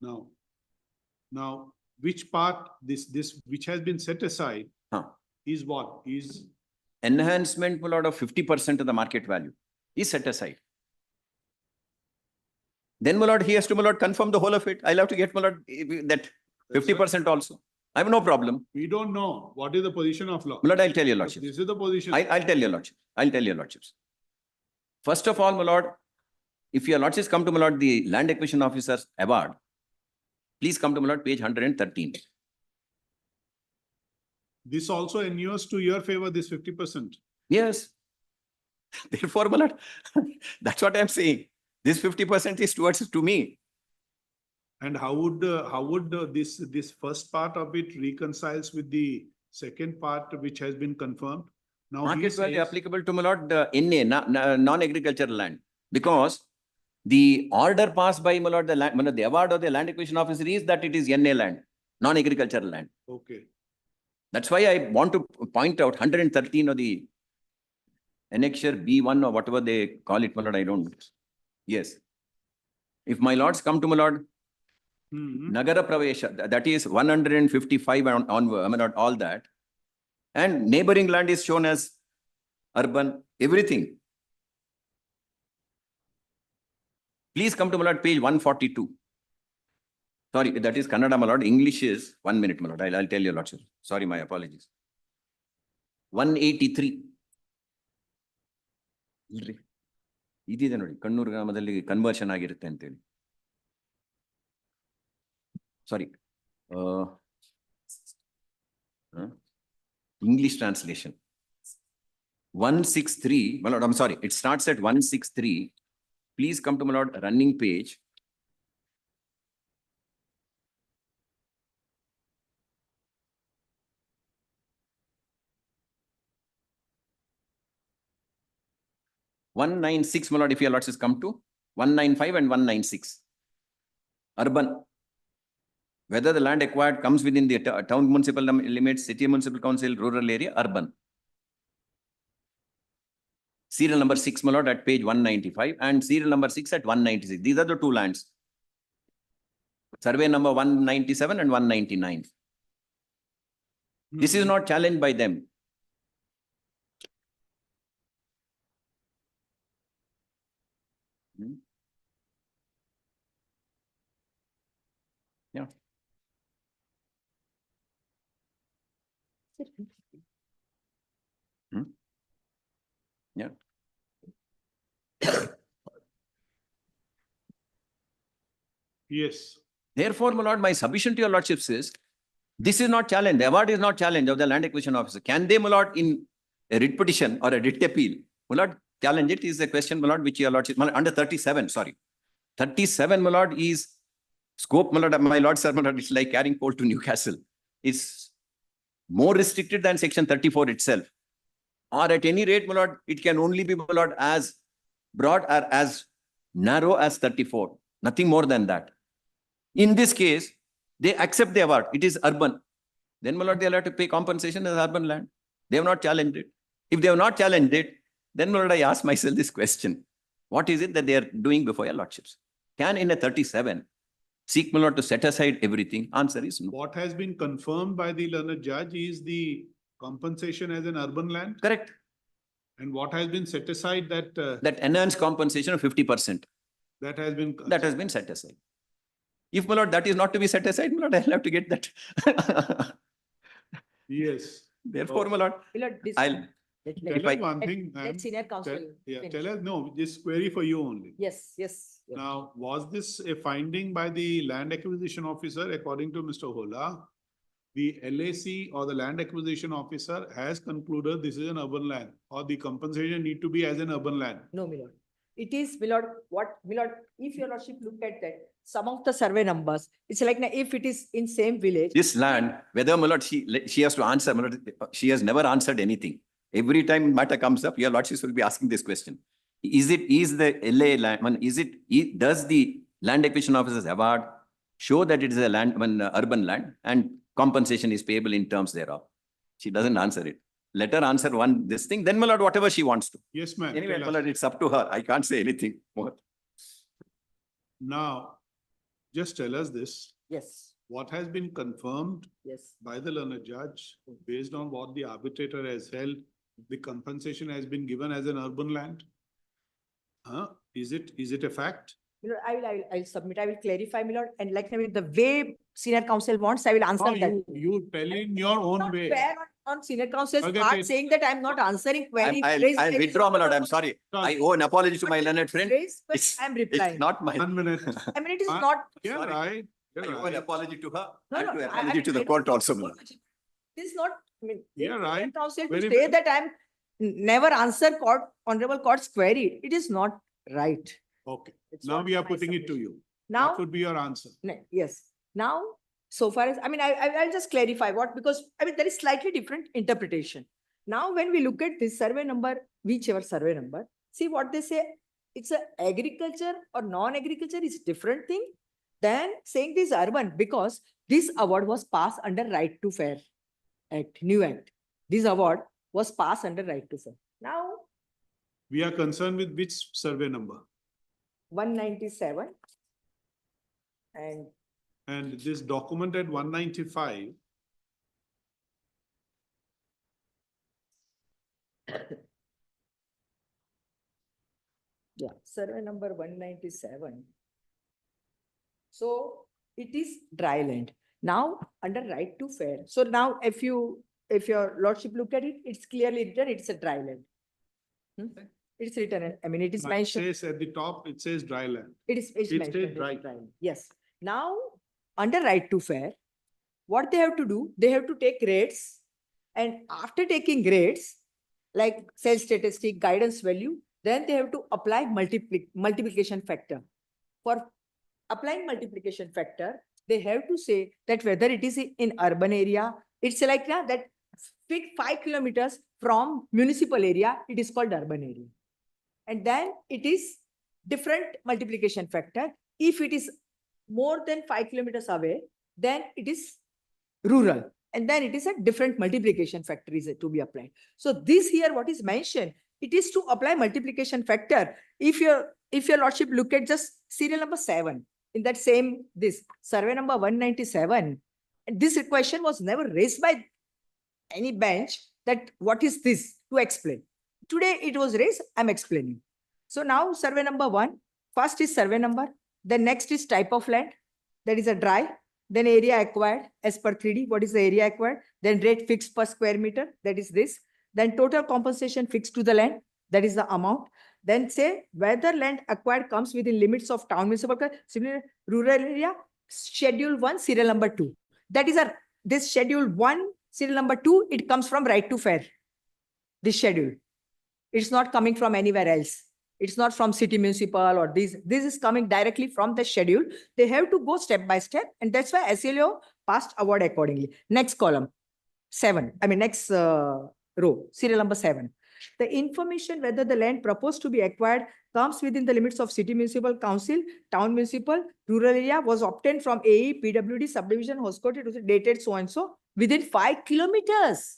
Now, which part, this which has been set aside is what? Is Enhancement, my lord, of 50% of the market value is set aside. Then, my lord, he has to, my lord, confirm the whole of it. I'll have to get, my lord, that 50% also. I have no problem. We don't know what is the position of law. My lord, I'll tell your lordship. This is the position. I'll tell your lordship. I'll tell your lordships. First of all, my lord, if your lordships come to, my lord, the land acquisition officer's award, please come to, my lord, page 113. This also inures to your favor, this 50%. Yes. Therefore, my lord, that's what I'm saying. This 50% is to me. And how would this first part of it reconciles with the second part which has been confirmed? Now Market value applicable to, my lord, NA, non-agricultural land, because the order passed by, my lord, the award of the land acquisition officer is that it is NA land, non-agricultural land. Okay. That's why I want to point out 113 of the annexure B1 or whatever they call it, my lord, I don't know. Yes. If my lords come to, my lord, Nagara Pravesha, that is 155 on I mean, not all that. And neighboring land is shown as urban, everything. Please come to, my lord, page 142. Sorry, that is Kannada, my lord. English is 1 minute, my lord. I'll tell you, lordship. Sorry, my apologies. 183. ಇದಿದೆ ನೋಡಿ ಕಣ್ಣೂರು ಗ್ರಾಮದಲ್ಲಿ conversion ಆಗಿರುತ್ತೆ ಅಂತೇಳಿ. Sorry. English translation. 163. My lord, I'm sorry. It starts at 163. Please come to, my lord, running page. (196), my lord, if your lords has come to 195 and 196. Urban. Whether the land acquired comes within the town municipal limits, city municipal council, rural area, urban. Serial number 6, my lord, at page 195 and serial number 6 at 196. These are the two lands. Survey number 197 and 199. This is not challenged by them. Yeah. Yeah. Yes. Therefore, my lord, my submission to your lordships is, this is not challenged. The award is not challenged of the land acquisition officer. Can they, my lord, in a writ petition or a writ appeal, my lord, challenge it? Is a question, my lord, which your lordship, under 37, sorry. 37, my lord, is scope, my lord, sir, my lord, it's like carrying coal to Newcastle. It's more restricted than section 34 itself. Or at any rate, my lord, it can only be, my lord, as broad or as narrow as 34. Nothing more than that. In this case, they accept the award. It is urban. Then, my lord, they'll have to pay compensation as urban land. They have not challenged it. If they have not challenged it, then, my lord, I ask myself this question. What is it that they are doing before your lordships? Can in a 37 seek, my lord, to set aside everything? Answer is no. What has been confirmed by the learned judge is the compensation as an urban land? Correct. And what has been set aside that... that enhanced compensation of 50%. That has been... That has been set aside. If, my lord, that is not to be set aside, my lord, I'll have to get that. Yes. Therefore, my lord, I'll... Tell us one thing. Let senior counsel. Tell us, no, this query for you only. Yes, yes. Now, was this a finding by the land acquisition officer according to Mr. Hola? the LAC or the land acquisition officer has concluded this is an urban land, or the compensation need to be as an urban land. No, my lord. It is, my lord, what, my lord, if your lordship look at that, some of the survey numbers, it's like, na, if it is in same village. This land, whether my lord, she has to answer, my lord, she has never answered anything. Every time matter comes up, your lordship will be asking this question. Is the LA land, does the land acquisition officer's award show that it is a land, urban land, and compensation is payable in terms thereof? She doesn't answer it. Let her answer this thing, then my lord, whatever she wants to. Yes, ma'am. Anyway, Tell my us. lord, it's up to her. I can't say anything more. Now, just tell us this. Yes, What has been confirmed yes. by the learned judge, based on what the arbitrator has held, the compensation has been given as an urban land? Is it a fact? My lord, I'll submit, I will clarify, my lord, and like, the way senior counsel wants, I will answer No, that. you tell in your own Not way. fair on senior counsel's Forget part it. saying that I'm not answering query. I'll withdraw, my lord. I'm sorry. I owe an apology to my learned friend. I'm replying. It's not my. 1 minute. I mean, it is not. Yeah, Sorry. right. I You're owe an right. apology to her No, and no, to I apology mean, to the I court don't- also, my lord. This is not, I mean. Yeah, senior right. Counsel to Very say well. that I'm never answer honorable court's query. It is not right. Okay, It's now not we are my putting it to submission. you. Now, What would be your answer? yes, now, so far as, I mean, I'll just clarify what, because, I mean, there is slightly different interpretation. Now, when we look at this survey number, whichever survey number, see what they say, it's a agriculture or non-agriculture is different thing than saying this urban, because this award was passed under Right to Fair Act, new act. This award was passed under Right to Fair. Now, We are concerned with which survey number? 197 and And this document at 195, yeah, survey number 197. So it is dry land. Now under Right to Fair. So now if your lordship look at it, it's clearly written, it's a dry land. It's written, I mean, it is it mentioned. says at the top, it says dry land. It's It mentioned. says as dry. land. Yes. Now, under Right to Fair, what they have to do, they have to take rates, and after taking rates, like sales statistic, guidance value, then they have to apply multiplication factor. For applying multiplication factor, they have to say that whether it is in urban area, it's like that 5 kilometers from municipal area, it is called urban area. And then it is different multiplication factor. If it is more than 5 kilometers away, then it is rural. And then it is a different multiplication factor is to be applied. So this here, what is mentioned, it is to apply multiplication factor. If your lordship look at just serial number 7, in that same, this survey number 197, and this question was never raised by any bench that what is this to explain. Today it was raised, I'm explaining. So now survey number 1, first is survey number, then next is type of land, that is a dry, then area acquired as per 3D, what is the area acquired, then rate fixed per square meter, that is this, then total compensation fixed to the land, that is the amount, then say whether land acquired comes within limits of town municipal, similar rural area, schedule 1, serial number 2. That is this schedule 1, serial number 2, it comes from Right to Fair, this schedule. It's not coming from anywhere else. It's not from city municipal or this is coming directly from the schedule. They have to go step by step, and that's why SLO passed award accordingly. Next column, 7, I mean next row, serial number 7. The information whether the land proposed to be acquired comes within the limits of city municipal council, town municipal, rural area was obtained from AE, PWD, subdivision, host court, it was dated so and so within 5 kilometers.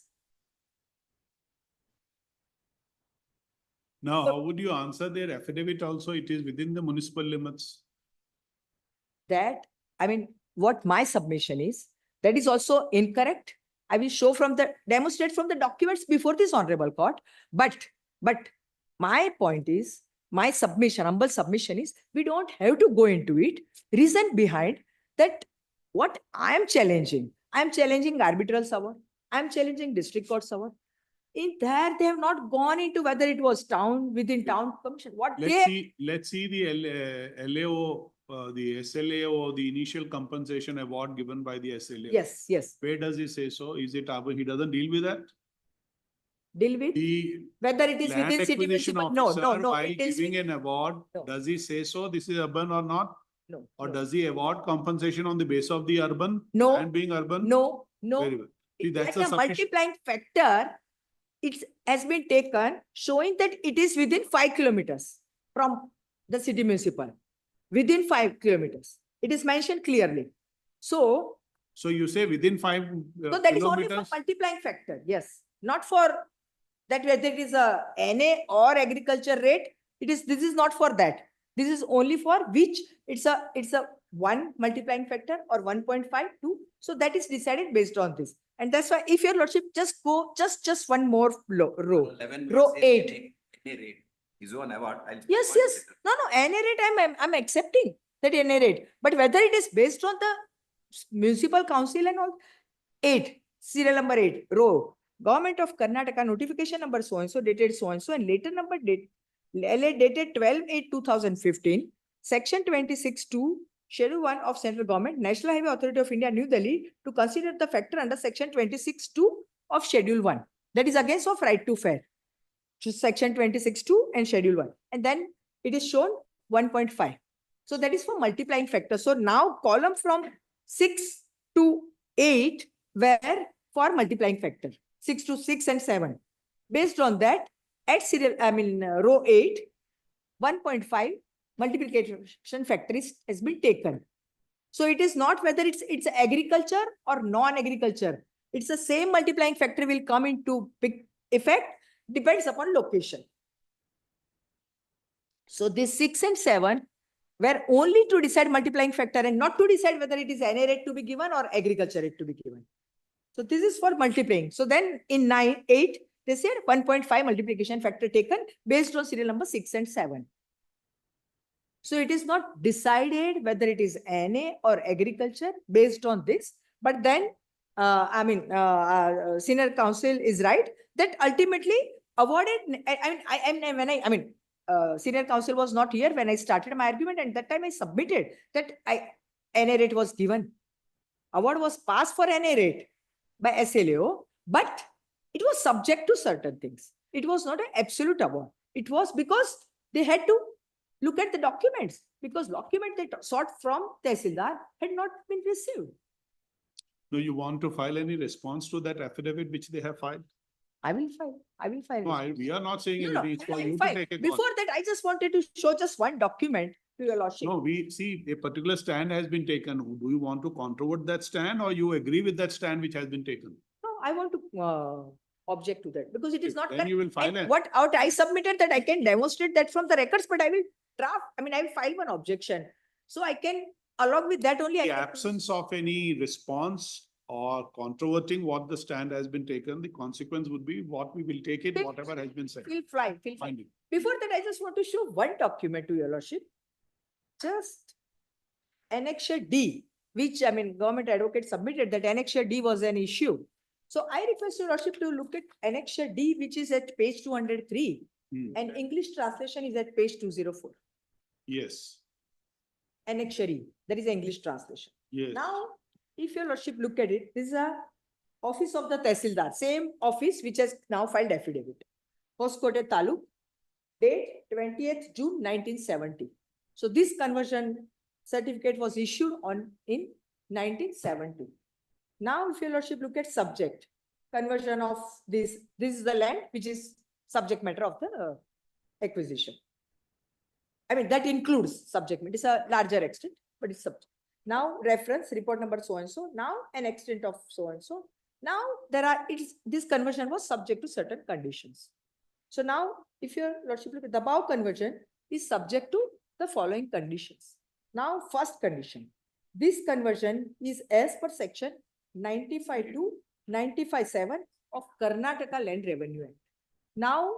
Now, how would you answer their affidavit also? It is within the municipal limits. That, I mean, what my submission is, that is also incorrect. I will show demonstrate from the documents before this honorable court. But my point is, my submission, humble submission is, we don't have to go into it. Reason behind that, what I am challenging arbitral award. I am challenging district court award. In there, they have not gone into whether it was town, within town commission. Let's see the LAO the SLA or the initial compensation award given by the SLA? Yes, yes. Where does he say so? Is it, he doesn't deal with that? Deal with The whether it is land within city acquisition municipal. No, officer, no, no. while It is giving with- an award, No. does he say so this is urban or not? No. Or no. does he award compensation on the base of the urban? No. And being urban? No, no. Very well. See, that's Like a a sufficient. multiplying factor, it has been taken showing that it is within 5 kilometers from the city municipal. Within 5 kilometers. It is mentioned clearly. So, So you say within 5 so that is only for kilometers? multiplying factor. Yes, not for that whether it is a NA or agriculture rate. This is not for that. This is only for which it's a 1 multiplying factor or 1.52. So that is decided based on this. And that's why if your lordship just go just one more row, 11 row says 8. NA rate is one award. Yes, yes. No, NA rate I'm accepting that NA rate. But whether it is based on the municipal council and all, 8, serial number 8, row, Government of Karnataka notification number so-and-so dated so-and-so and later number date, LA dated 12/8/2015, section 26(2), schedule 1 of central government, National Highway Authority of India, New Delhi, to consider the factor under section 26(2) of schedule 1. That is against of right to fare. Section 26(2) and schedule 1. And then it is shown 1.5. So that is for multiplying factor. So now column from 6 to 8 were for multiplying factor. 6 to 6 and 7. Based on that, at row 8, 1.5 multiplication factor has been taken. So it is not whether it's agriculture or non-agriculture. It's the same multiplying factor will come into big effect, depends upon location. So this 6 and 7 were only to decide multiplying factor and not to decide whether it is NA rate to be given or agriculture rate to be given. So this is for multiplying. So then in 8, they said 1.5 multiplication factor taken based on serial number 6 and 7. So it is not decided whether it is NA or agriculture based on this. But then, senior counsel is right that ultimately awarded. Senior counsel was not here when I started my argument, and that time I submitted that NA rate was given. Award was passed for NA rate by SLAO, but it was subject to certain things. It was not an absolute award. It was because they had to look at the documents, because document they sought from Tehsildar had not been received. Do you want to file any response to that affidavit which they have filed? I will file. No, we are not saying No, anything. It's for I will you to file. take a call. Before that, I just wanted to show just one document to your lordship. No, we see a particular stand has been taken. Do you want to controvert that stand or you agree with that stand which has been taken? No, I want to object to that because it is not Then correct. you will file And it. what out I submitted that I can demonstrate that from the records, but I will I will file one objection. So I can, along with that only, I The can. absence of any response or controverting what the stand has been taken, the consequence would be what we will take it, whatever has been said. Feel fine. Finding. Before that, I just want to show one document to your lordship. Just Annexure D, which government advocate submitted that Annexure D was an issue. So I request your lordship to look at Annexure D, which is at page 203, and English translation is at page 204. Yes, Annexure E, that is English translation. yes. Now, if your lordship look at it, this is a office of the Tehsildar, same office which has now filed affidavit. Hoskote Taluk, date 20th June 1970. So this conversion certificate was issued in 1970. Now, if your lordship look at subject, conversion of this is the land which is subject matter of the acquisition. That includes subject matter. It's a larger extent, but it's subject. Now, reference, report number so-and-so. Now, an extent of so-and-so. Now, this conversion was subject to certain conditions. So now, if your lordship look at the above conversion is subject to the following conditions. Now, first condition, this conversion is as per section 95(2), 95(7) of Karnataka Land Revenue Act. Now,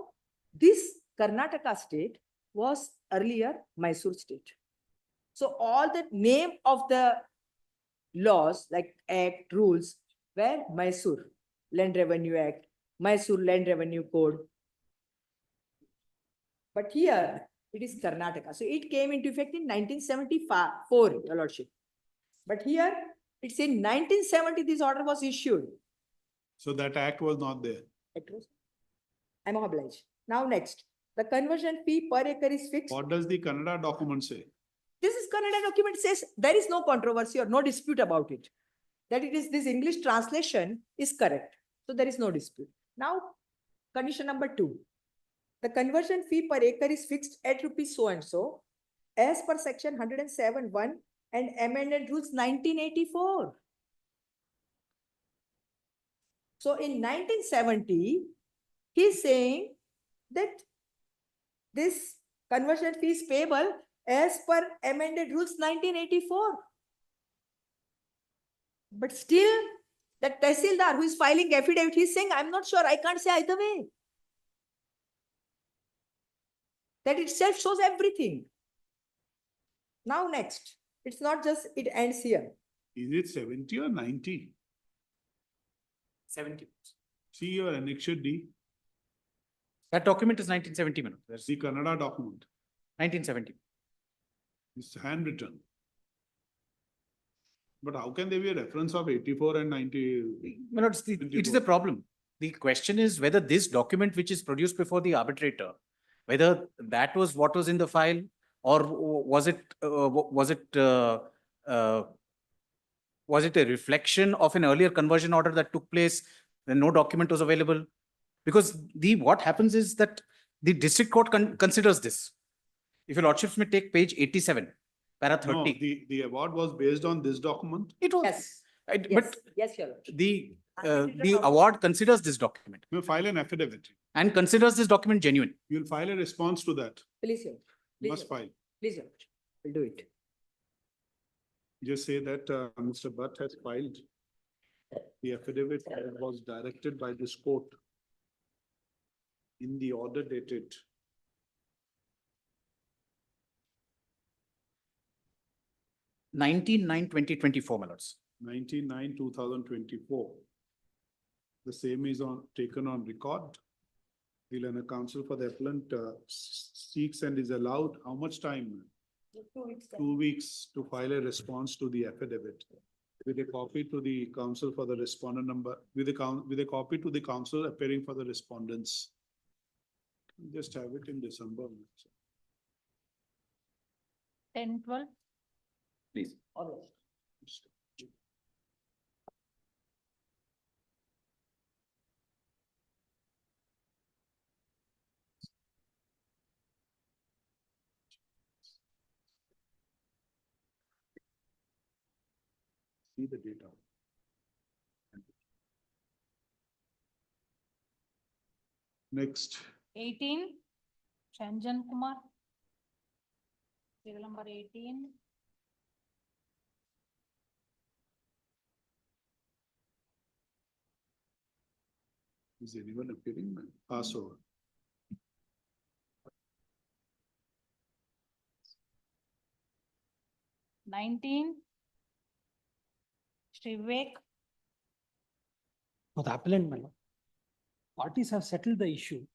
this Karnataka state was earlier Mysore state. So all the name of the laws like act, rules were Mysore Land Revenue Act, Mysore Land Revenue Code. But here, It is Karnataka. So it came into effect in 1974, Your Lordship. But here, it's in 1970 this order was issued. So that act was not there. It was. I'm obliged. Now next, the conversion fee per acre is fixed. What does the Kannada document say? This is Kannada document says there is no controversy or no dispute about it. That it is this English translation is correct. So there is no dispute. Now, condition number 2. The conversion fee per acre is fixed at rupees so and so as per section 107(1) and amended rules 1984. So in 1970, he's saying that this conversion fee is payable as per amended rules 1984. But still, the Tehsildar who is filing affidavit, he's saying, I'm not sure, I can't say either way. That itself shows everything. Now next, it's not just, it ends here. Is it 70 or 90? 70. See your annexure D, That document is 1970, Manoj. That's the Kannada document. 1970. It's handwritten. But how can there be a reference of 84 and 90? Manoj, it is a problem. The question is whether this document which is produced before the arbitrator, whether that was what was in the file, or was it a reflection of an earlier conversion order that took place when no document was available? Because what happens is that the district court considers this. If your lordships may take page 87, para 30. No, the award was based on this document. It was. Yes. But Yes, Your Lordship. the award considers this document You file an affidavit. and considers this document genuine. You'll file a response to that. Please, Your Lordship. Please, Must Your file. Please, Your Lordship. We'll do it. Just say that Mr. Bhatt has filed the affidavit that was directed by this court in the order dated 19/9/2024, my lords. 19/9/2024. The same is taken on record. The learned counsel for the appellant seeks and is allowed how much time? 2 weeks. 2 weeks to file a response to the affidavit with a copy to the counsel for the respondent number, with a copy to the counsel appearing for the respondents. Just have it in December. 10/12. Please. See the data. Next, 18, Chanjan Kumar. Serial number 18. is anyone appearing? Pass over. Nineteen. Shri Vivek. For the appellant, my lord, parties have settled the issue.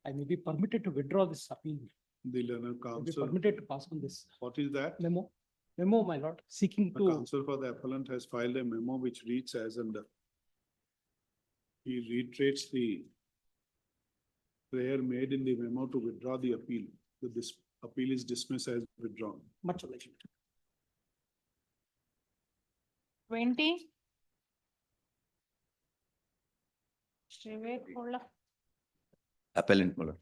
I may be permitted to withdraw this appeal. The learned I may be counsel. permitted to pass on this What is that? memo, my lord, seeking The to, counsel for the appellant has filed a memo which reads as under. He reiterates the prayer made in the memo to withdraw the appeal. This appeal is dismissed as withdrawn. much obliged. 20. Shri Vivek Holla. Appellant, my lord.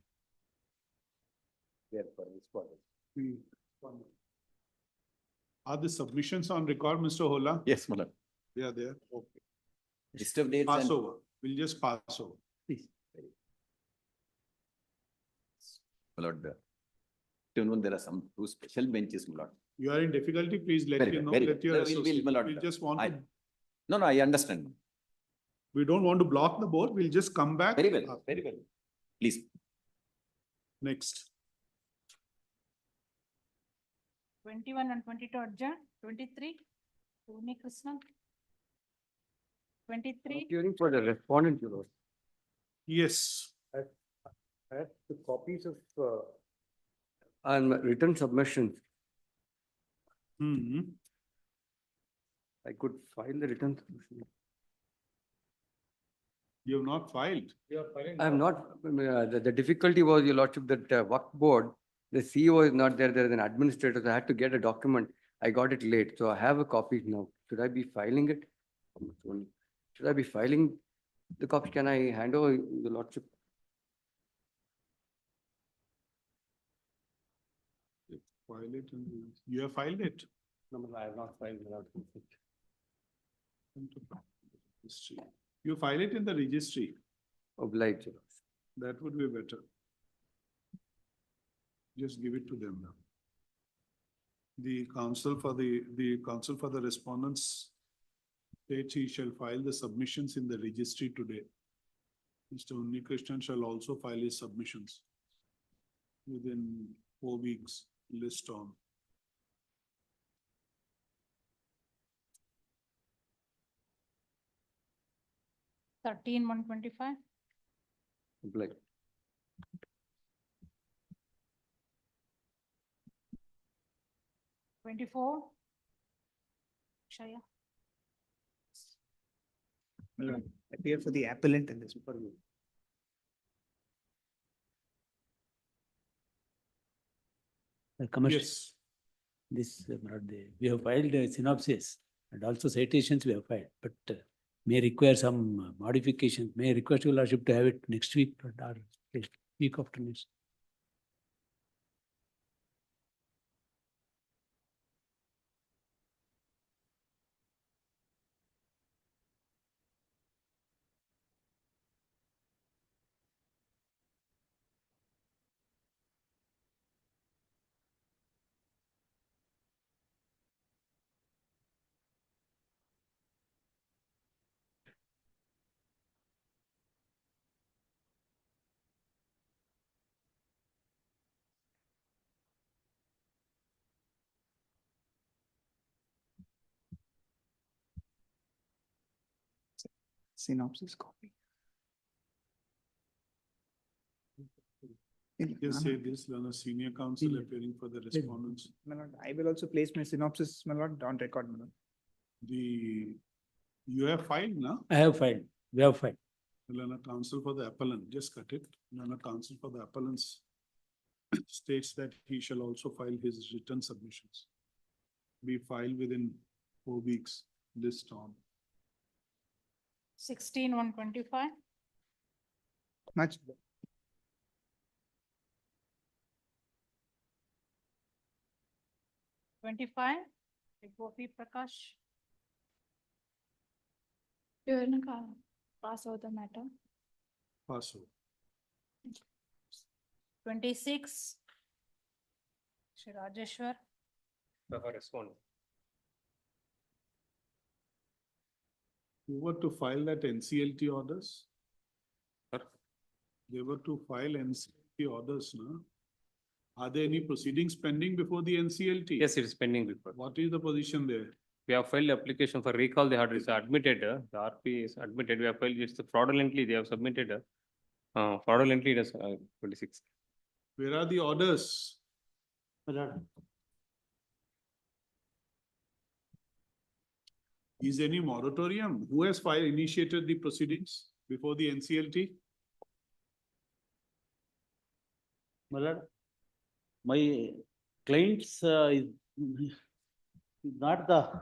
Are the submissions on record, Mr. Hola? Yes, my lord. They are there. Okay. Disturb dates Pass and over. We'll just pass over. Please. my lord. Even when there are some two special benches, my lord. You are in difficulty, please let Very you well, know, very let well. your We'll, my lord, we just want I- to, No, I understand. we don't want to block the board. We'll just come back. Very well, very well. Please. Next. 21 and 22 adjourned. 23. Purni Krishna. 23. Hearing for the respondent, your lord. Yes. I have the copies of on written submission, Hmm. I could file the written submission. You have not filed. I am not, the difficulty was, your lordship, that work board, the CEO is not there, there is an administrator, so I had to get a document. I got it late, so I have a copy now. Should I be filing it? Should I be filing the copy? Can I hand over, your lordship? File it and you have filed it. No, I have not filed without. Registry. You file it in the registry. Obliged, your lordship. That would be better. Just give it to them now. The counsel for the respondents states he shall file the submissions in the registry today. Mr. Unnikrishnan shall also file his submissions within 4 weeks, list on. Thirteen, 125. Obliged. 24. Shaya. Appear for the appellant in this. Commercial. Yes. This, we have filed a synopsis and also citations we have filed, but may require some modification, may request your lordship to have it next week or week after next. Synopsis copy. Just say this, Lana, senior counsel appearing for the respondents. My lord, I will also place my synopsis, my lord, on record, my lord. You have filed now? I have filed, we have filed. Lana, counsel for the appellant, just cut it. Lana, counsel for the appellants states that he shall also file his written submissions. Be filed within 4 weeks, list on. 16, 125. Much. 25. Gopi Prakash. Pass over the matter. Pass over. 26. Shri Rajeshwar. Respond. You were to file that NCLT orders? They were to file NCLT orders, no? Are there any proceedings pending before the NCLT? Yes, it is pending before. What is the position there? We have filed application for recall. They had admitted, the RP is admitted. We have filed it's fraudulently. They have submitted. Fraudulently, it is 26. Where are the orders? Is any moratorium? Who has initiated the proceedings before the NCLT? My clients is not the.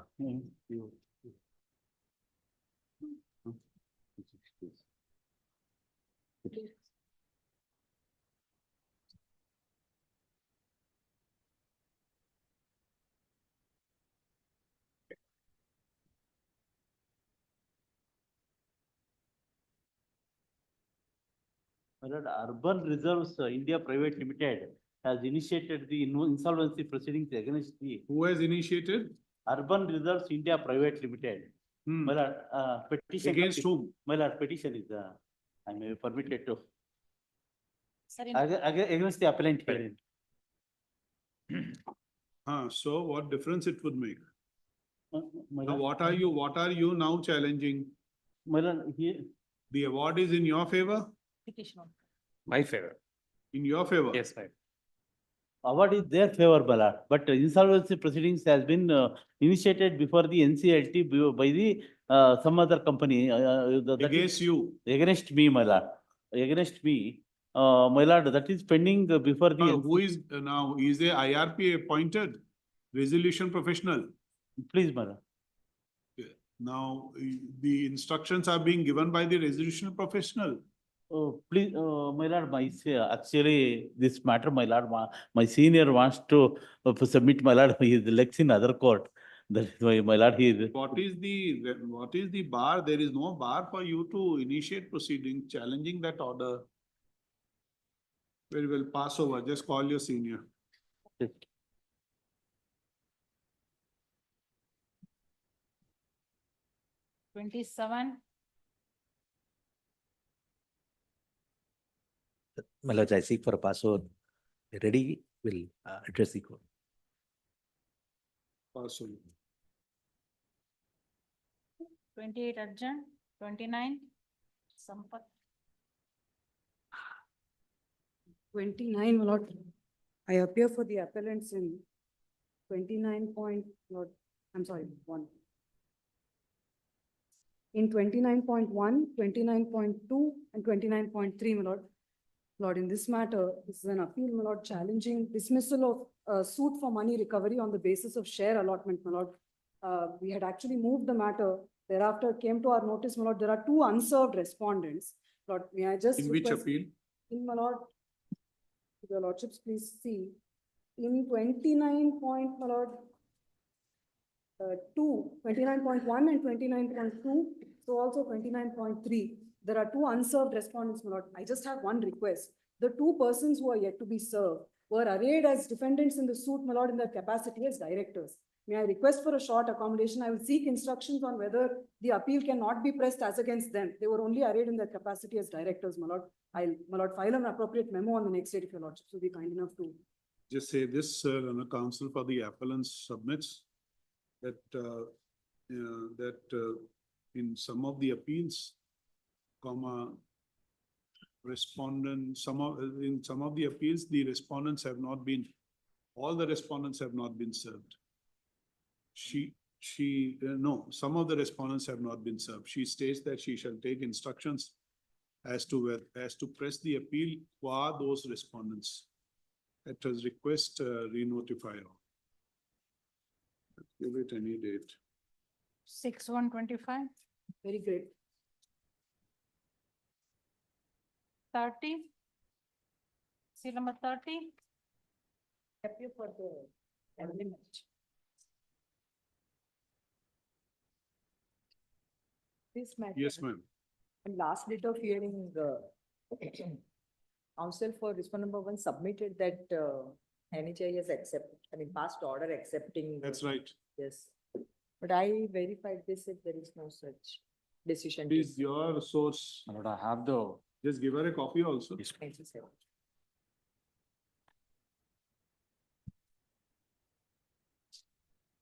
Urban Reserves India Private Limited has initiated the insolvency proceedings against the. Who has initiated? Urban Reserves India Private Limited. Petition. Against whom? Petition is, I may be permitted to. Sir, Against the appellant here. So what difference it would make? Now, what are you now challenging? Here. The award is in your favor? Petition. My favor. In your favor? Yes, right. award is their favor, my lord, but insolvency proceedings has been initiated before the NCLT by the some other company. That is Against you. Against me, my lord, against me, my lord, that is pending before the. Who is now, is a IRP appointed resolution professional? Please, my lord. Now, the instructions are being given by the resolution professional. Oh, please, my lord, actually, this matter, my lord, my senior wants to submit, my lord, his legs in other court. That is why, my lord, he is. What is the bar? There is no bar for you to initiate proceeding challenging that order. Very well, pass over, just call your senior. 27. My lords, I seek for a pass over. Ready, will address the court. Pass over. 28 urgent, 29. Sampath. 29, my lord. I appear for the appellants in 29 point, Lord, I'm sorry, 1. In 29.1, 29.2, and 29.3, my lord. Lord, in this matter, this is an appeal, my lord, challenging dismissal of suit for money recovery on the basis of share allotment, my lord. We had actually moved the matter. Thereafter came to our notice, my lord, there are 2 unserved respondents. Lord, may I just In which request- appeal? In, my lord, your lordships, please see. In 29 point, my lord, 29.1 and 29.2, so also 29.3. There are 2 unserved respondents, my lord. I just have one request. The 2 persons who are yet to be served were arrayed as defendants in the suit, my lord, in their capacity as directors. May I request for a short accommodation? I will seek instructions on whether the appeal cannot be pressed as against them. They were only arrayed in their capacity as directors, my lord. I'll, my lord, file an appropriate memo on the next date if your lordships will be kind enough to. Just say this, sir, and the counsel for the appellants submits that, in some of the appeals, respondent, in some of the appeals, the respondents have not been, all the respondents have not been served. No, some of the respondents have not been served. She states that she shall take instructions as to press the appeal for those respondents. Let us request, re-notify. Give it any date. 6/1/25. Very great. 30. Seal number 30. Appear for the element. This matter. Yes, ma'am. And last date of hearing, counsel for respondent number 1 submitted that NHI has accepted, I mean, passed order accepting. That's right. Yes. But I verified this, if there is no such decision. Please, your source. Lord, I have the. Just give her a copy also. Thank you, sir.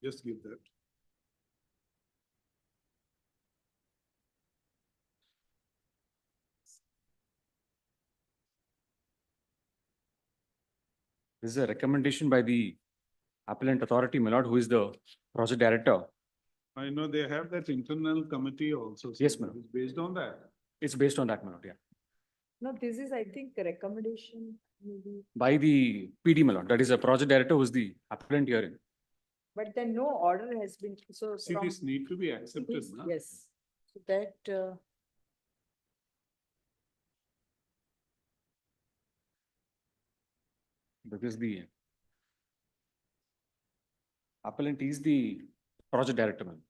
Just give that. This is a recommendation by the appellant authority, my lord, who is the project director. I know they have that internal committee also. So Yes, ma'am. it's based on that. It's based on that, my lord, yeah. No, this is, I think, a recommendation, maybe, By the PD, my lord, that is a project director who is the appellant herein. but then no order has been, so. See, from- this need to be accepted, Yes, na? yes. So that, Because the appellant is the project director, man.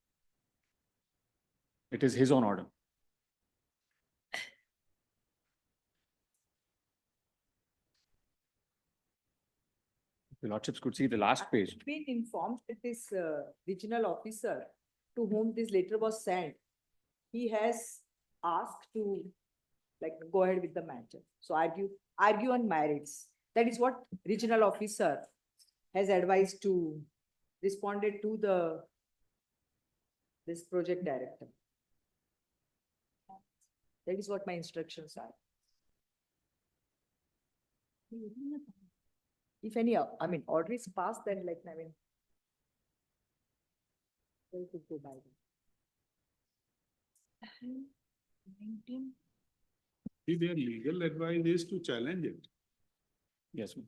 It is his own order. The lordships could see the last page. I've been informed that this regional officer to whom this letter was sent, he has asked to like go ahead with the matter. So argue on merits. That is what regional officer has advised to responded to this project director. That is what my instructions are. If any, I mean, order is passed, then like, I mean. We could go by that. 19. See, their legal advice is to challenge it. Yes, ma'am.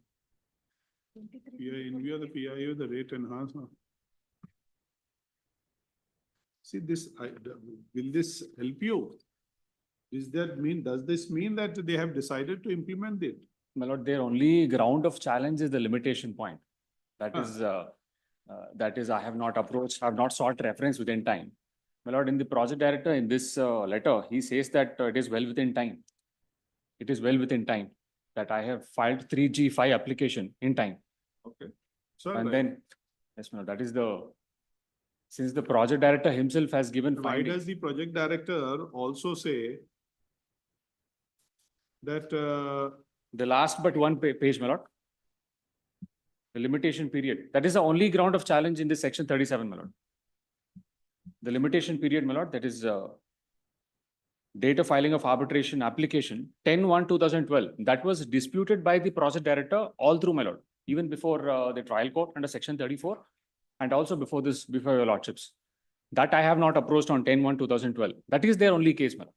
23. In view of the PIO, the rate enhancement. See, will this help you? Does this mean that they have decided to implement it? My lord, their only ground of challenge is the limitation point. That is, I have not approached, I have not sought reference within time. My lord, in the project director, in this letter, he says that it is well within time. It is well within time that I have filed 3G5 application in time. Okay. So, And then, yes, my lord, that is since the project director himself has given why findings. does the project director also say that, The last but one page, my lord. The limitation period. That is the only ground of challenge in this section 37, my lord. The limitation period, my lord, that is date of filing of arbitration application 10/1/2012. That was disputed by the project director all through, my lord, even before the trial court under section 34 and also before your lordships. That I have not approached on 10/1/2012. That is their only case, my lord.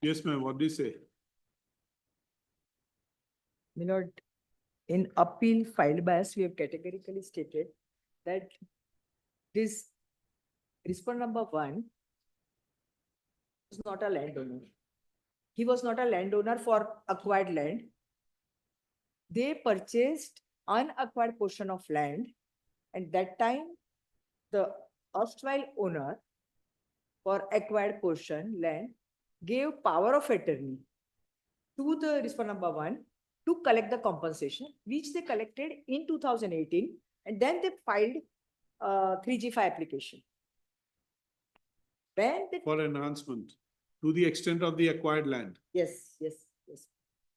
yes, ma'am, what do you say? My lord, in appeal filed by us, we have categorically stated that this respondent number 1 was not a landowner. He was not a landowner for acquired land. They purchased unacquired portion of land, and that time the erstwhile owner for acquired portion land gave power of attorney to the respondent number 1 to collect the compensation, which they collected in 2018, and then they filed 3G5 application. When they, For enhancement to the extent of the acquired land. yes.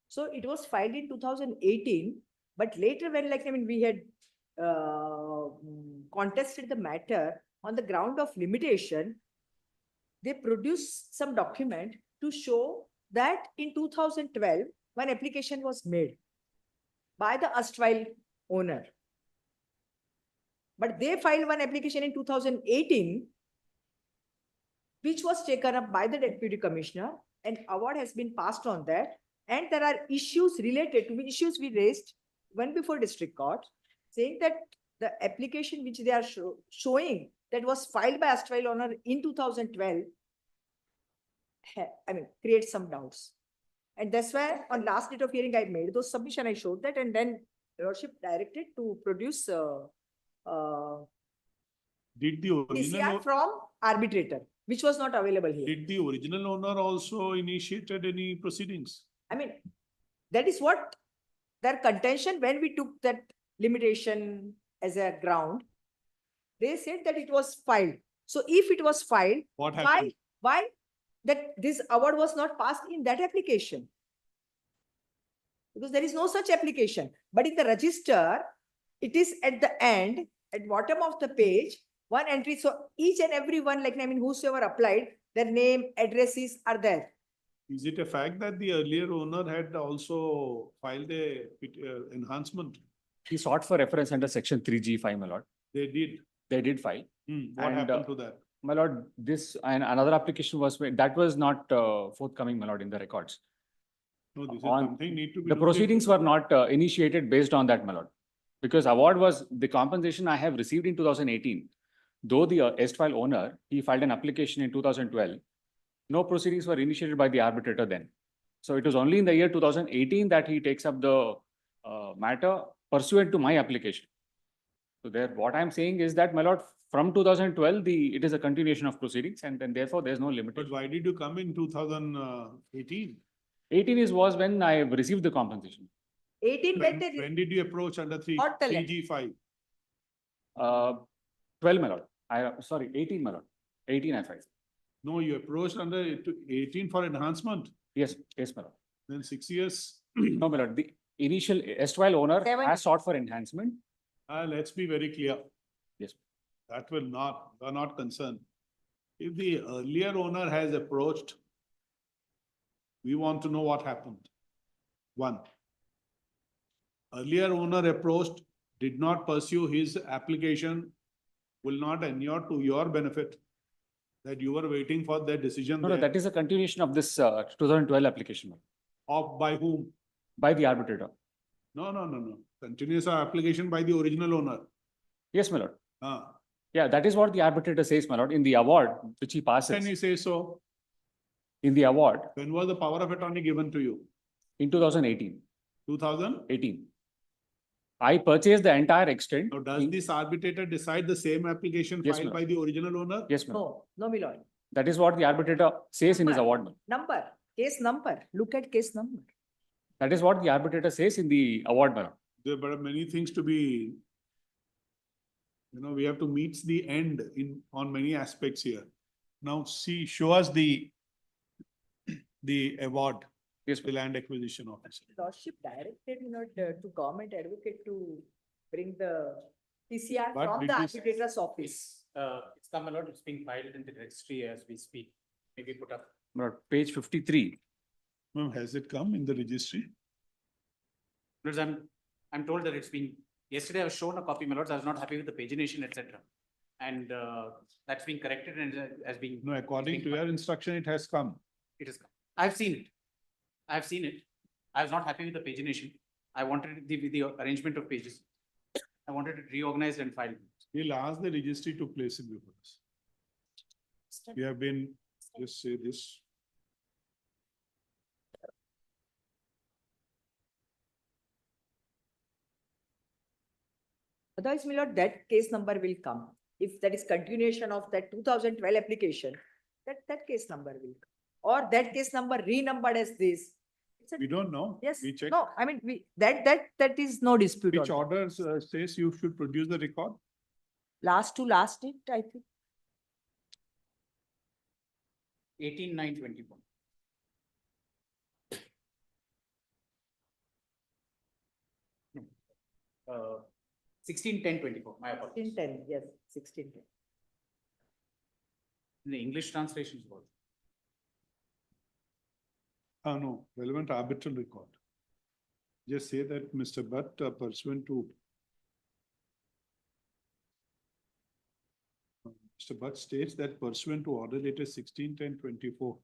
So it was filed in 2018, but later when we had contested the matter on the ground of limitation, they produced some document to show that in 2012, one application was made by the erstwhile owner. But they filed one application in 2018, which was taken up by the deputy commissioner, and award has been passed on that. And there are issues related to issues we raised one before district court, saying that the application which they are showing that was filed by erstwhile owner in 2012, creates some doubts. And that's why on last date of hearing, I made those submission, I showed that, and then lordship directed to produce Did the PCR from arbitrator, which was not available here. Did the original owner also initiated any proceedings? That is what their contention when we took that limitation as a ground. They said that it was filed. So if it was filed, What happened? why that this award was not passed in that application? Because there is no such application. But in the register, it is at the end, at bottom of the page, one entry. So each and every one, whosoever applied, their name, addresses are there. Is it a fact that the earlier owner had also filed a enhancement? He sought for reference under section 3G5, my lord. They did. They did file. What happened to that? My lord, this and another application was made. That was not forthcoming, my lord, in the records. No, this is something need to be. The proceedings were not initiated based on that, my lord. Because award was the compensation I have received in 2018. Though the erstwhile owner, he filed an application in 2012. No proceedings were initiated by the arbitrator then. So it was only in the year 2018 that he takes up the matter pursuant to my application. So there, what I'm saying is that, my lord, from 2012, it is a continuation of proceedings, and therefore there's no limit. But why did you come in 2018? 18 was when I received the compensation. 18 When did you approach under 3G5? 12, my lord. 18, my lord. 18 I filed. No, you approached under 18 for enhancement. Yes, my lord. Then 6 years. No, my lord. The initial erstwhile owner has sought for enhancement. Let's be very clear. Yes. That will not, we are not concerned. If the earlier owner has approached, we want to know what happened. One, earlier owner approached, did not pursue his application, will not inure to your benefit, that you were waiting for their decision No, no, there. that is a continuation of this 2012 application, my lord, Of by whom? by the arbitrator. No. Continuous application by the original owner. Yes, my lord. Ah, Yeah, that is what the arbitrator says, my lord, in the award which he can passes. you say so? In the award When was the power of attorney given to you? in 2018. 2018. I purchased the entire extent. Now, does this arbitrator decide the same application Yes, filed ma'am. by the original owner? Yes, ma'am. No, my lord. That is what the arbitrator says in his Number. award, ma'am. Number, case number, look at case number. That is what the arbitrator says in the award, ma'am. There are many things to be, we have to meet the end on many aspects here. Now, see, show us the award. Yes, the land acquisition officer. Lordship directed, to government advocate to bring the TCR But from did the this- arbitrator's office. It's come a lot, it's being filed in the registry as we speak. Maybe put up. My lord, page 53. Ma'am, has it come in the registry? Because I'm told that it's been, yesterday I was shown a copy, my lords, I was not happy with the pagination, etc. And that's been corrected and has been. No, according to your instruction, it has come. It has come. I've seen it. I've seen it. I was not happy with the pagination. I wanted the arrangement of pages. I wanted it reorganized and filed. We'll ask the registry to place it before us. We have been, just say this. Otherwise, my lord, that case number will come. If that is continuation of that 2012 application, that case number will come. Or that case number renumbered as this. It's a- We don't know. Yes, We check. no, I mean, that is no dispute. Which on that. orders says you should produce the record? Last to last date, I think. 18/9/21. No. 16/10/24, my apologies. 1610, yes, 1610. The English translation is what? No, relevant arbitral record. Just say that Mr. Butt pursuant to Mr. Butt states that pursuant to order dated 16/10/24,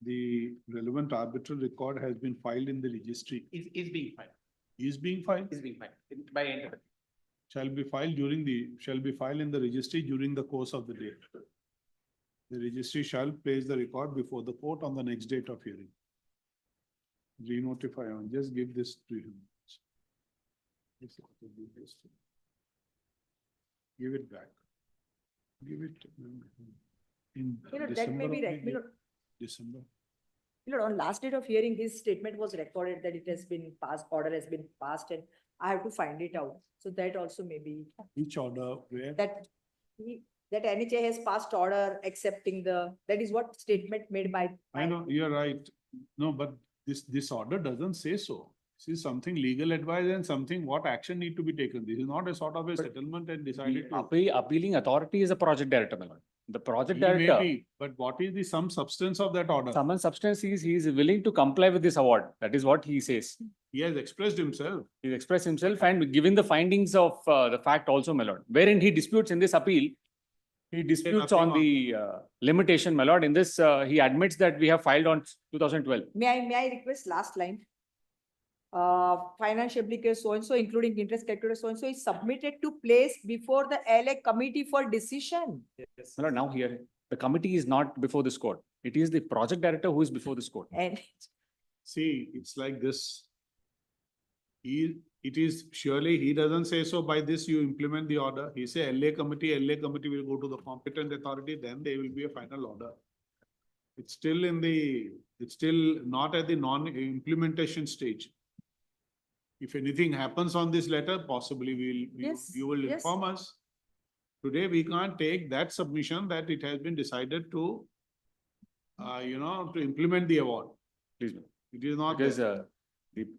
the relevant arbitral record has been filed in the registry. Is being filed. Is being filed? Is being filed by end of the. Shall be filed in the registry during the course of the day. The registry shall place the record before the court on the next date of hearing. Re-notify on, just give this to him. Give it back. Give it in That December. may be, of the year. December. on last date of hearing, his statement was recorded that it has been passed, order has been passed, and I have to find it out. So that also may be Which order, where? that that NHA has passed order accepting that is what statement made by. I know, you're right. No, but this order doesn't say so. This is something legal advice and something what action need to be taken. This is not a sort of a settlement and decided to. Appealing authority is a project director, my lord. The project He may director, be, but what is the some substance of that order? summon substance is he is willing to comply with this award. That is what he says. He has expressed himself. He expressed himself and given the findings of the fact also, my lord, wherein he disputes in this appeal. He disputes nothing on on- the limitation, my lord. In this, he admits that we have filed on 2012. May I request last line? Financial application so-and-so, including interest calculator so-and-so is submitted to place before the LA committee for decision. Yes. My lord, now here, the committee is not before this court. It is the project director who is before this court. And See, it's like this. It is surely, he doesn't say so by this you implement the order. He say LA committee will go to the competent authority, then there will be a final order. It's still not at the non-implementation stage. If anything happens on this letter, possibly you will yes. inform us. Today, we can't take that submission that it has been decided to, to implement the award. Please, ma'am. It is not. Because there.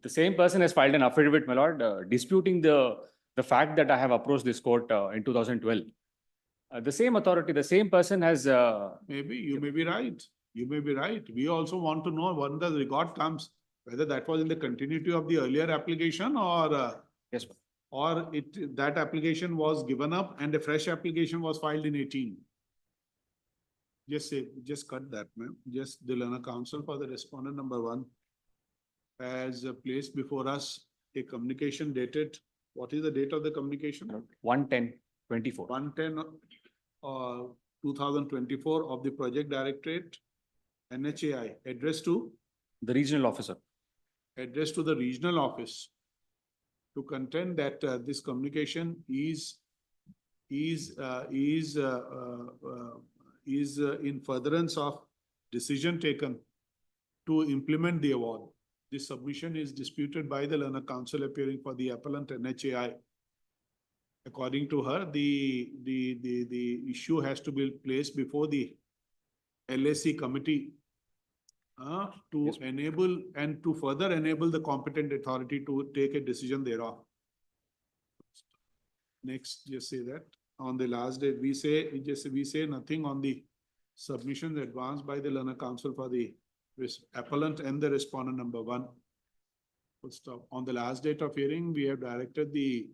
the same person has filed an affidavit, my lord, disputing the fact that I have approached this court in 2012. The same authority, the same person has. Maybe, you may be right. You may be right. We also want to know when the record comes. Whether that was in the continuity of the earlier application or Yes, ma'am. or that application was given up and a fresh application was filed in 18. Just cut that, ma'am. Just the learner counsel for the respondent number 1 has placed before us a communication dated, what is the date of the communication? 1/10/24. 1/10/2024 of the project directorate, NHAI, addressed to The regional officer. the regional office to contend that this communication is in furtherance of decision taken to implement the award. This submission is disputed by the learner counsel appearing for the appellant NHAI. According to her, the issue has to be placed before the LAC committee to enable and to further enable the competent authority to take a decision thereof. Next, just say that on the last day, we say nothing on the submissions advanced by the learner counsel for the appellant and the respondent number 1. Full stop. On the last date of hearing, we have directed the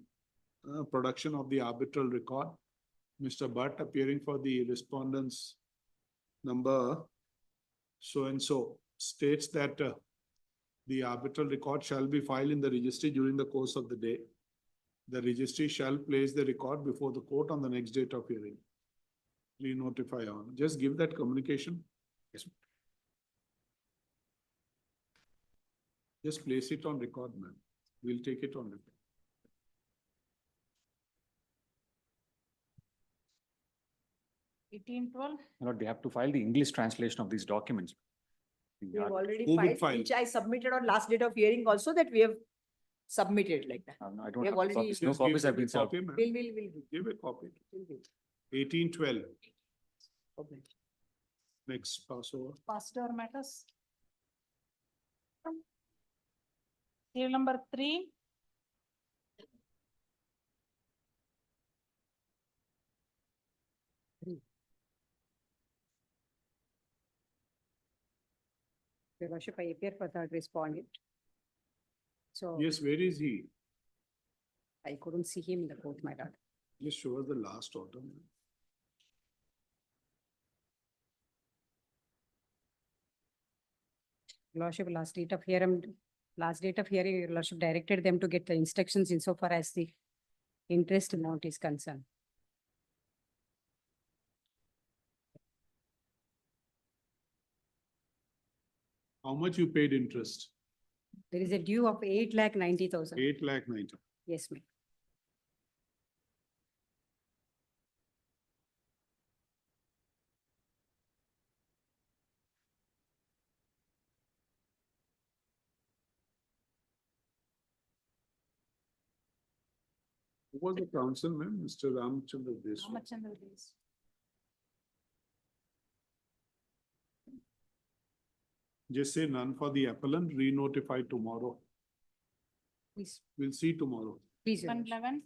production of the arbitral record. Mr. Bhatt appearing for the respondents number so and so states that the arbitral record shall be filed in the registry during the course of the day. The registry shall place the record before the court on the next date of hearing. Re-notify on. Just give that communication. Yes. Just place it on record, ma'am. We'll take it on record. My lord, they have to file the English translation of these documents. We have already Who would filed, file? which I submitted on last date of hearing also, that we have submitted like that. No, I We don't have have already- copies. No Just give copies have them a been served. copy, ma'am. Will. Give a copy. Will be. 1812. Okay. Next, pass over. Pastor matters. Serial number 3. Your worship, I appear for third respondent. So Yes, where is he? I couldn't see him in the court, my lord. Just show us the last order. ma'am. Your Lordship, last date of hearing, your Lordship directed them to get the instructions insofar as the interest amount is concerned. How much you paid interest? There is a due of 8,90,000. 8,90,000. Yes, ma'am. Who was the counsel, ma'am? Mr. Ramchandra Deshmukh. Ramachandra Days. Just say none for the appellant, re-notify tomorrow. Please, We'll see tomorrow. please. Your Lordship. 111.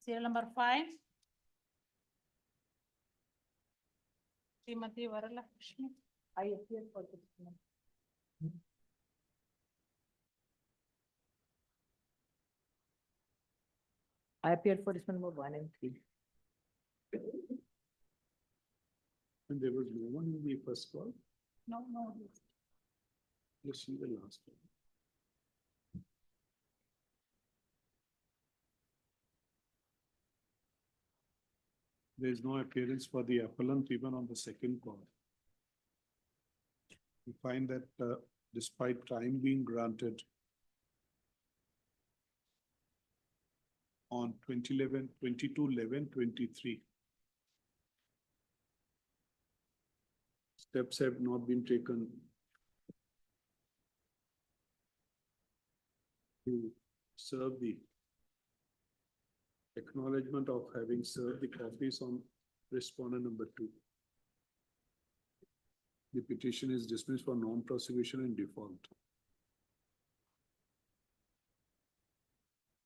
Serial number 5. Srimati Varalakshmi. I appear for this one. I appeared for this one number 1 and 3. And there was no one in the first call. No. Let's see the last one. There is no appearance for the appellant even on the second call. We find that despite time being granted on 22/11/23, steps have not been taken to serve the acknowledgement of having served the copies on respondent number 2. The petition is dismissed for non-prosecution and default.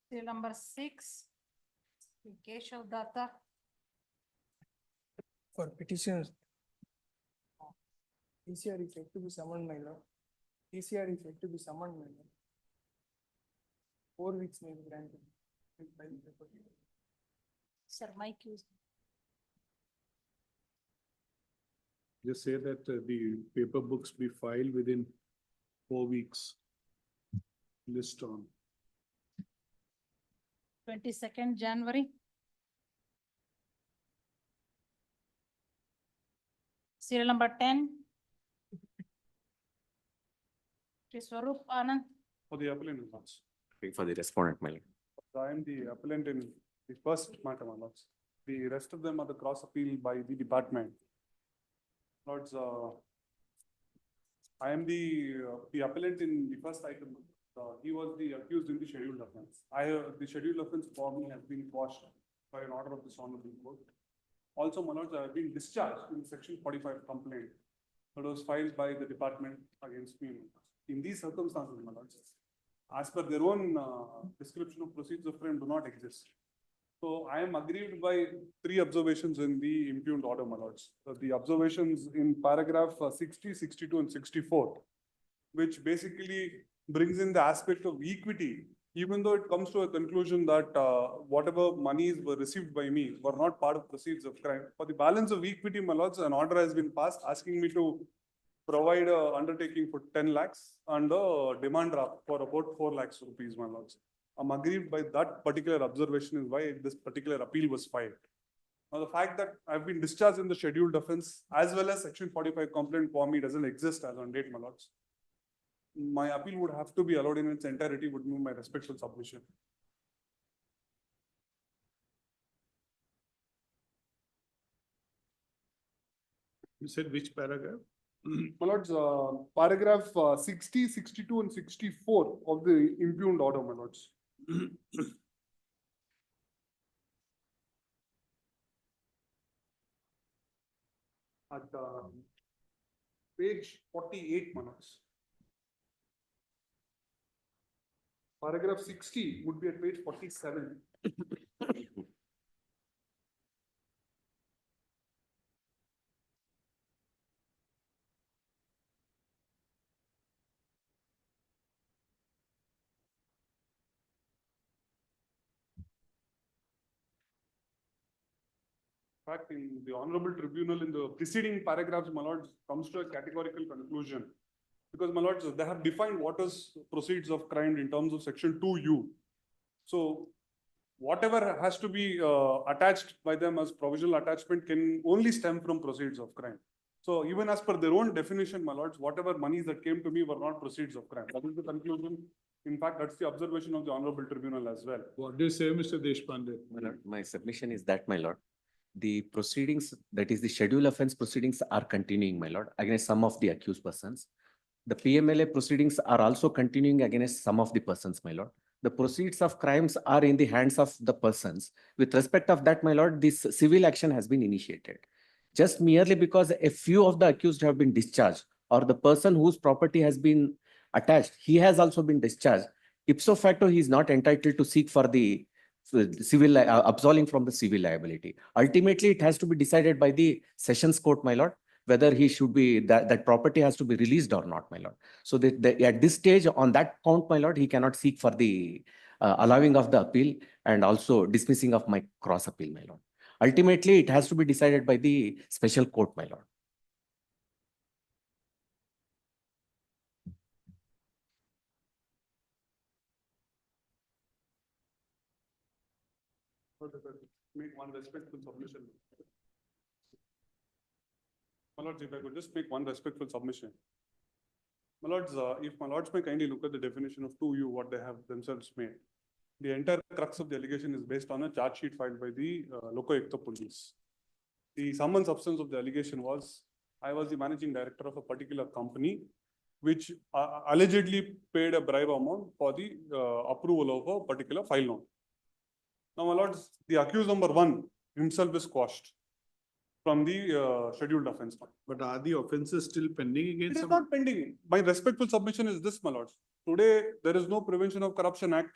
Serial number 6. Keshav Datta. For petitions. TCR is yet to be summoned, my lord. TCR is yet to be summoned, my lord. 4 weeks may be granted. Sir, Mike use. Just say that the paper books be filed within 4 weeks. List on. 22nd January. Serial number 10. Shri Swarup Anand. For the appellant, my lords. For the respondent, my lord. I am the appellant in the first matter, my lords. The rest of them are the cross appeal by the department. Lords, I am the appellant in the first item. He was the accused in the scheduled offense. The scheduled offense for me has been quashed by an order of this honorable court. Also, my lords, I have been discharged in section 45 complaint that was filed by the department against me. In these circumstances, my lords, as per their own description of proceeds of crime do not exist. So I am aggrieved by 3 observations in the impugned order, my lords. The observations in paragraph 60, 62 and 64, which basically brings in the aspect of equity, even though it comes to a conclusion that whatever monies were received by me were not part of proceeds of crime. For the balance of equity, my lords, an order has been passed asking me to provide a undertaking for 10 lakhs and a demand draft for about 4 lakhs rupees, my lords. I'm aggrieved by that particular observation is why this particular appeal was filed. Now, the fact that I've been discharged in the scheduled offense as well as section 45 complaint for me doesn't exist as on date, my lords. My appeal would have to be allowed in its entirety, would be my respectful submission. You said which paragraph? My lords, paragraph 60, 62 and 64 of the impugned order, my lords. At page 48, my lords. Paragraph 60 would be at page 47. In fact, in the honorable tribunal in the preceding paragraphs, my lords, comes to a categorical conclusion. Because, my lords, they have defined what is proceeds of crime in terms of section 2U. So, whatever has to be attached by them as provisional attachment can only stem from proceeds of crime. So, even as per their own definition, my lords, whatever monies that came to me were not proceeds of crime. That is the conclusion. In fact, that's the observation of the honorable tribunal as well. What do you say, Mr. Deshpande? My lord, my submission is that, my lord, the proceedings, that is the schedule offense proceedings are continuing, my lord, against some of the accused persons. The PMLA proceedings are also continuing against some of the persons, my lord. The proceeds of crimes are in the hands of the persons. With respect of that, my lord, this civil action has been initiated. Just merely because a few of the accused have been discharged, or the person whose property has been attached, he has also been discharged. Ipso facto, he is not entitled to seek for the civil, absolving from the civil liability. Ultimately, it has to be decided by the sessions court, my lord, whether he should be, that property has to be released or not, my lord. So at this stage, on that count, my lord, he cannot seek for the allowing of the appeal and also dismissing of my cross appeal, my lord. Ultimately, it has to be decided by the special court, my lord. Make one respectful submission. My lords, if I could just make one respectful submission. My lords, if my lords may kindly look at the definition of 2U, what they have themselves made. The entire crux of the allegation is based on a charge sheet filed by the Lokoyukta police. The sum and substance of the allegation was, I was the managing director of a particular company, which allegedly paid a bribe amount for the approval of a particular file note. Now, my lords, the accused number 1 himself is quashed from the scheduled offense. But are the offences still pending It against is someone? not pending. My respectful submission is this, my lords. Today, there is no Prevention of Corruption Act.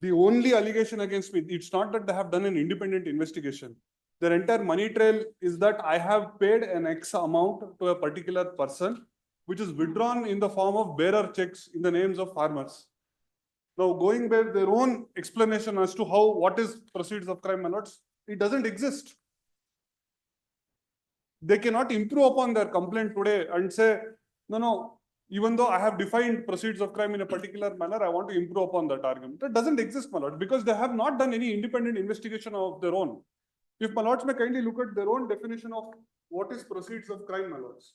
The only allegation against me, it's not that they have done an independent investigation. Their entire money trail is that I have paid an X amount to a particular person, which is withdrawn in the form of bearer checks in the names of farmers. Now, going by their own explanation as to what is proceeds of crime, my lords, it doesn't exist. They cannot improve upon their complaint today and say, no, even though I have defined proceeds of crime in a particular manner, I want to improve upon that argument. That doesn't exist, my lord, because they have not done any independent investigation of their own. If my lords may kindly look at their own definition of what is proceeds of crime, my lords.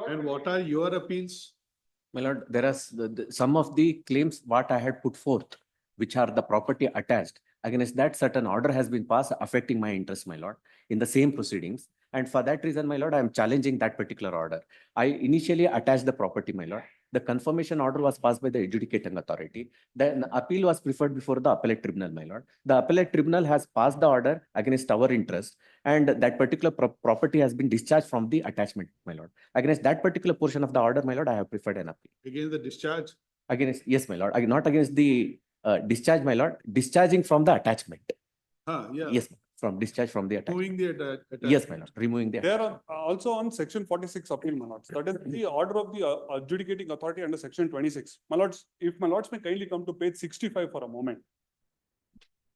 And what are your appeals? My lord, there are some of the claims what I had put forth, which are the property attached. Against that, certain order has been passed affecting my interest, my lord, in the same proceedings. And for that reason, my lord, I am challenging that particular order. I initially attached the property, my lord. The confirmation order was passed by the adjudicating authority. Then appeal was preferred before the appellate tribunal, my lord. The appellate tribunal has passed the order against our interest, and that particular property has been discharged from the attachment, my lord. Against that particular portion of the order, my lord, I have preferred an appeal. Against the discharge? Against, yes, my lord. Not against the discharge, my lord. Discharging from the attachment. Yeah. Yes, from discharge from the attachment. Moving the attachment. Yes, my lord. Removing the They are also on section 46 appeal, my lords. That is the order of the adjudicating authority under section 26. My lords, if my lords may kindly come to page 65 for a moment.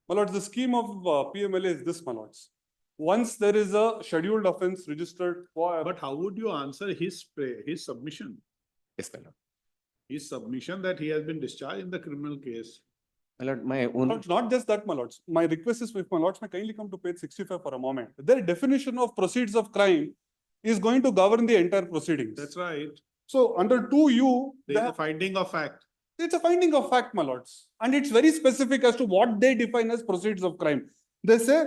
My lords, the scheme of PMLA is this, my lords. Once there is a scheduled offense registered for... But how would you answer his submission? Yes, my lord. His submission that he has been discharged in the criminal case. My lord, my own... Lords, not just that, my lords. My request is, if my lords may kindly come to page 65 for a moment. Their definition of proceeds of crime is going to govern the entire proceedings. That's right. So under 2U... There is a finding of fact. It's a finding of fact, my lords. And it's very specific as to what they define as proceeds of crime. They say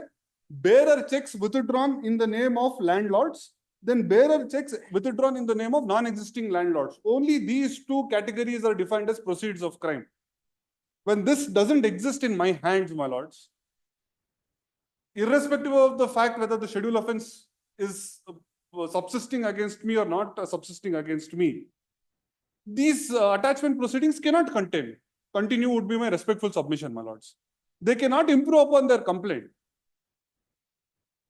bearer checks withdrawn in the name of landlords, then bearer checks withdrawn in the name of non-existing landlords. Only these two categories are defined as proceeds of crime. When this doesn't exist in my hands, my lords, irrespective of the fact whether the schedule offense is subsisting against me or not subsisting against me, these attachment proceedings cannot continue would be my respectful submission, my lords. They cannot improve upon their complaint.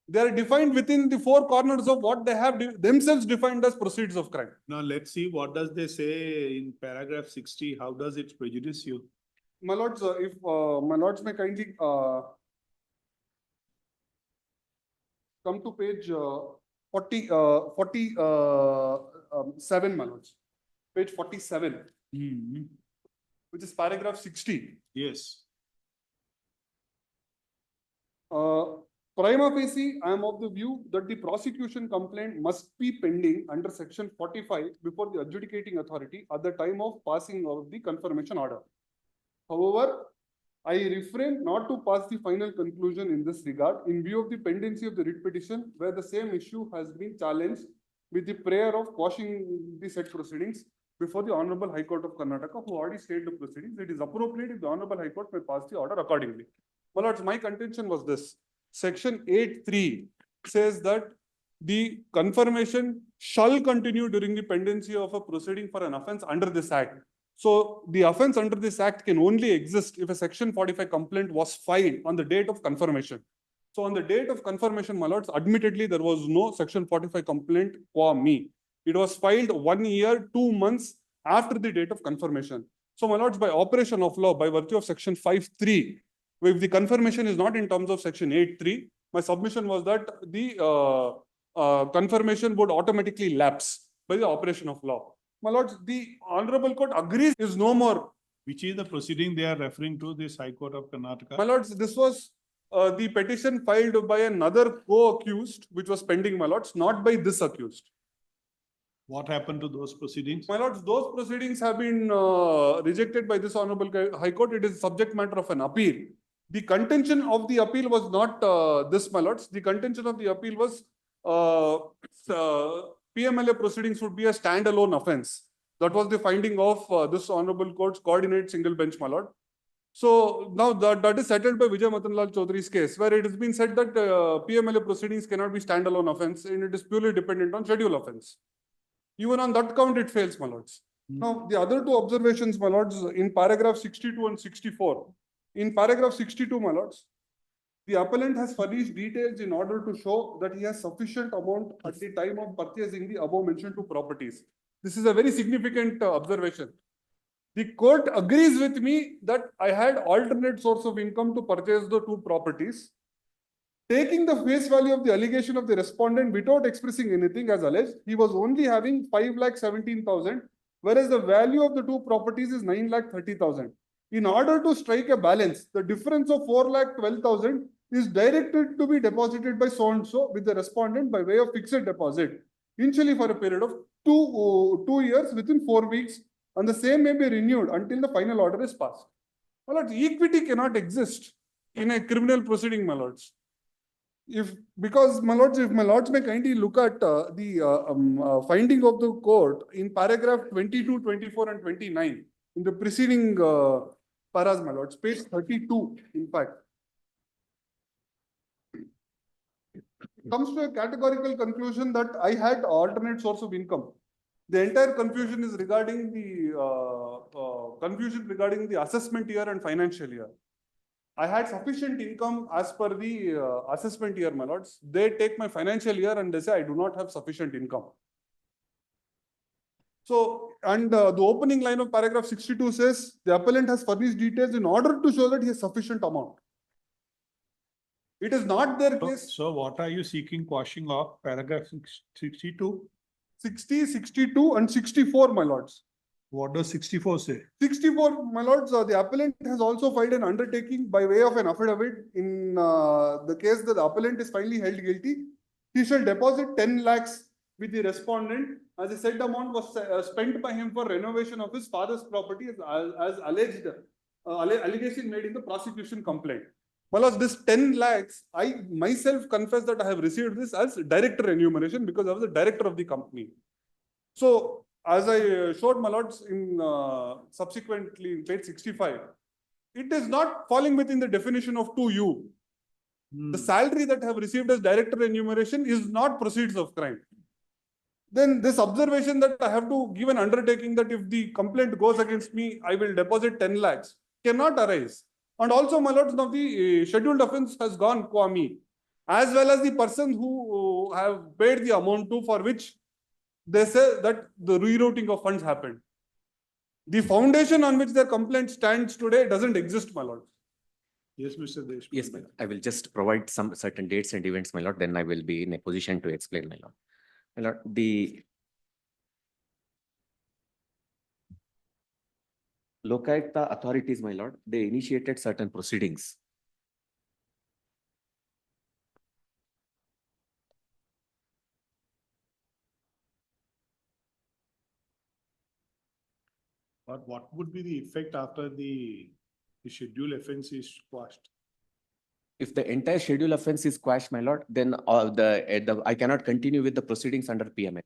They are defined within the four corners of what they have themselves defined as proceeds of crime. Now let's see what does they say in paragraph 60. How does it prejudice you? My lords, if my lords may kindly come to page 47, my lords. Page 47, which is paragraph 60. Yes. Prima facie, I am of the view that the prosecution complaint must be pending under section 45 before the adjudicating authority at the time of passing of the confirmation order. However, I refrain not to pass the final conclusion in this regard in view of the pendency of the writ petition, where the same issue has been challenged with the prayer of quashing the said proceedings before the Honorable High Court of Karnataka, who already stayed the proceedings. It is appropriate if the Honorable High Court may pass the order accordingly. My lords, my contention was this. Section 8(3) says that the confirmation shall continue during the pendency of a proceeding for an offence under this act. So the offence under this act can only exist if a section 45 complaint was filed on the date of confirmation. So on the date of confirmation, my lords, admittedly, there was no section 45 complaint for me. It was filed 1 year, 2 months after the date of confirmation. So my lords, by operation of law, by virtue of section 5(3), if the confirmation is not in terms of section 8(3), my submission was that the confirmation would automatically lapse by the operation of law. My lords, the Honorable Court agrees is no more. Which is the proceeding they are referring to, this High Court of Karnataka? My lords, this was the petition filed by another co-accused, which was pending, my lords, not by this accused. What happened to those proceedings? My lords, those proceedings have been rejected by this Honorable High Court. It is subject matter of an appeal. The contention of the appeal was not this, my lords. The contention of the appeal was PMLA proceedings would be a standalone offence. That was the finding of this Honorable Court's coordinate single bench, my lord. So now that is settled by Vijay Matanlal Chaudhary's case, where it has been said that PMLA proceedings cannot be standalone offence and it is purely dependent on schedule offence. Even on that count, it fails, my lords. Now, the other two observations, my lords, in paragraph 62 and 64, In paragraph 62, my lords, the appellant has furnished details in order to show that he has sufficient amount at the time of purchasing the above mentioned two properties. This is a very significant observation. The court agrees with me that I had alternate source of income to purchase the two properties. Taking the face value of the allegation of the respondent without expressing anything as alleged, he was only having 5,17,000, whereas the value of the two properties is 9,30,000. In order to strike a balance, the difference of 4,12,000 is directed to be deposited by so and so with the respondent by way of fixed deposit, initially for a period of two years within 4 weeks, and the same may be renewed until the final order is passed. My lords, equity cannot exist in a criminal proceeding, my lords. Because my lords, if my lords may kindly look at the finding of the court in paragraph 22, 24, and 29 in the preceding paras, my lords, page 32, in fact, comes to a categorical conclusion that I had alternate source of income. The entire confusion is regarding the assessment year and financial year. I had sufficient income as per the assessment year, my lords. They take my financial year and they say I do not have sufficient income. So, and the opening line of paragraph 62 says the appellant has furnished details in order to show that he has sufficient amount. It is not their case. So what are you seeking quashing of? Paragraph 62? 60, 62 and 64, my lords. What does 64 say? 64, my lords, the appellant has also filed an undertaking by way of an affidavit in the case that the appellant is finally held guilty. He shall deposit 10 lakhs with the respondent as the said amount was spent by him for renovation of his father's property as alleged, allegation made in the prosecution complaint. My lords, this 10 lakhs, I myself confess that I have received this as director remuneration because I was the director of the company. So, as I showed, my lords, in subsequently in page 65, it is not falling within the definition of 2U. The salary that I have received as director remuneration is not proceeds of crime. Then this observation that I have to give an undertaking that if the complaint goes against me, I will deposit 10 lakhs cannot arise. And also, my lords, now the scheduled offence has gone qua me, as well as the person who have paid the amount to for which they say that the rerouting of funds happened. The foundation on which their complaint stands today doesn't exist, my lord. Yes, Mr. Deshmukh. Yes, my lord. I will just provide some certain dates and events, my lord. Then I will be in a position to explain, my lord. My lord, the Lokayukta authorities, my lord, they initiated certain proceedings. But what would be the effect after the schedule offence is quashed? If the entire schedule offence is quashed, my lord, then I cannot continue with the proceedings under PMA.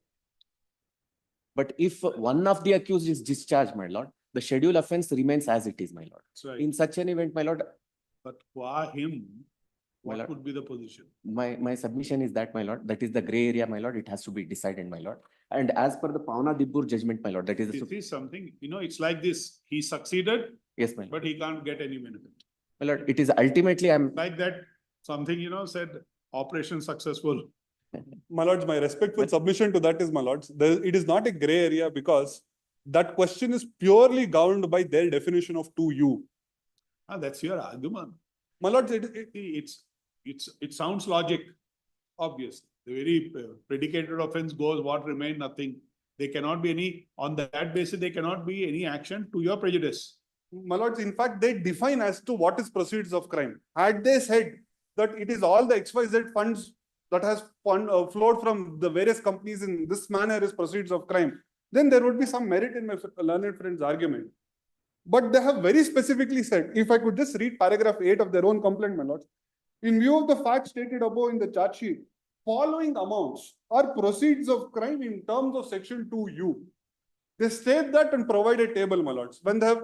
But if one of the accused is discharged, my lord, the schedule offence remains as it is, my lord. Right. In such an event, my lord. But qua him, what lord, would be the position? My submission is that, my lord, that is the gray area, my lord. It has to be decided, my lord. And as per the Pavana Dibbur judgment, my lord, that is the. This is something, it's like this. He succeeded. Yes, my lord. But he can't get any benefit. My lord, it is ultimately like that, something, said operation successful. My lords, my respectful submission to that is, my lords, it is not a gray area because that question is purely governed by their definition of 2U. That's your argument. My lords, it sounds logic, obvious. The very predicated offense goes, what remain, nothing. There cannot be any, on that basis, there cannot be any action to your prejudice. My lords, in fact, they define as to what is proceeds of crime. Had they said that it is all the XYZ funds that has flowed from the various companies in this manner is proceeds of crime, then there would be some merit in my learned friend's argument. But they have very specifically said, if I could just read paragraph 8 of their own complaint, my lords, in view of the facts stated above in the charge sheet, following amounts are proceeds of crime in terms of section 2U. They state that and provide a table, my lords. When they have,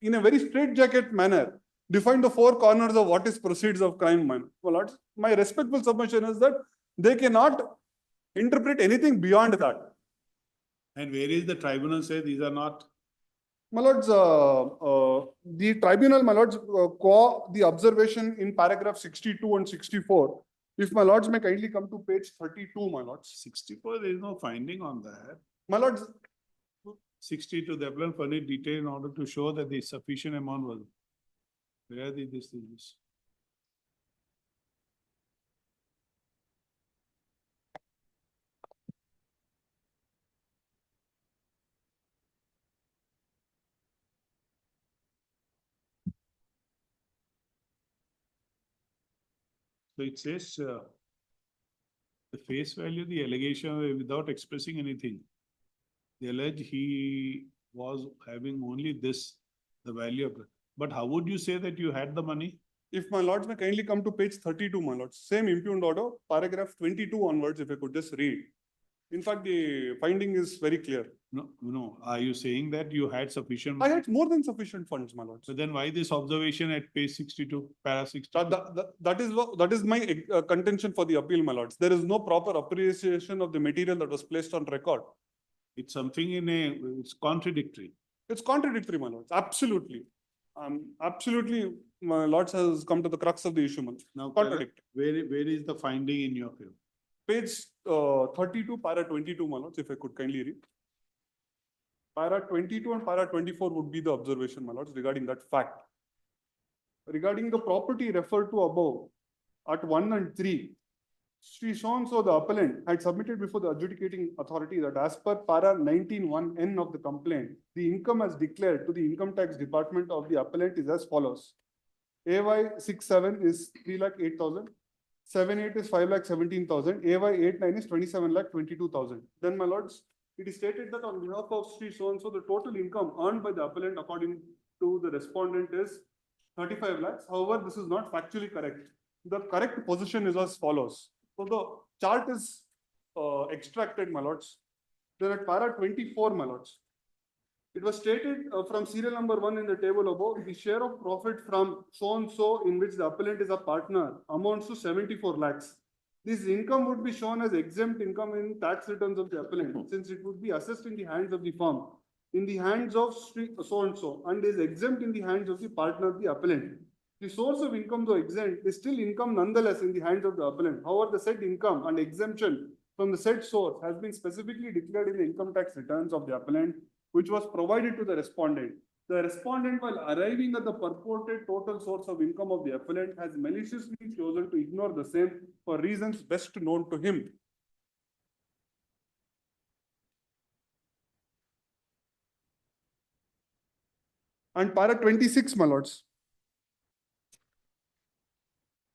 in a very straitjacket manner, defined the four corners of what is proceeds of crime, my lords, my respectful submission is that they cannot interpret anything beyond that. And where is the tribunal say these are not My lords, the tribunal, my lords, the observation in paragraph 62 and 64. If my lords may kindly come to page 32, my lords. 64, there is no finding on that. My lords, 62, the appellant furnished detail in order to show that the sufficient amount was. Where did this is? So it says, the face value, the allegation without expressing anything. They allege he was having only this, the value of, but how would you say that you had the money? if my lords may kindly come to page 32, my lords, same impugned order, paragraph 22 onwards, if I could just read. In fact, the finding is very clear. No, are you saying that you had sufficient? I had more than sufficient funds, my lords. So then why this observation at page 62, para 62? That is my contention for the appeal, my lords. There is no proper appreciation of the material that was placed on record. It's something it's contradictory. It's contradictory, my lords. Absolutely. Absolutely, my lords has come to the crux of the issue, my lords. Now, Contradictory. where is the finding in your favor? Page 32, para 22, my lords, if I could kindly read. Para 22 and para 24 would be the observation, my lords, regarding that fact. Regarding the property referred to above, at 1 and 3, Sri so the appellant had submitted before the adjudicating authority that as per para 19(1)(n) of the complaint, the income as declared to the income tax department of the appellant is as follows. AY 67 is 3,08,000. 78 is 5,17,000. AY 89 is 27,22,000. Then, my lords, it is stated that on behalf of Sri so the total income earned by the appellant according to the respondent is 35 lakhs. However, this is not factually correct. The correct position is as follows. So the chart is extracted, my lords. Then at para 24, my lords, it was stated from serial number 1 in the table above, the share of profit from so-and-so in which the appellant is a partner amounts to 74 lakhs. This income would be shown as exempt income in tax returns of the appellant, since it would be assessed in the hands of the firm, in the hands of so-and-so, and is exempt in the hands of the partner of the appellant. The source of income, though exempt, is still income nonetheless in the hands of the appellant. However, the said income and exemption from the said source has been specifically declared in the income tax returns of the appellant, which was provided to the respondent. The respondent, while arriving at the purported total source of income of the appellant, has maliciously chosen to ignore the same for reasons best known to him. And para 26, my lords.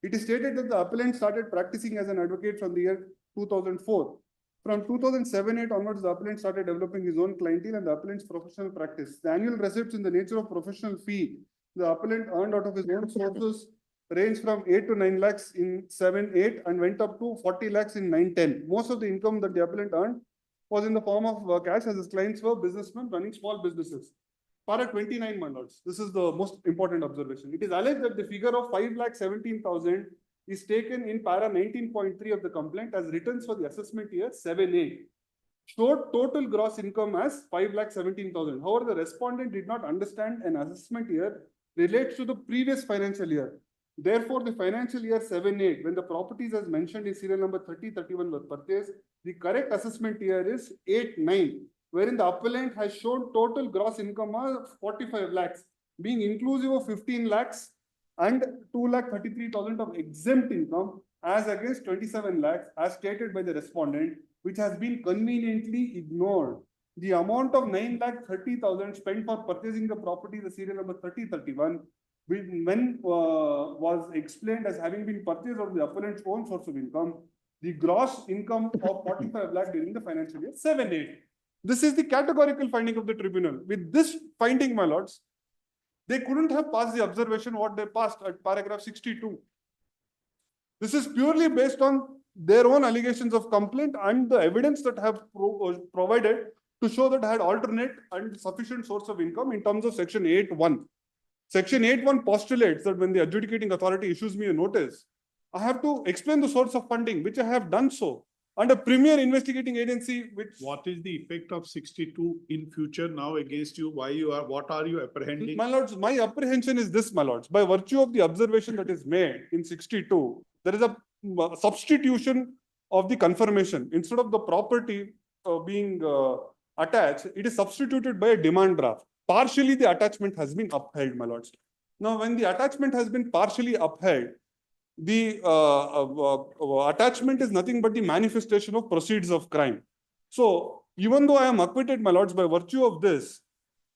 It is stated that the appellant started practicing as an advocate from the year 2004. From 2007-8 onwards, the appellant started developing his own clientele and the appellant's professional practice. The annual receipts in the nature of professional fee the appellant earned out of his own sources range from 8 to 9 lakhs in 7-8 and went up to 40 lakhs in 9-10. Most of the income that the appellant earned was in the form of cash, as his clients were businessmen running small businesses. Para 29, my lords, this is the most important observation. It is alleged that the figure of 5,17,000 is taken in para 19.3 of the complaint as returns for the assessment year 7-8. Showed total gross income as 5,17,000. However, the respondent did not understand an assessment year relates to the previous financial year. Therefore, the financial year 7-8, when the properties as mentioned in serial number 3031 were purchased, the correct assessment year is 8-9. Wherein the appellant has shown total gross income of 45 lakhs, being inclusive of 15 lakhs and 2,33,000 of exempt income as against 27 lakhs as stated by the respondent, which has been conveniently ignored. The amount of 9,30,000 spent for purchasing the property, the serial number 3031, when was explained as having been purchased of the appellant's own source of income, the gross income of 45 lakhs during the financial year 7-8. This is the categorical finding of the tribunal. With this finding, my lords, they couldn't have passed the observation what they passed at paragraph 62. This is purely based on their own allegations of complaint and the evidence that have provided to show that had alternate and sufficient source of income in terms of section 8.1. Section 8.1 postulates that when the adjudicating authority issues me a notice, I have to explain the source of funding, which I have done so. and a premier investigating agency which. What is the effect of 62 in future now against you? What are you apprehending? My lords, my apprehension is this, my lords, by virtue of the observation that is made in 62, there is a substitution of the confirmation. Instead of the property being attached, it is substituted by a demand draft. Partially, the attachment has been upheld, my lords. Now, when the attachment has been partially upheld, the attachment is nothing but the manifestation of proceeds of crime. So, even though I am acquitted, my lords, by virtue of this,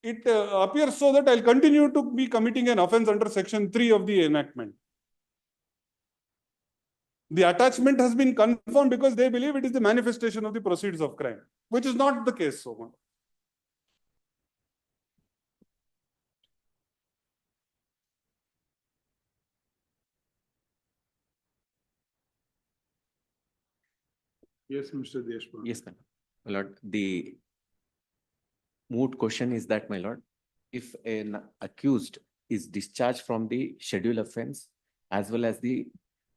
it appears so that I'll continue to be committing an offense under section 3 of the enactment. The attachment has been confirmed because they believe it is the manifestation of the proceeds of crime, which is not the case so much. Yes, Mr. Deshpande. Yes, my lord. The moot question is that, my lord, if an accused is discharged from the schedule offense as well as the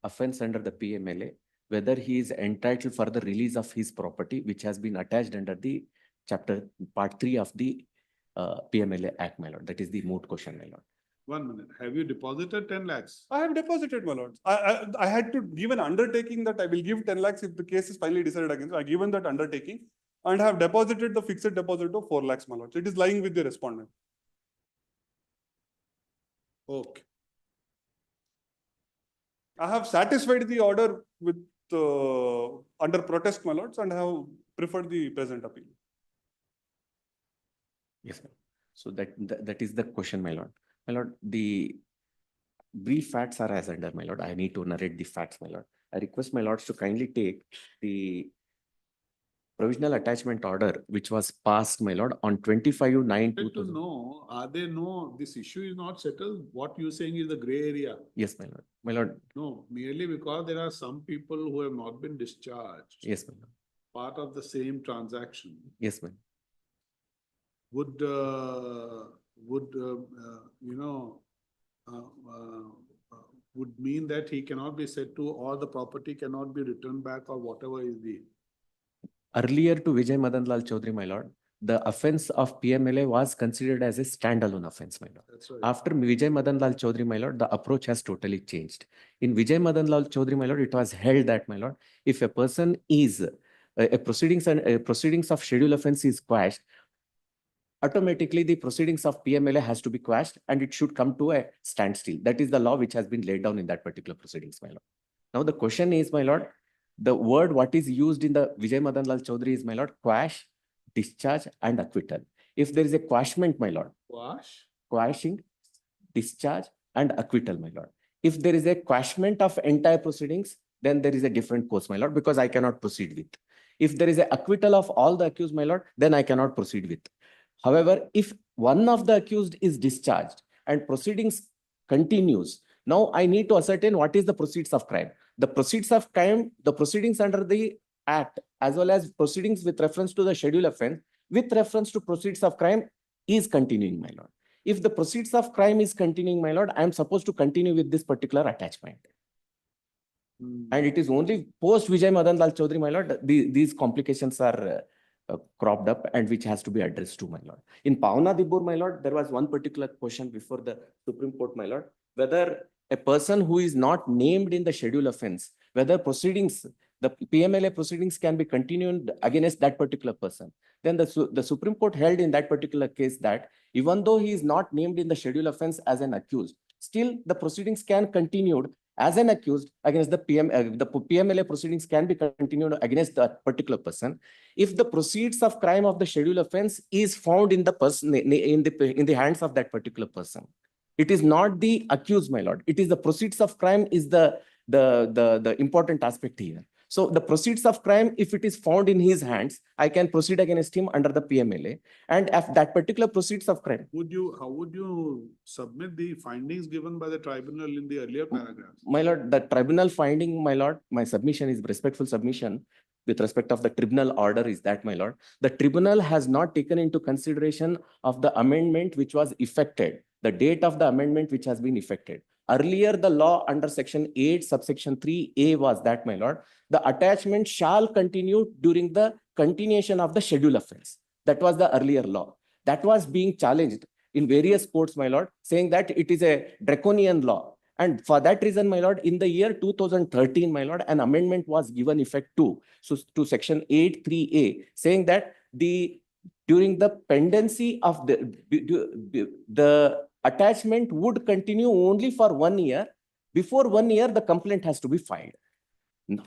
offense under the PMLA, whether he is entitled for the release of his property, which has been attached under the chapter part 3 of the PMLA Act, my lord. That is the moot question, my lord. 1 minute. Have you deposited 10 lakhs? I have deposited, my lords. I had to give an undertaking that I will give 10 lakhs if the case is finally decided against. I have given that undertaking and have deposited the fixed deposit of 4 lakhs, my lords. It is lying with the respondent. Okay. I have satisfied the order with under protest, my lords, and have preferred the present appeal. Yes, sir. So that is the question, my lord. My lord, the brief facts are as under, my lord. I need to narrate the facts, my lord. I request my lords to kindly take the provisional attachment order, which was passed, my lord, on 25/9/2000. To know, are they no, this issue is not settled? What you're saying is the gray area. Yes, my lord. My lord. No, merely because there are some people who have not been discharged. Yes, my lord. Part of the same transaction. Yes, ma'am. Would would mean that he cannot be said to, or the property cannot be returned back, or whatever is the. Earlier to Vijay Madan Lal Chaudhary, my lord, the offense of PMLA was considered as a standalone offense, my lord. That's right. After Vijay Madan Lal Chaudhary, my lord, the approach has totally changed. In Vijay Madan Lal Chaudhary, my lord, it was held that, my lord, if a person is a proceedings of schedule offense is quashed, automatically the proceedings of PMLA has to be quashed and it should come to a standstill. That is the law which has been laid down in that particular proceedings, my lord. Now the question is, my lord, the word what is used in the Vijay Madan Lal Chaudhary is, my lord, quash, discharge and acquittal. If there is a quashment, my lord, quashing, discharge and acquittal, my lord. If there is a quashment of entire proceedings, then there is a different course, my lord, because I cannot proceed with. If there is an acquittal of all the accused, my lord, then I cannot proceed with. However, if one of the accused is discharged and proceedings continues, now I need to ascertain what is the proceeds of crime. The proceeds of crime, the proceedings under the Act, as well as proceedings with reference to the schedule offense, with reference to proceeds of crime is continuing, my lord. If the proceeds of crime is continuing, my lord, I am supposed to continue with this particular attachment. And it is only post Vijay Madan Lal Chaudhary, my lord, these complications are cropped up and which has to be addressed to, my lord. In Pauna Dibur, my lord, there was one particular question before the Supreme Court, my lord, whether a person who is not named in the schedule offense, whether proceedings, the PMLA proceedings can be continued against that particular person. Then the Supreme Court held in that particular case that even though he is not named in the schedule offense as an accused, still the proceedings can continue as an accused against the PMLA proceedings can be continued against that particular person if the proceeds of crime of the schedule offense is found in the person in the hands of that particular person. It is not the accused, my lord. It is the proceeds of crime is the important aspect here. So the proceeds of crime, if it is found in his hands, I can proceed against him under the PMLA. And if that particular proceeds of crime. How would you submit the findings given by the tribunal in the earlier paragraphs? My lord, the tribunal finding, my lord, my submission is respectful submission with respect of the tribunal order is that, my lord, the tribunal has not taken into consideration of the amendment which was effected the date of the amendment which has been effected. Earlier, the law under section 8, subsection 3A was that, my lord, the attachment shall continue during the continuation of the schedule offense. That was the earlier law. That was being challenged in various courts, my lord, saying that it is a draconian law. And for that reason, my lord, in the year 2013, my lord, an amendment was given effect to section 8(3)(a), saying that during the pendency of the attachment would continue only for 1 year. Before 1 year, the complaint has to be filed.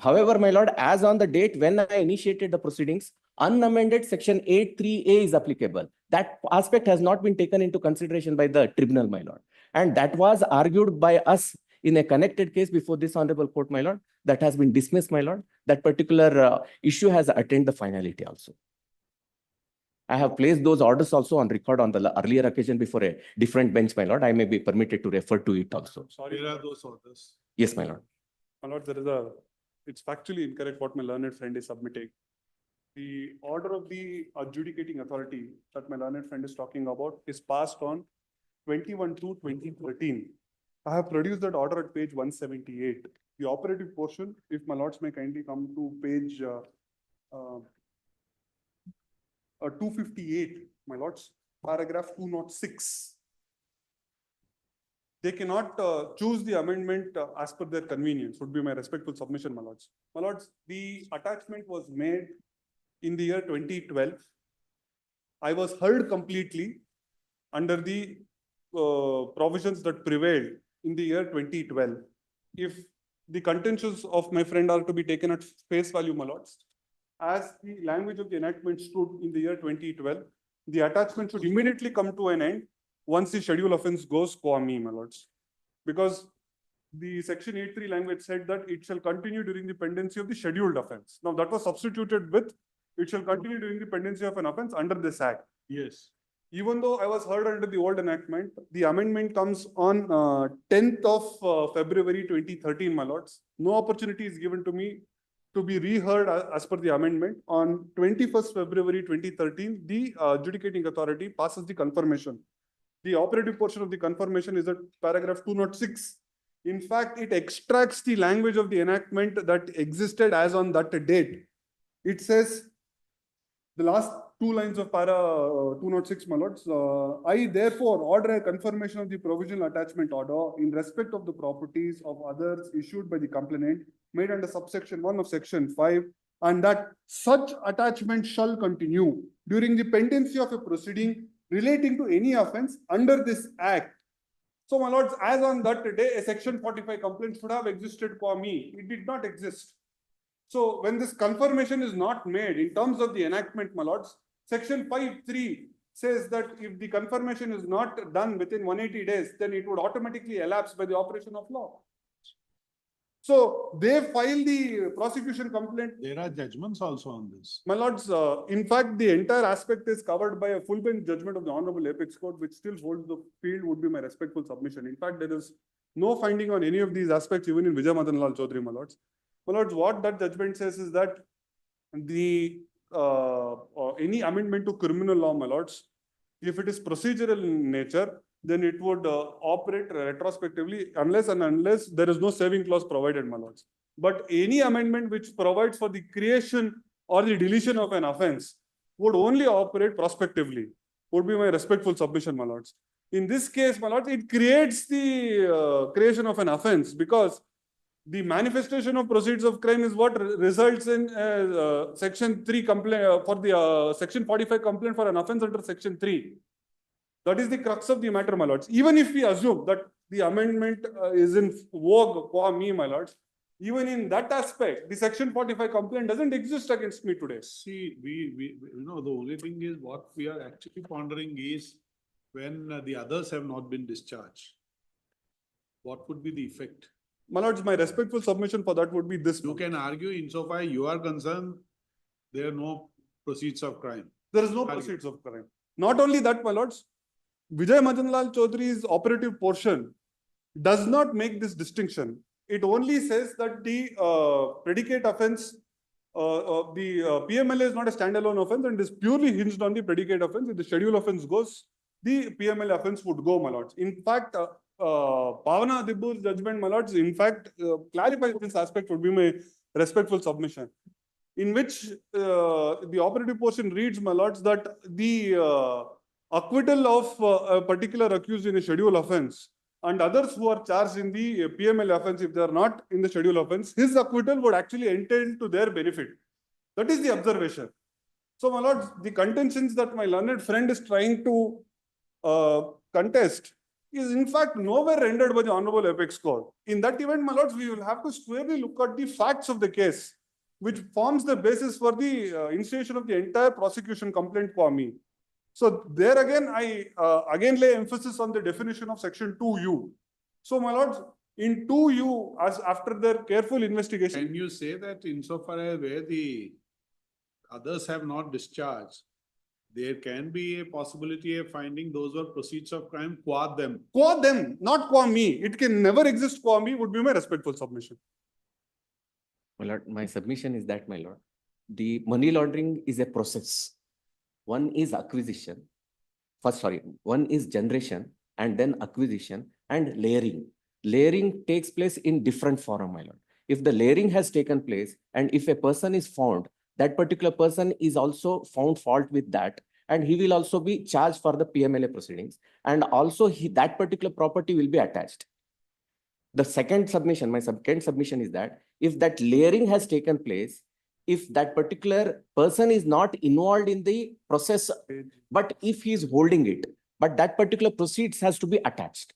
However, my lord, as on the date when I initiated the proceedings, unamended section 8(3)(a) is applicable. That aspect has not been taken into consideration by the tribunal, my lord. And that was argued by us in a connected case before this honorable court, my lord. That has been dismissed, my lord. That particular issue has attained the finality also. I have placed those orders also on record on the earlier occasion before a different bench, my lord. I may be permitted to refer to it also. Sorry. Where are those orders? Yes, my lord. My lord, it's factually incorrect what my learned friend is submitting. The order of the adjudicating authority that my learned friend is talking about is passed on 21/2/2013. I have produced that order at page 178. The operative portion, if my lords may kindly come to page 258, my lords, paragraph 206. They cannot choose the amendment as per their convenience, would be my respectful submission, my lords. My lords, the attachment was made in the year 2012. I was heard completely under the provisions that prevailed in the year 2012. If the contentions of my friend are to be taken at face value, my lords, as the language of the enactment stood in the year 2012, the attachment should immediately come to an end once the schedule offense goes qua me, my lords. Because the section 8(3) language said that it shall continue during the pendency of the scheduled offense. Now that was substituted with it shall continue during the pendency of an offense under this act. Yes. Even though I was heard under the old enactment, the amendment comes on 10th of February 2013, my lords. No opportunity is given to me to be reheard as per the amendment. On 21st February 2013, the adjudicating authority passes the confirmation. The operative portion of the confirmation is at paragraph 206. In fact, it extracts the language of the enactment that existed as on that date. It says, the last two lines of para 206, my lords, I therefore order a confirmation of the provisional attachment order in respect of the properties of others issued by the complainant made under subsection 1 of section 5, and that such attachment shall continue during the pendency of a proceeding relating to any offense under this act. So, my lords, as on that day, a section 45 complaint should have existed for me. It did not exist. So, when this confirmation is not made in terms of the enactment, my lords, section 5(3) says that if the confirmation is not done within 180 days, then it would automatically elapse by the operation of law. So, they file the prosecution complaint. There are judgments also on this. My lords, in fact, the entire aspect is covered by a full bench judgment of the Honorable Apex Court, which still holds the field, would be my respectful submission. In fact, there is no finding on any of these aspects, even in Vijay Madan Lal Chaudhary, my lords. My lords, what that judgment says is that the any amendment to criminal law, my lords, if it is procedural in nature, then it would operate retrospectively unless there is no saving clause provided, my lords. But any amendment which provides for the creation or the deletion of an offense would only operate prospectively, would be my respectful submission, my lords. In this case, my lords, it creates the creation of an offense because the manifestation of proceeds of crime is what results in section 3 complaint for the section 45 complaint for an offense under section 3. That is the crux of the matter, my lords. Even if we assume that the amendment is in vogue for me, my lords, even in that aspect, the section 45 complaint doesn't exist against me today. See, we the only thing is what we are actually pondering is when the others have not been discharged. What would be the effect? My lords, my respectful submission for that would be this. You can argue insofar you are concerned, there are no proceeds of crime. There is no proceeds of crime. Not only that, my lords, Vijay Madan Lal Chaudhary's operative portion does not make this distinction. It only says that the predicate offense, the PMLA is not a standalone offense and is purely hinged on the predicate offense. If the schedule offense goes, the PML offense would go, my lords. In fact, Bhavana Dibbu's judgment, my lords, in fact, clarifies this aspect would be my respectful submission, in which the operative portion reads, my lords, that the acquittal of a particular accused in a schedule offense and others who are charged in the PML offense, if they are not in the schedule offense, his acquittal would actually entail to their benefit. That is the observation. So, my lords, the contentions that my learned friend is trying to contest is in fact nowhere rendered by the Honorable Apex Court. In that event, my lords, we will have to squarely look at the facts of the case, which forms the basis for the initiation of the entire prosecution complaint for me. So there again, I again lay emphasis on the definition of section 2U. So, my lords, in 2U, as after their careful investigation. Can you say that insofar as where the others have not discharged, there can be a possibility of finding those were proceeds of crime qua them? Qua them, not qua me. It can never exist qua me would be my respectful submission. My lord, my submission is that, my lord, the money laundering is a process. One is acquisition. One is generation and then acquisition and layering. Layering takes place in different forum, my lord. If the layering has taken place and if a person is found, that particular person is also found fault with that, and he will also be charged for the PMLA proceedings, and also that particular property will be attached. The second submission, my second submission is that if that layering has taken place, if that particular person is not involved in the process, but if he is holding it, but that particular proceeds has to be attached.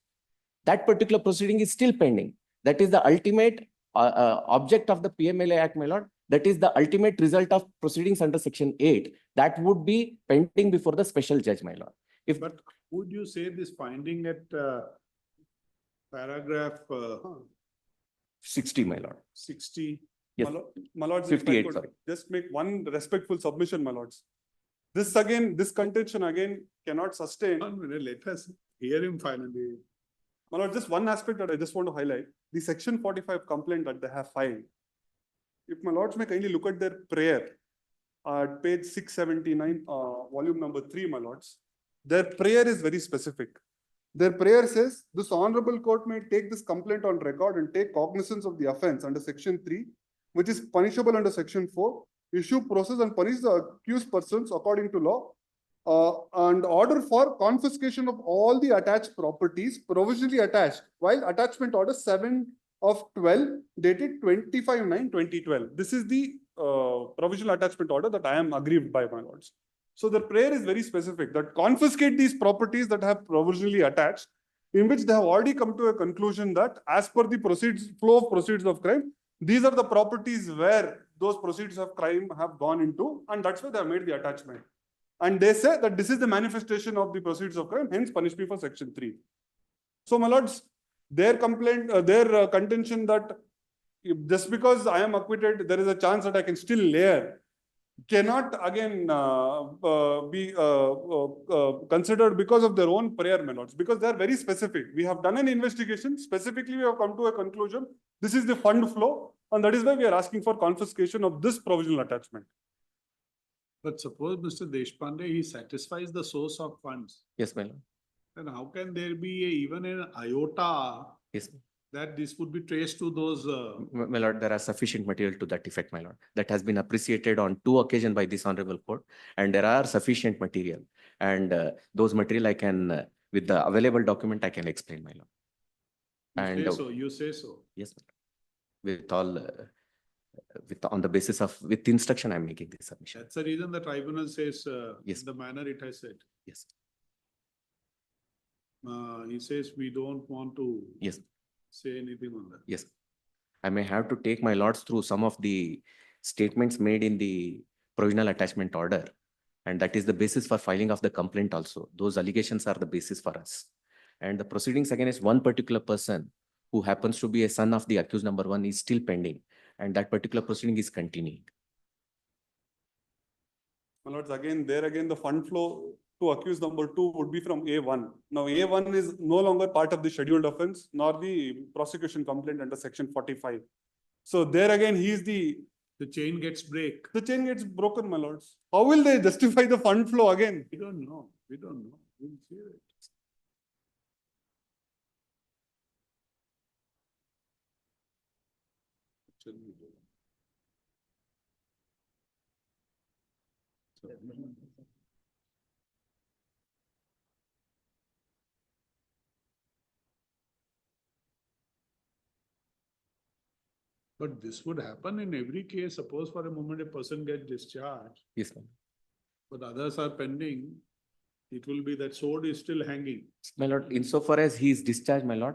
That particular proceeding is still pending. That is the ultimate object of the PMLA Act, my lord. That is the ultimate result of proceedings under section 8. That would be pending before the special judge, my lord. But would you say this finding at paragraph 60, my lord. 60? Yes. My lords, 58, sorry. Just make one respectful submission, my lords. This again, this contention again cannot sustain. Let us hear him finally. My lord, just one aspect that I just want to highlight, the section 45 complaint that they have filed. If my lords may kindly look at their prayer at page 679, volume number 3, my lords, their prayer is very specific. Their prayer says, this honorable court may take this complaint on record and take cognizance of the offense under section 3, which is punishable under section 4, issue, process and punish the accused persons according to law, and order for confiscation of all the attached properties provisionally attached, while attachment order 7 of 12 dated 25/9/2012. This is the provisional attachment order that I am aggrieved by, my lords. So the prayer is very specific that confiscate these properties that have provisionally attached, in which they have already come to a conclusion that as per the flow of proceeds of crime, these are the properties where those proceeds of crime have gone into, and that's why they have made the attachment. And they say that this is the manifestation of the proceeds of crime, hence punish me for section 3. So, my lords, their complaint, their contention that just because I am acquitted, there is a chance that I can still layer, cannot again be considered because of their own prayer, my lords, because they are very specific. We have done an investigation, specifically we have come to a conclusion, this is the fund flow, and that is why we are asking for confiscation of this provisional attachment. But suppose Mr. Deshpande, he satisfies the source of funds. Yes, my lord. Then how can there be even an iota Yes. that this would be traced to those? My lord, there are sufficient material to that effect, my lord. That has been appreciated on 2 occasions by this honorable court, and there are sufficient material. And those material I can, with the available document, I can explain, my lord. You say so. Yes, my lord. With all, on the basis of, with instruction, I'm making this submission. That's the reason the tribunal says Yes. the manner it has said. Yes. He says we don't want to Yes. say anything on that. Yes. I may have to take my lords through some of the statements made in the provisional attachment order. And that is the basis for filing of the complaint also. Those allegations are the basis for us. And the proceedings against one particular person who happens to be a son of the accused number 1 is still pending. And that particular proceeding is continuing. My lords, again, the fund flow to accused number 2 would be from A1. Now, A1 is no longer part of the scheduled offense, nor the prosecution complaint under section 45. So there again, he is the chain gets break. The chain gets broken, my lords. How will they justify the fund flow again? We don't know. We don't know. We'll see it. Actually, but this would happen in every case. Suppose for a moment a person gets discharged, Yes, ma'am. but others are pending. It will be that sword is still hanging. My lord, insofar as he is discharged, my lord,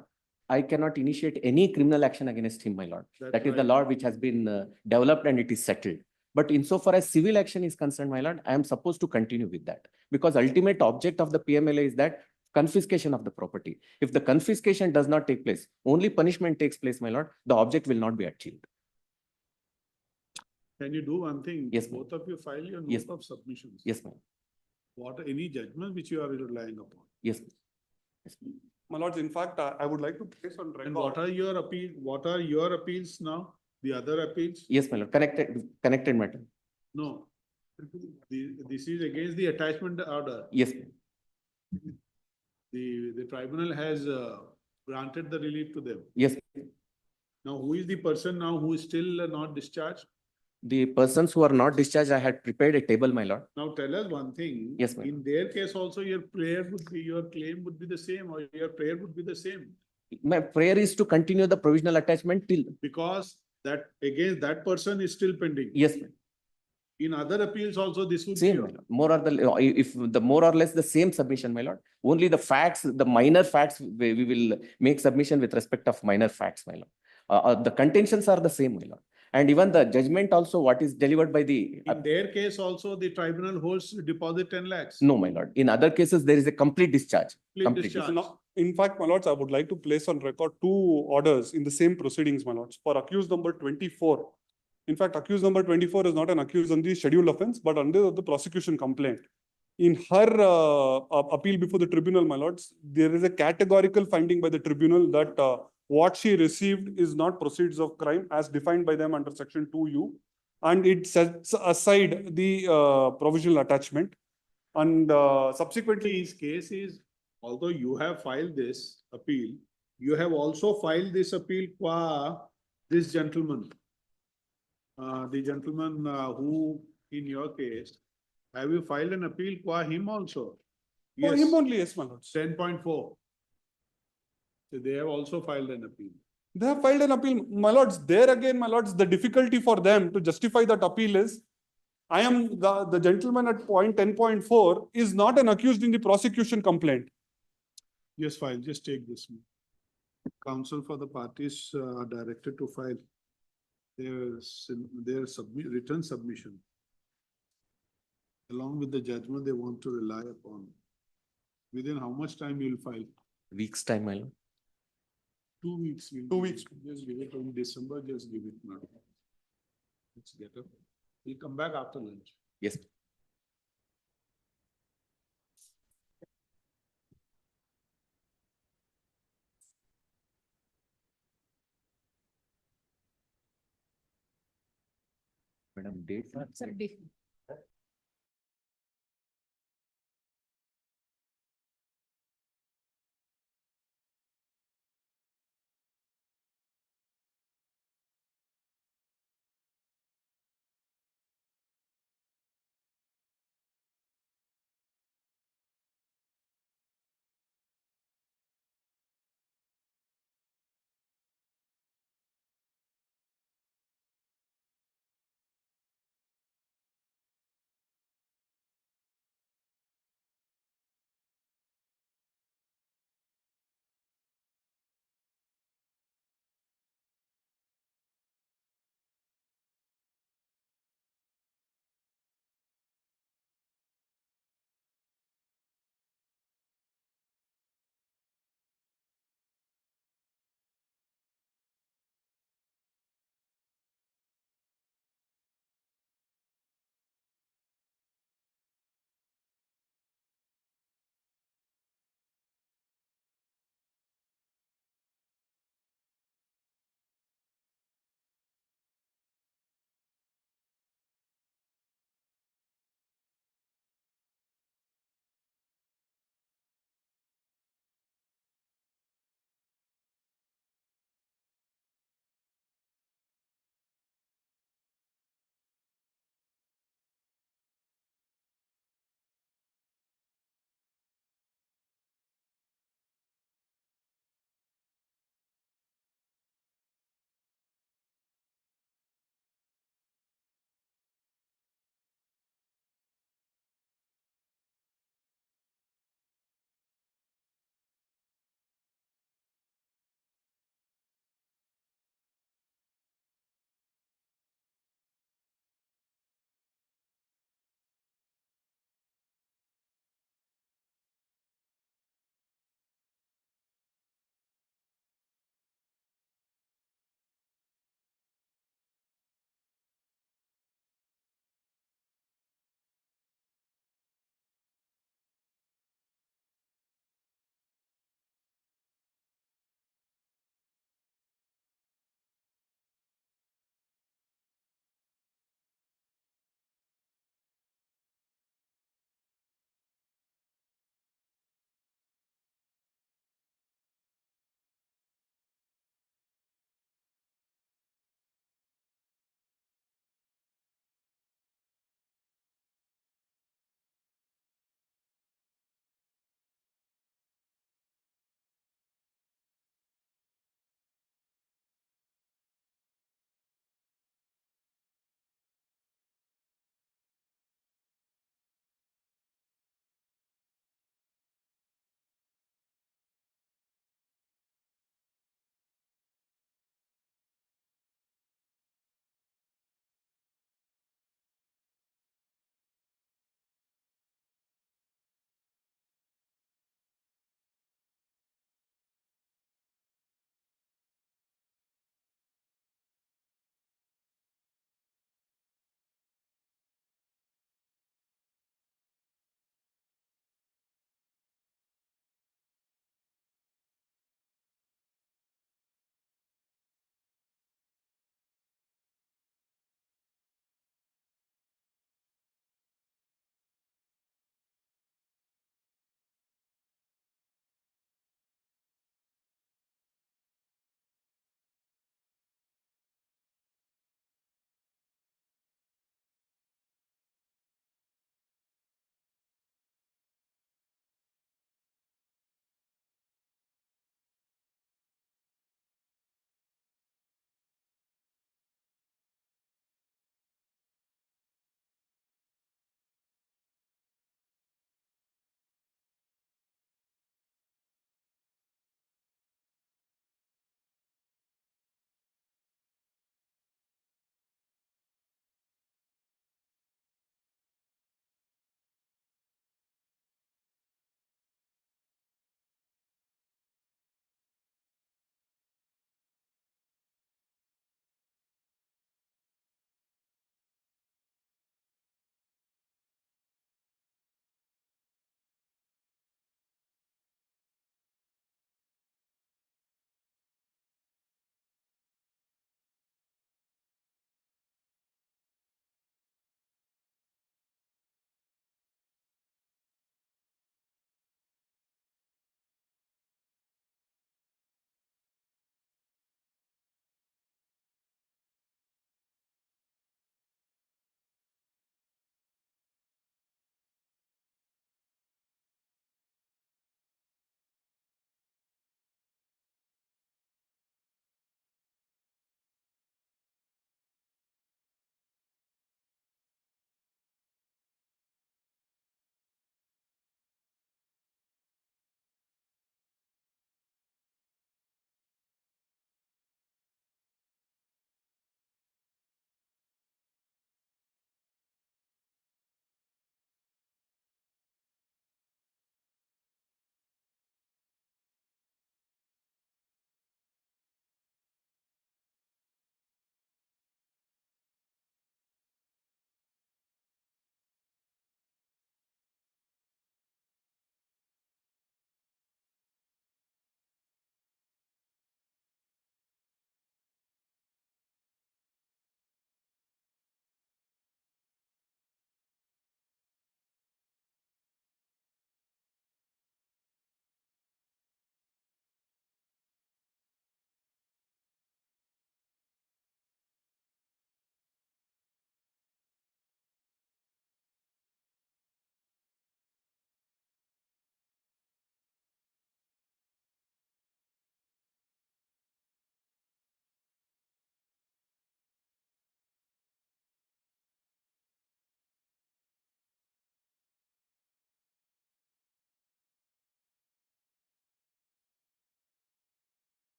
I cannot initiate any criminal action against him, my lord. That is the right. law which has been developed and it is settled. But insofar as civil action is concerned, my lord, I am supposed to continue with that. Because ultimate object of the PMLA is that confiscation of the property. If the confiscation does not take place, only punishment takes place, my lord, the object will not be achieved. Can you do one thing? Yes, ma'am. Both of you file your Yes. note of submissions. Yes, ma'am. What, any judgment which you are relying upon? Yes, ma'am. Yes, ma'am. My lords, in fact, I would like to place on record. And what are your appeals now? The other appeals? Yes, my lord. Connected matter. No. This is against the attachment order. Yes, ma'am. The tribunal has granted the relief to them. Yes. Now, who is the person now who is still not discharged? The persons who are not discharged, I had prepared a table, my lord. Now, tell us one thing. Yes, ma'am. In their case also, your claim would be the same, or your prayer would be the same. My prayer is to continue the provisional attachment till. Because that, against that person is still pending. Yes, ma'am. In other appeals also, this would be. Same, my lord. More or the more or less the same submission, my lord. Only the facts, the minor facts, we will make submission with respect of minor facts, my lord. The contentions are the same, my lord. And even the judgment also, what is delivered by the. In their case also, the tribunal holds deposit 10 lakhs. No, my lord. In other cases, there is a complete discharge. Complete discharge. In fact, my lords, I would like to place on record two orders in the same proceedings, my lords, for accused number 24. In fact, accused number 24 is not an accused on the scheduled offense, but under the prosecution complaint. In her appeal before the tribunal, my lords, there is a categorical finding by the tribunal that what she received is not proceeds of crime as defined by them under section 2U. And it sets aside the provisional attachment. And subsequently, his case is, although you have filed this appeal, you have also filed this appeal qua this gentleman. The gentleman who, in your case, have you filed an appeal qua him also? For him only, yes, my lords. 10.4. So they have also filed an appeal. They have filed an appeal, my lords. There again, my lords, the difficulty for them to justify that appeal is, I am the gentleman at point 10.4 is not an accused in the prosecution complaint. Yes, file. Just take this. Counsel for the parties are directed to file their written submission along with the judgment they want to rely upon. Within how much time you will file? Weeks time, my lord. 2 weeks. 2 weeks. Just give it in December, just give it now. Let's get up. We'll come back after lunch. Yes. Madam, date.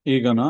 ಈಗನಾ?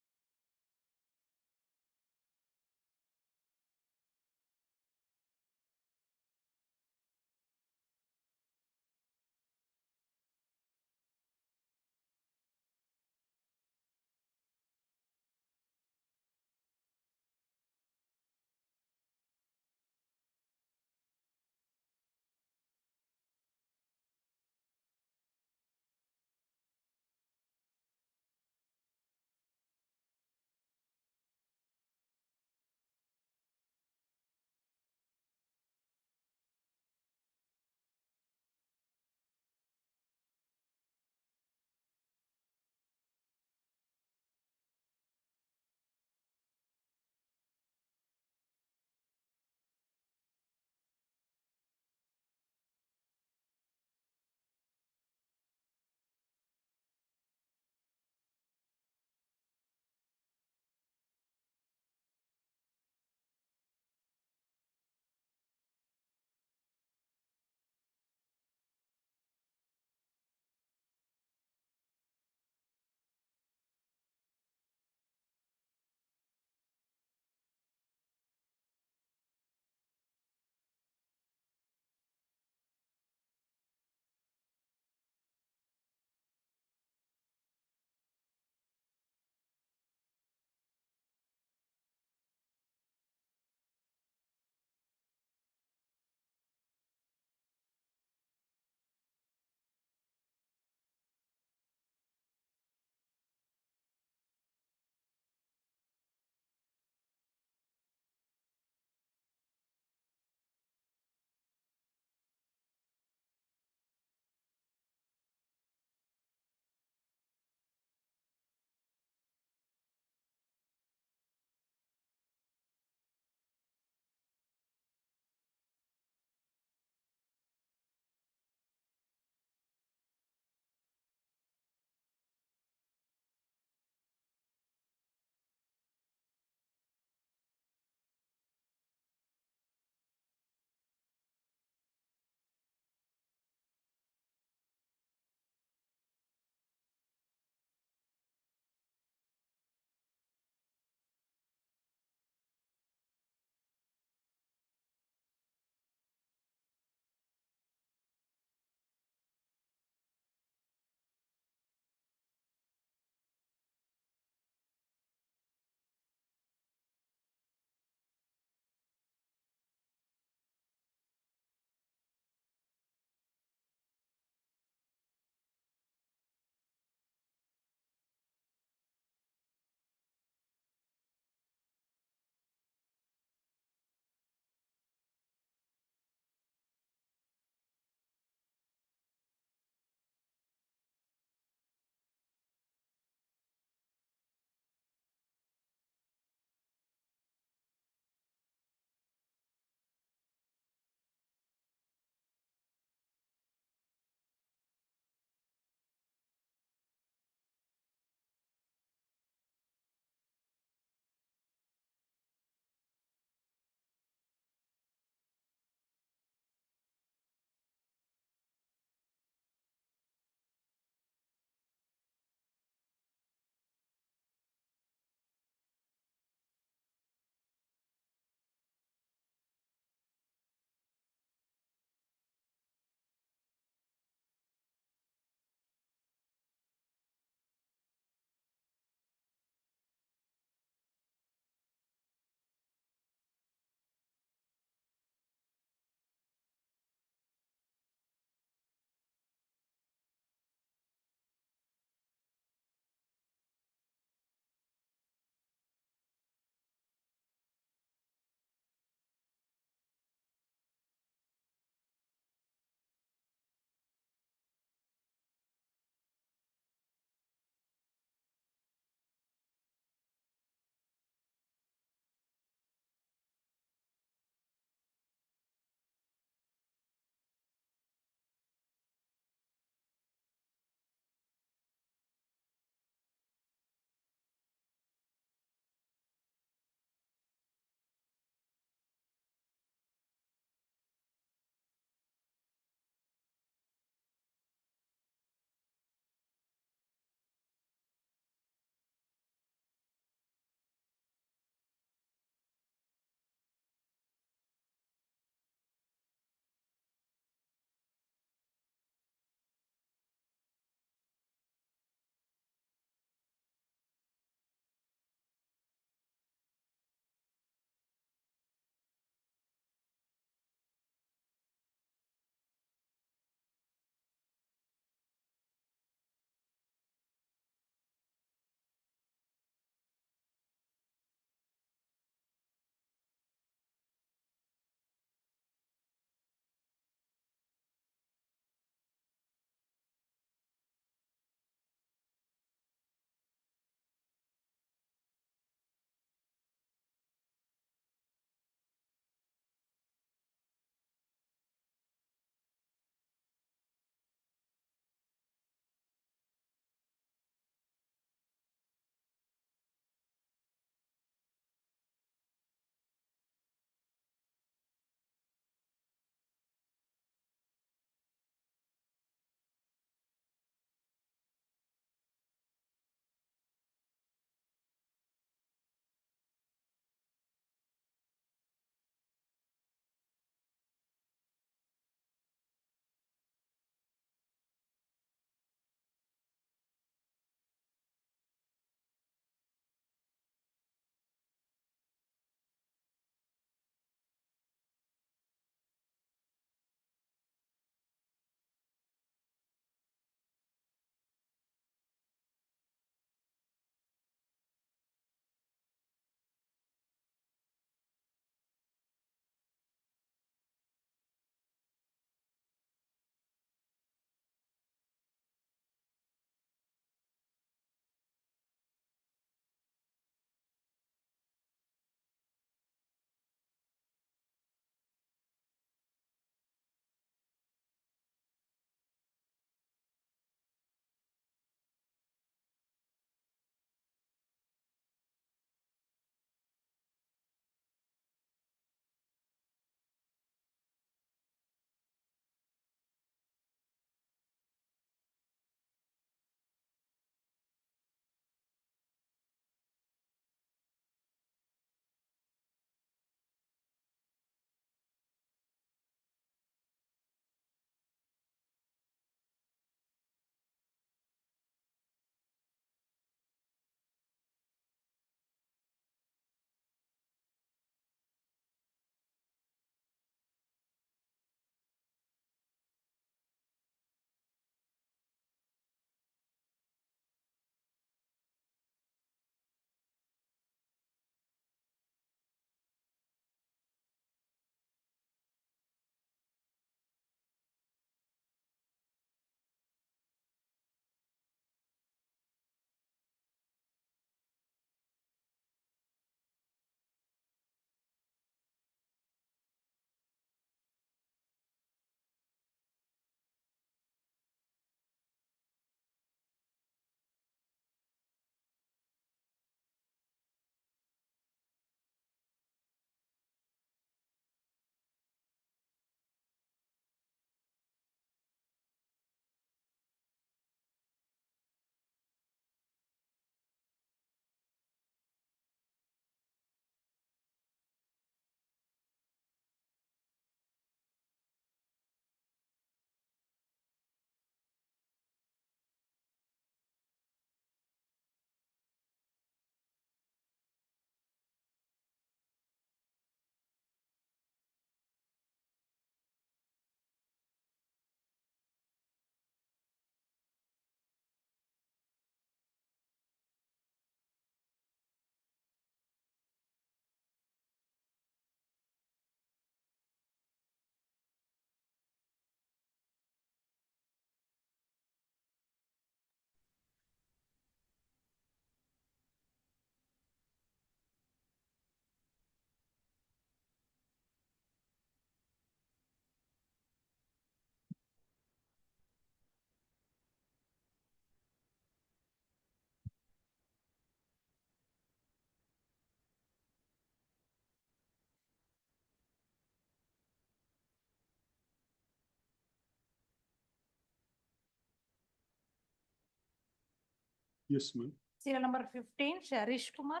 Yes, ma'am. Serial number 15, Sharish Kumar.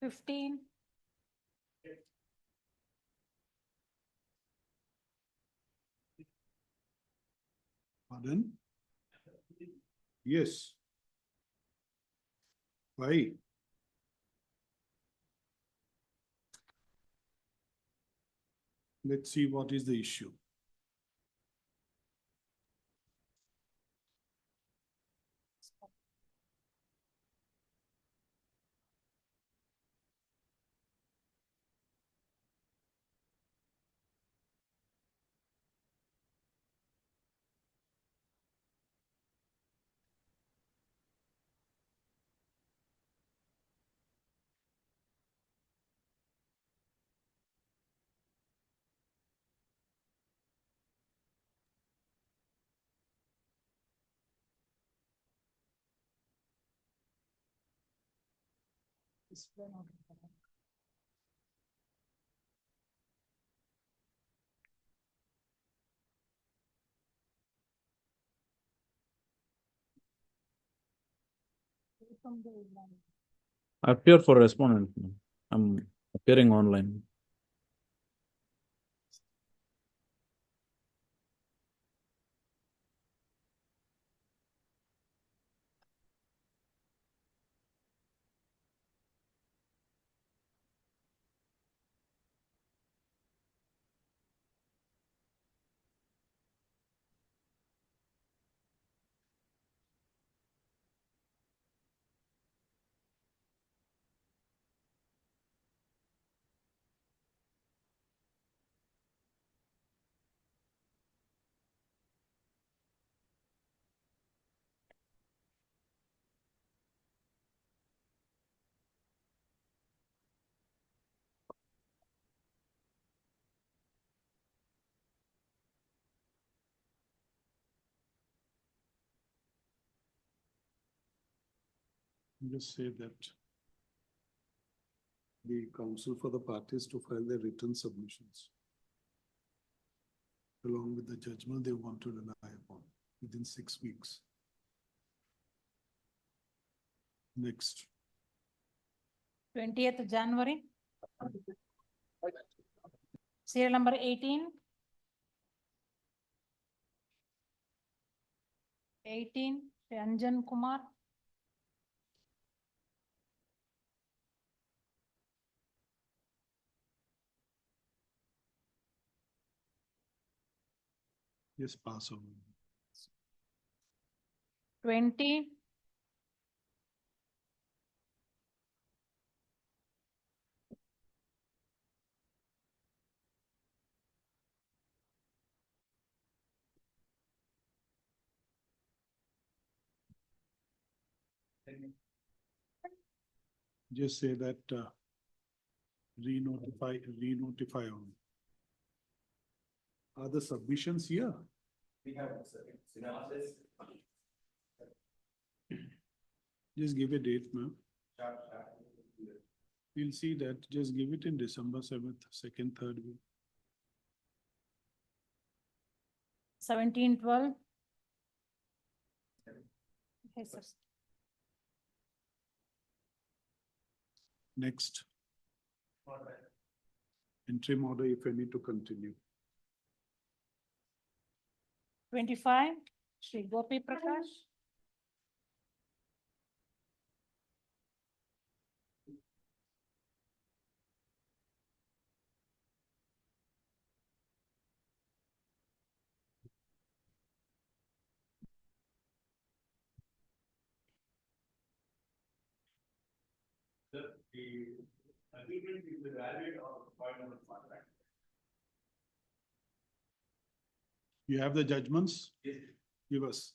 15. Pardon? Yes. Why? Let's see what is the issue. Appear for respondent. I'm appearing online. Just say that the counsel for the parties to file their written submissions along with the judgment they want to rely upon within 6 weeks. Next. 20th January. Serial number 18. 18, Ranjan Kumar. Yes, pass on. 20. Just say that re-notify on. Are the submissions here? We have synopsis. Just give a date, ma'am. We'll see that. Just give it in December 7th, 2nd, 3rd week. 17/12. Yes, sir. Next. Interim order, if any, to continue. 25, Shri Gopi Prakash. The agreement is valid or final contract. You have the judgments? Yes. Give us.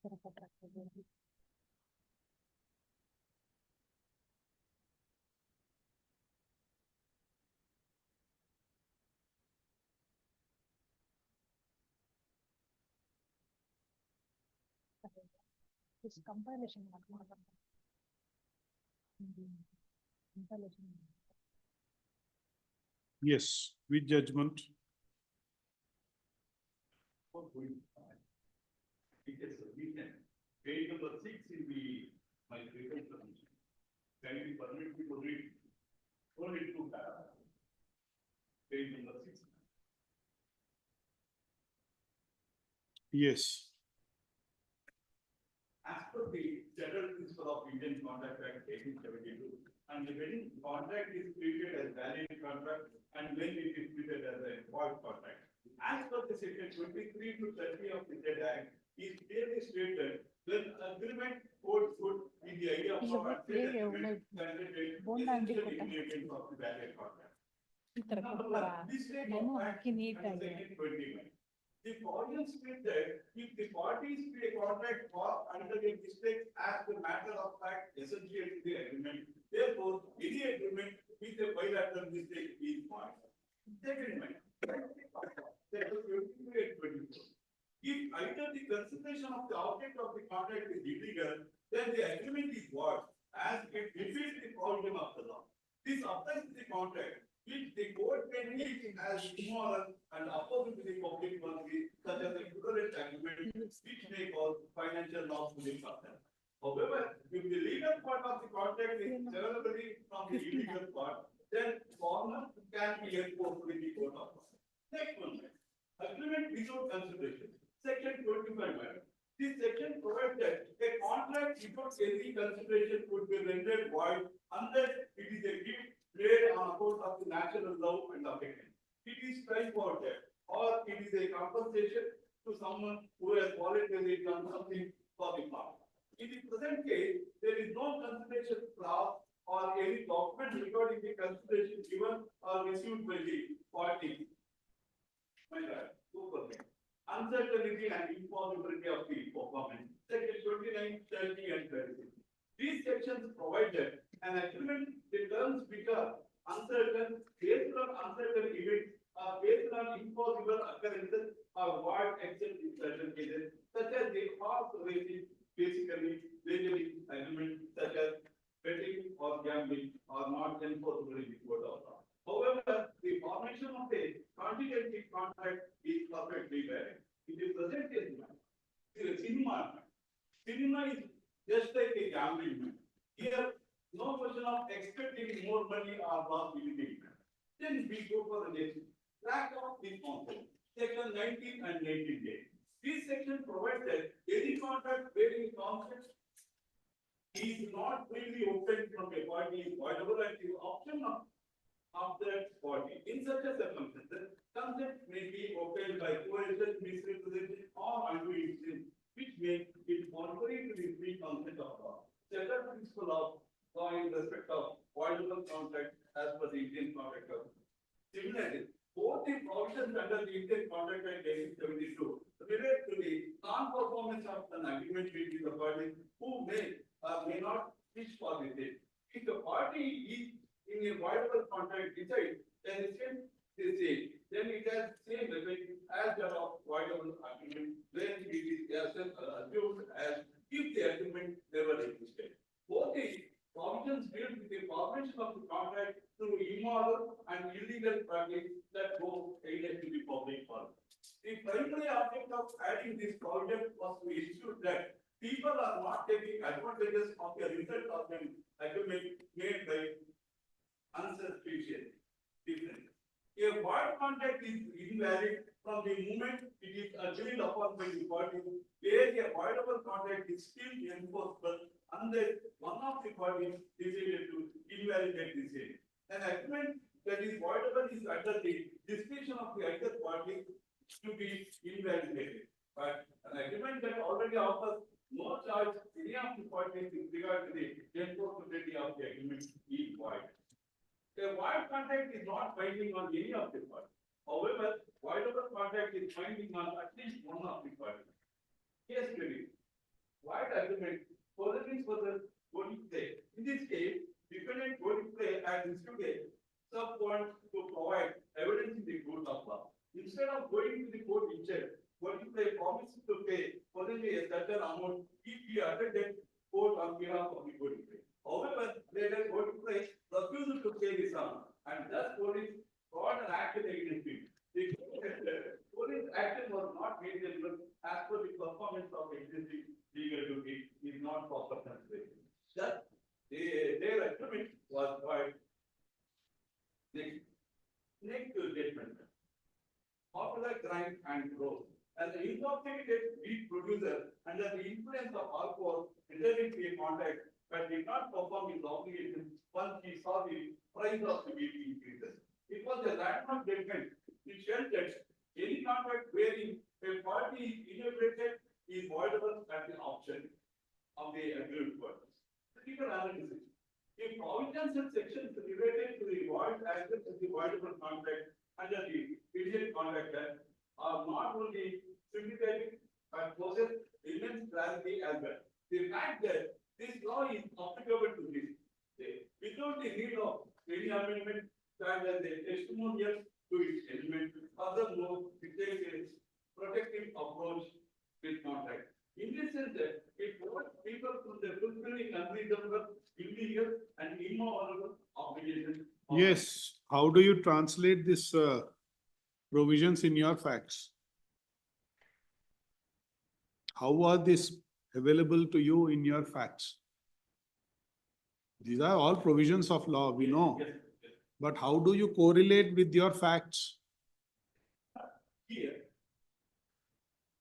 This compilation. Compilation. Yes, with judgment. Page number 6 in the my written submission. Can you permit me to read only 2 paragraphs? Page number 6. Yes. As per the general principle of Indian Contract Act 1872, and the when contract is treated as valid contract and when it is treated as a void contract. As per the section 23 to 30 of the said Act, is clearly stated when agreement holds good in the idea of ಇವತ್ತು ಹೇಗೆ ಒಳ್ಳೆ ಬೋಂಡ ಅಂಗಡಿ ಕೊಟ್ಟ ingredients of the valid contract. ಈ ತರ ಕೊಡ್ತಾರ ನಾನು ಹಾಕಿ ನೀಟಾಗಿ The provision states that if the parties to a contract fall under a mistake as the matter of fact essential to the agreement, therefore, any agreement with a bilateral mistake is void. Second, if either the consideration of the object of the contract is illegal, then the agreement is void as it defeats the provision of the law. This applies to the contract which the court may treat as immoral and opposite to the public policy, such as a equivalent agreement which may cause financial loss to the partner. However, if the legal part of the contract is severally from the illegal part, then partner can be enforced with the court of law. Next one, agreement without consideration. Section 25. This section provides that a contract without any consideration could be rendered void unless it is a gift made on account of the natural love and affection. It is straightforward, or it is a compensation to someone who has voluntarily done something for the part. In the present case, there is no consideration clause or any document regarding the consideration given or received by the party. My God, super. Uncertainty and impossibility of the performance. Section 29, 30 and 36. These sections provide that an agreement, the terms which are uncertain, based on uncertain events, are based on impossible occurrences, are void except in certain cases, such as the horse racing, basically, legally agreement, such as betting or gambling, are not enforceable in the court of law. However, the formation of a contingency contract is perfectly valid. In the present case, cinema is just like a gambling. Here, no question of expecting more money or loss will be. Then we go for the next track of this concept. Section 19 and 19A. This section provides that any contract bearing concept is not freely opened from a party, whatever at the option of that party. In such a circumstance, consent may be obtained by coercion, misrepresentation, or undoing sin, which makes it contrary to the free consent of law. General principle of law in respect of voidable contract as per the Indian Contract Act. Similarly, both the provisions under the Indian Contract Act 1872 relate to the non-performance of an agreement between the parties who may or may not wish for the same. If the party is in a voidable contract decides, then the same they say, then it has same effect as that of voidable agreement when it is assumed as if the agreement never existed. Both the provisions deal with the formation of the contract through immoral and illegal practice that go against the public policy. The primary object of adding this provision was to ensure that people are not taking advantages of the result of an agreement made by unsuspicious difference. A void contract is invalid from the moment it is agreed upon by the parties, where a voidable contract is still enforceable unless one of the parties decided to invalidate the same. An agreement that is voidable is under the discretion of the other party to be invalidated. But an agreement that already offers no charge to any of the parties with regard to the enforceability of the agreement is void. A void contract is not binding on any of the parties. However, voidable contract is binding on at least one of the parties. Case study. wide agreement, furtherance for the voting play. In this case, defendant voting play has instituted some points to provide evidence in the court of law. Instead of going to the court itself, voting play promises to pay only a certain amount if he attended court on behalf of the voting play. However, later voting play refused to pay the sum, and thus police brought an action against him. The police action was not made as per the performance of existing legal duty is not proper consideration. Thus, their agreement was quite next to judgment. Popular crime and growth. As an intoxicated weed producer under the influence of alcohol entered into a contract but did not perform his obligation once he saw the price of the weed increases. It was a landmark judgment which held that any contract wherein a party is inebriated is voidable at the option of the aggrieved parties. Critical analysis. If provisions and sections related to the void aspect of the voidable contract under the immediate contractor are not only sympathetic but possess immense clarity as well. The fact that this law is applicable to this without the need of any amendment that as a testimonial to its element. Furthermore, it takes a protective approach with contract. In this sense, it prevents people from the fulfilling unreasonable, illegal, and immoral obligations. Yes, how do you translate this provisions in your facts? How are these available to you in your facts? These are all provisions of law, we know. Yes, yes. But how do you correlate with your facts? Here,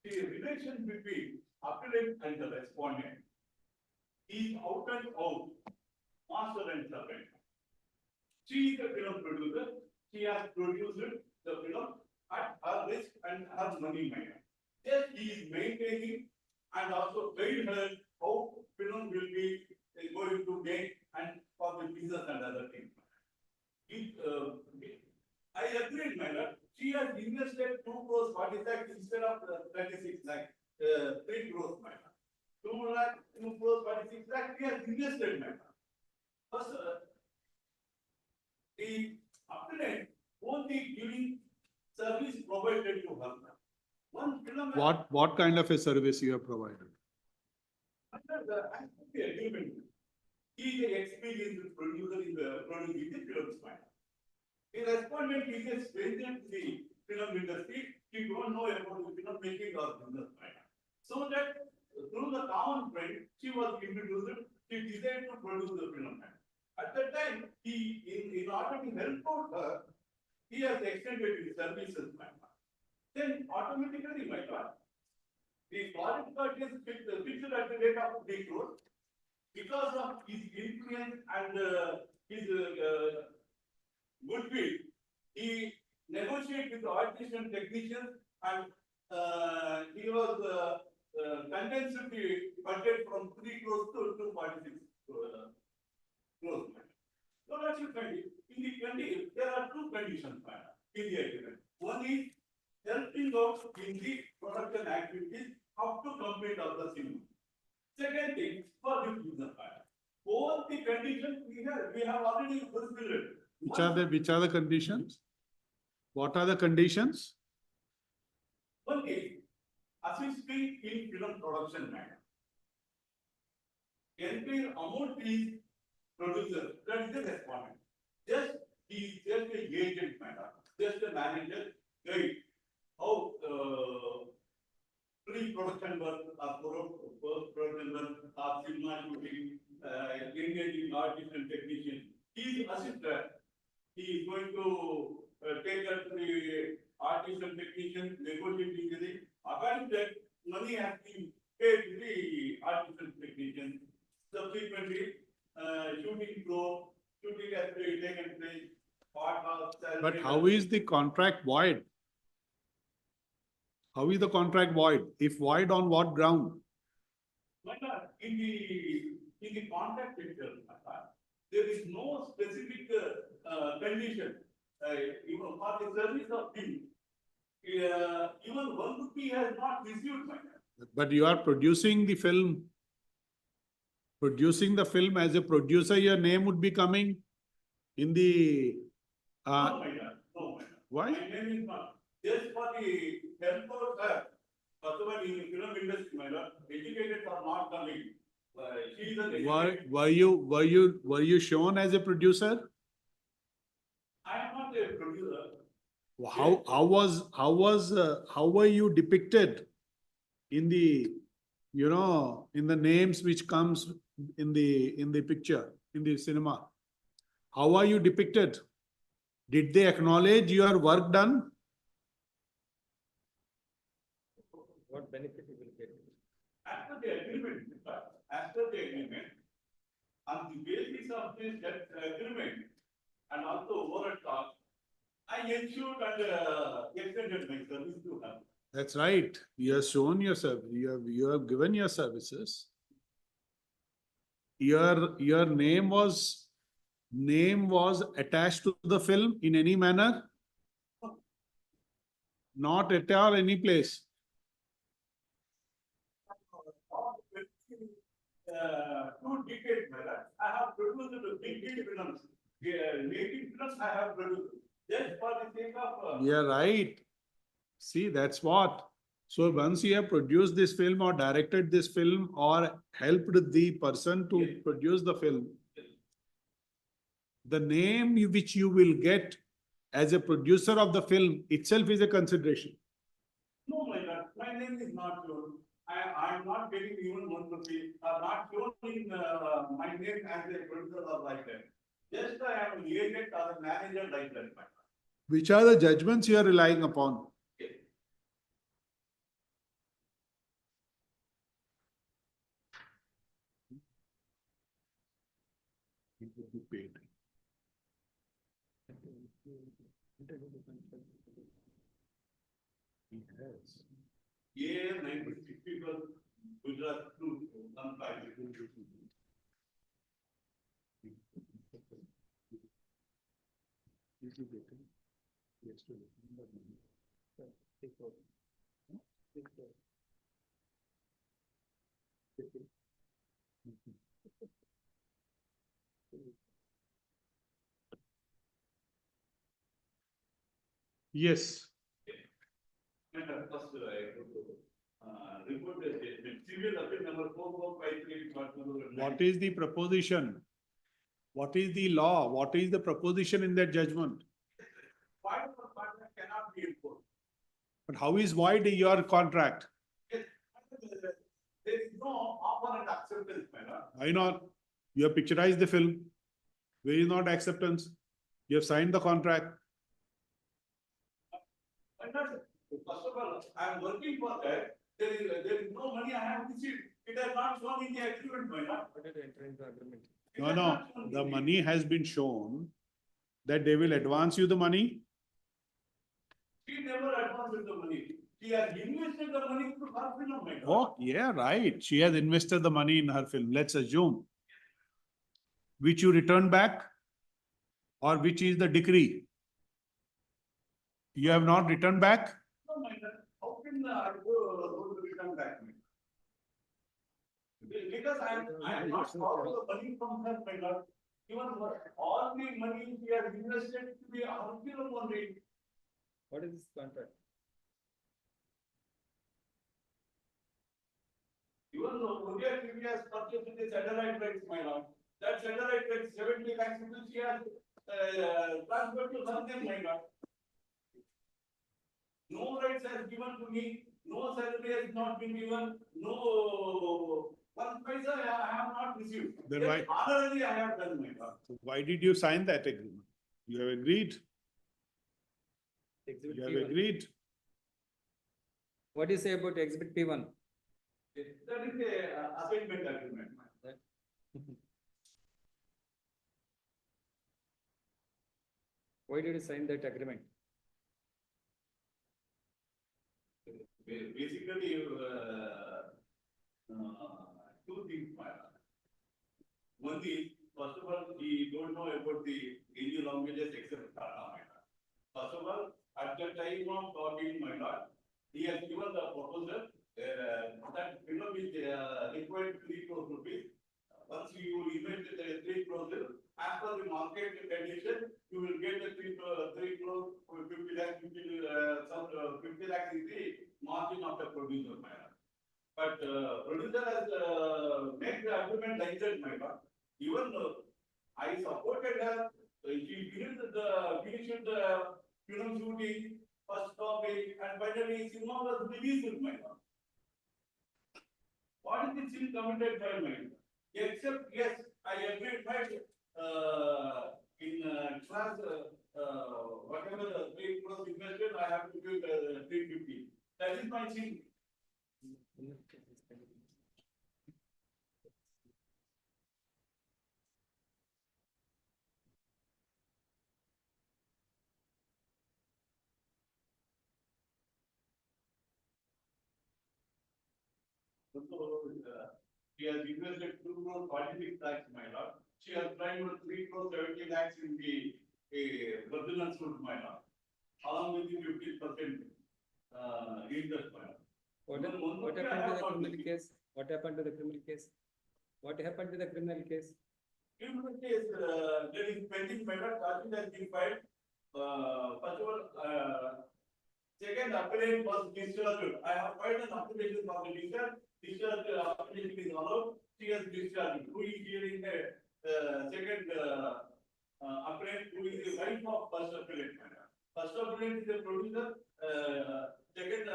the relation between appellant and the respondent is out and out, master and servant. She is the film producer. She has produced the film at her risk and her money maker. Yes, he is maintaining and also paid her how film will be going to gain and for the business and other things. I agree, madam. She has invested 2 crores 40 lakhs instead of 36 lakhs, 3 crores, madam. 2 crores 46 lakhs, she has invested, madam. First, the appellant won't be giving service provided to her. One film. What kind of a service you have provided? Under the agreement, he is an experienced producer in the producing the films, madam. A respondent is a stranger to the film industry. He don't know about the film making or business, madam. So that through the common friend, she was introduced. She decided to produce the film, madam. At that time, in order to help out her, he has extended his services, madam. Then automatically, my God, the foreign court is fixed at the rate of 3 crores because of his influence and his goodwill. He negotiated with the artisan technicians and he was condensed the budget from 3 crores to 246 crores. So that's your condition. In the condition, there are 2 conditions in the agreement. One is helping out in the production activities up to complete of the cinema. Second thing, for the business. Both the conditions we have already fulfilled. Which are the conditions? What are the conditions? One is assisting in film production, madam. Entire amount is producer, that is the respondent. He is just an agent, madam, just a manager, guide how pre-production work or post-production work or cinema shooting, engaging artists and technicians. He is assistant. He is going to take up the artists and technicians, negotiating with it. According to that, money has been paid to the artists and technicians. Subsequently, shooting has been taken place. But how is the contract void? How is the contract void? If void, on what ground? In the contract itself, there is no specific condition. Even for the service of film, even 1 rupee has not received. But you are producing the film producing the film as a producer, your name would be coming in the, No, my lord, no, my lord. why? My name is not, just for the help of her, first of all, in film industry, my lord, educated are not coming. She is an educated. Were you shown as a producer? I am not a producer. How were you depicted in the, in the names which comes in the picture, in the cinema? How are you depicted? Did they acknowledge your work done? What benefit you will get? As per the agreement, as per the agreement, on the basis of this agreement and also over talk, I ensured and extended my service to her. That's right. You have shown your service. You have given your services. Your name was attached to the film in any manner? Not at all, any place. Two decades, my lord. I have produced the big films. Making films I have produced. Just for the sake of. Yeah, right. See, that's what. So once you have produced this film or directed this film or helped the person to produce the film, the name which you will get as a producer of the film itself is a consideration. No, my lord, my name is not shown. I am not getting even 1 rupee, not shown in my name as a producer or like that. Just I am agent or a manager like that, my lord. Which are the judgments you are relying upon? It would be paid. He has. Yeah, 1960 plus Gujarat to some five. Yes. First, report the statement. Serial appeal number 4453. What is the proposition? What is the law? What is the proposition in that judgment? Part of the contract cannot be enforced. But how is void your contract? There is no offer and acceptance, my lord. Why not? You have picturized the film. Where is not acceptance? You have signed the contract. My lord, first of all, I am working for that. There is no money I have received. It has not shown in the agreement, my lord. What did you enter into agreement? No. The money has been shown that they will advance you the money. She never advanced the money. She has invested the money to her film, my lord. Oh, yeah, right. She has invested the money in her film. Let's assume. Which you return back? Or which is the decree? You have not returned back? No, my lord. How can I go to return back? Because I am not borrowing the money from her, my lord. Even all the money she has invested to be her film only. What is this contract? Even though India TV has purchased the satellite rights, my lord. That satellite rights 70 lakhs rupees she has transferred to something, my lord. No rights has given to me, no salary has not been given, no 1 paisa I have not received. Then Yes, honorarily I have done, my lord. Why did you sign that agreement? You have agreed. Exhibit You have P1. agreed. What do you say about exhibit P1? That is a assignment agreement. Why did you sign that agreement? Basically, two things, my lord. One is, first of all, we don't know about the Indian languages except Kannada, my lord. First of all, at the time of talking, my lord, he has given the proposal that film is required 3 crore rupees. once you invest the 3 crores, as per the market condition, you will get the 3 crores, 50 lakhs, 50 lakhs is the margin of the producer, my lord. But producer has made the argument like that, my lord. Even I supported her, she finished the film shooting, first copy, and finally cinema was released, my lord. What is the sin committed by my lord? Except, yes, I agree, but in class, whatever the 3 crores invested, I have to give 350. That is my sin. She has invested 2 crores 46 lakhs, my lord. She has claimed 3 crores 70 lakhs in the original suit, my lord, along with the 50% interest, my lord. What happened to the criminal case? What happened to the criminal case? What happened to the criminal case? Criminal case, there is pending matter, charges has been filed. First of all, second appellate was discharged. I have filed an application for the discharge application is allowed. She has discharged. Who is here in the second appellate? Who is the wife of first appellate? First appellate is a producer. Second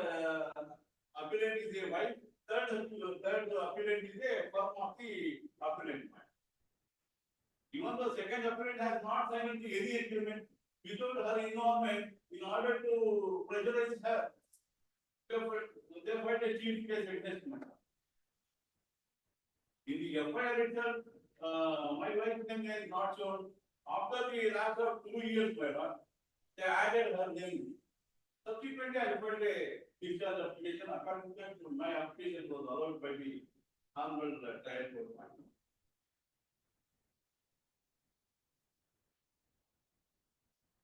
appellate is a wife. Third appellate is a firm of the appellate. Even the second appellate has not signed any agreement without her involvement in order to pressurize her. They filed a chief case against me. In the FIR itself, my wife's name is not shown. After the lapse of 2 years, they added her name. Subsequently, I filed a discharge application. According to my application was allowed by the Honorable Trial Court.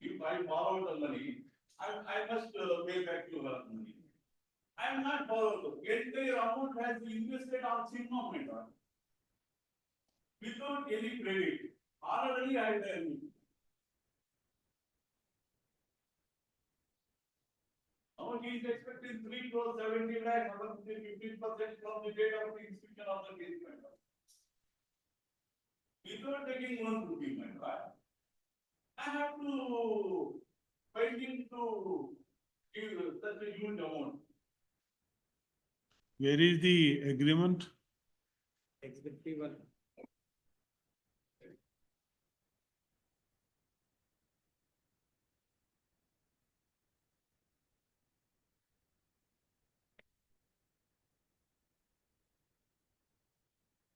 If I borrowed the money, I must pay back to her money. I am not borrowed. Entire amount has been invested on cinema, my lord, without any credit. Already I have done. Now he is expecting 3 crores 70 lakhs, 15% from the date of the inscription of the case, my lord. Without taking 1 rupee, my lord. I have to find him to give such a huge amount. Where is the agreement? Exhibit P1.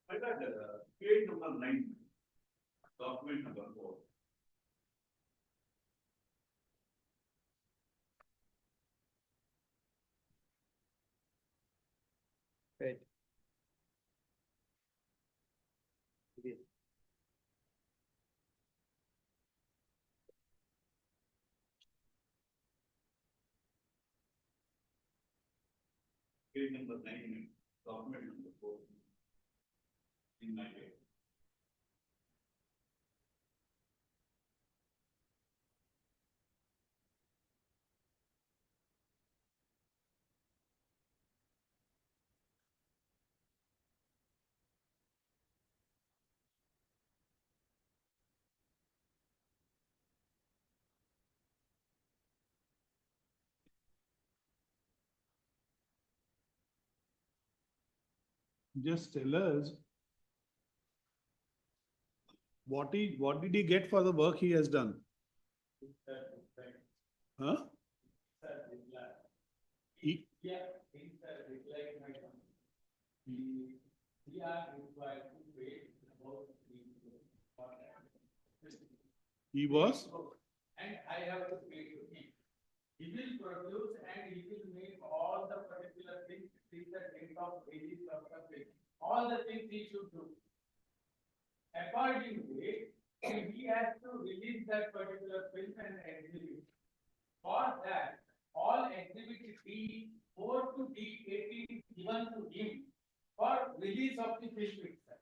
I got page number 9, document number 4. Right. Page number 9, document number 4. In my head. Just tell us what did he get for the work he has done? Huh? He, he was? And I have to pay to him. He will produce and he will make all the particular things, the date of wages of the pay. All the things he should do. Accordingly, he has to release that particular film and exhibit. For that, all exhibit D4 to D18 given to him for release of the film itself.